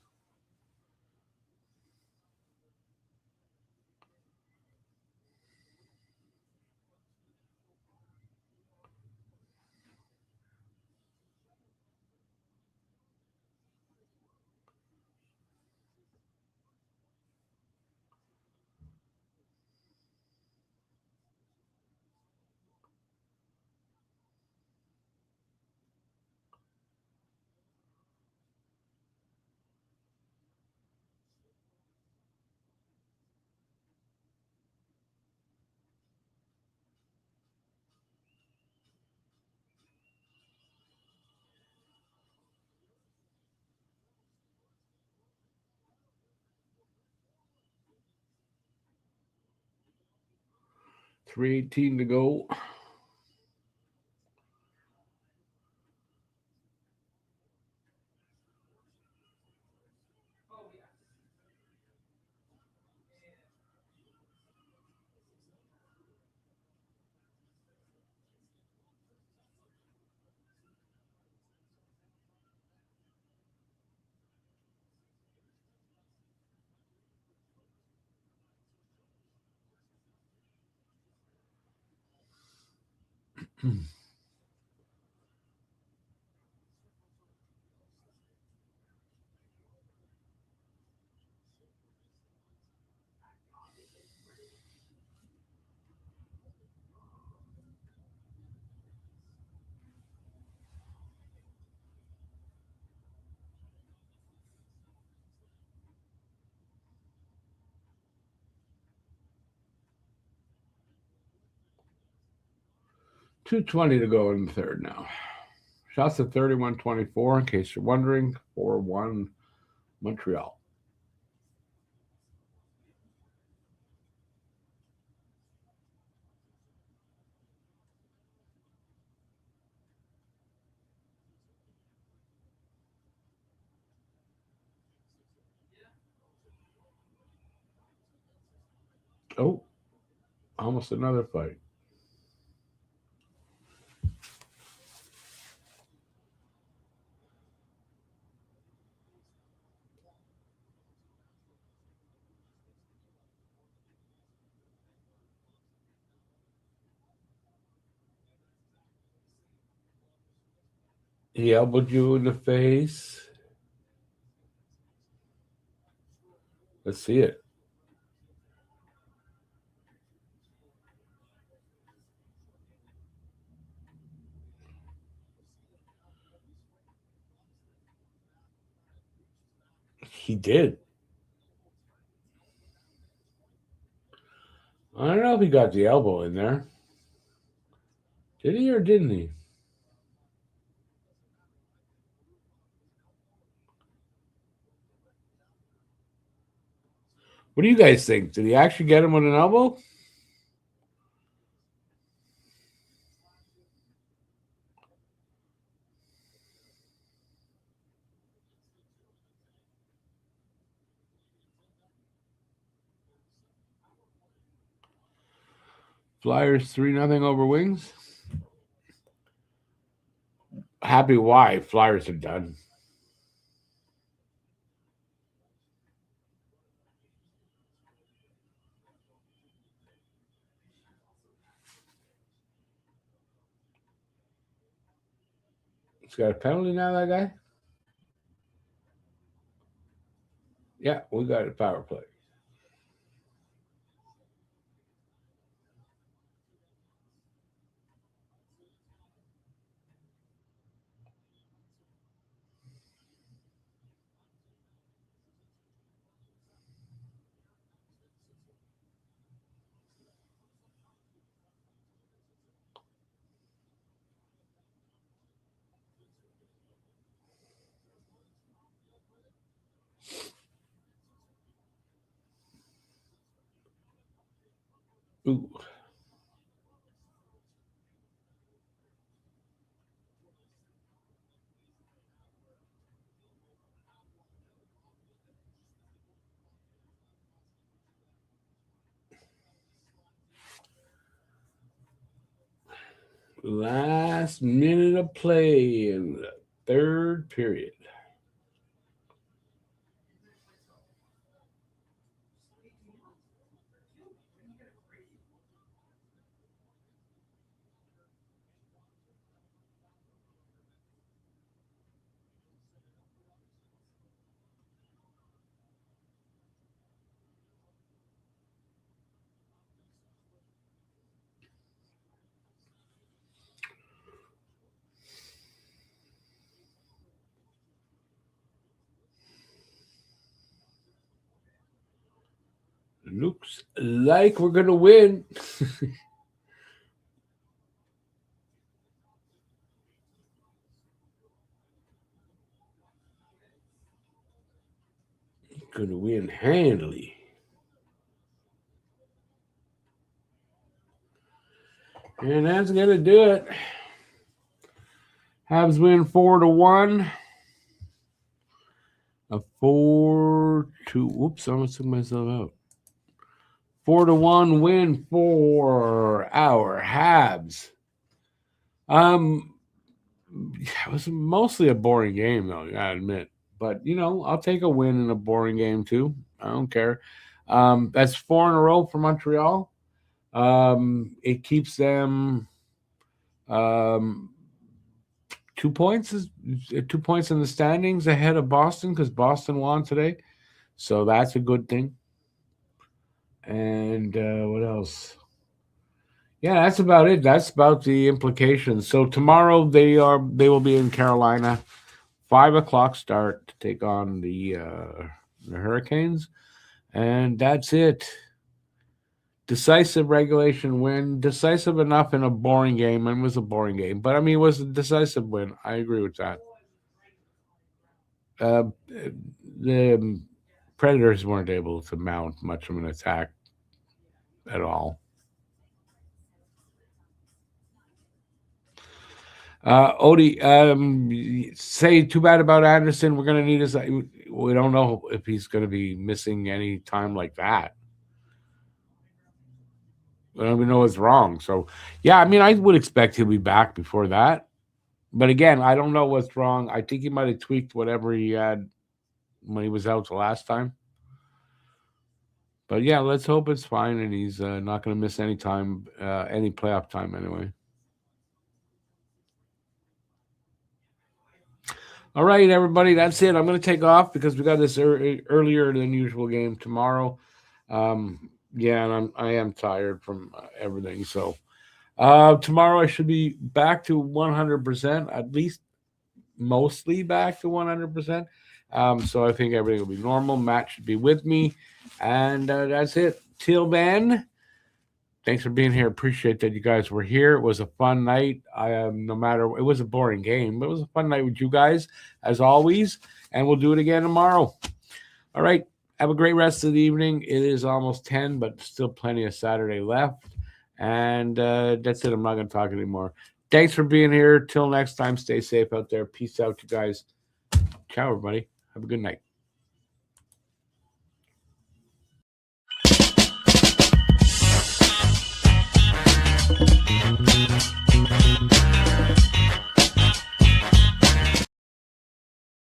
.318 to go. 2:20 to go in the third now. Shots at 31-24, in case you're wondering. 4-1 Montreal. Oh, almost another fight. He elbowed you in the face. Let's see it. He did. I don't know if he got the elbow in there. Did he or didn't he? What do you guys think? Did he actually get him with an elbow? Flyers 3-0 over Wings. Happy why? Flyers are done. He's got a penalty now, that guy? Yeah, we got a power play. Ooh. Last minute of play in the third period. Looks like we're going to win. Going to win handily. And that's going to do it. Habs win 4-1. A 4-2. Whoops, I almost took myself out. 4-1 win for our Habs. It was mostly a boring game, though, I admit. But, I'll take a win in a boring game, too. I don't care. That's 4 in a row for Montreal. It keeps them 2 points is 2 points in the standings ahead of Boston because Boston won today, so that's a good thing. And what else? Yeah, that's about it. That's about the implications. So tomorrow they will be in Carolina, 5 o'clock start to take on the Hurricanes, and that's it. Decisive regulation win, decisive enough in a boring game, and it was a boring game, but I mean, it was a decisive win. I agree with that. The Predators weren't able to mount much of an attack at all. Odie, say too bad about Anderson. We're gonna need his. We don't know if he's gonna be missing any time like that. We don't even know what's wrong. So, yeah, I mean, I would expect he'll be back before that. But again, I don't know what's wrong. I think he might have tweaked whatever he had when he was out the last time. But yeah, let's hope it's fine and he's not going to miss any time, any playoff time anyway. All right, everybody, that's it. I'm going to take off because we got this earlier than usual game tomorrow. Yeah, and I am tired from everything. So tomorrow I should be back to 100%, at least mostly back to 100%. So I think everything will be normal. Matt should be with me. And that's it. Till then, thanks for being here. Appreciate that you guys were here. It was a fun night. No matter, it was a boring game, but it was a fun night with you guys, as always. And we'll do it again tomorrow. All right. Have a great rest of the evening. It is almost 10, but still plenty of Saturday left. And that's it. I'm not going to talk anymore. Thanks for being here. Till next time, stay safe out there. Peace out, you guys. Ciao, everybody. Have a good night.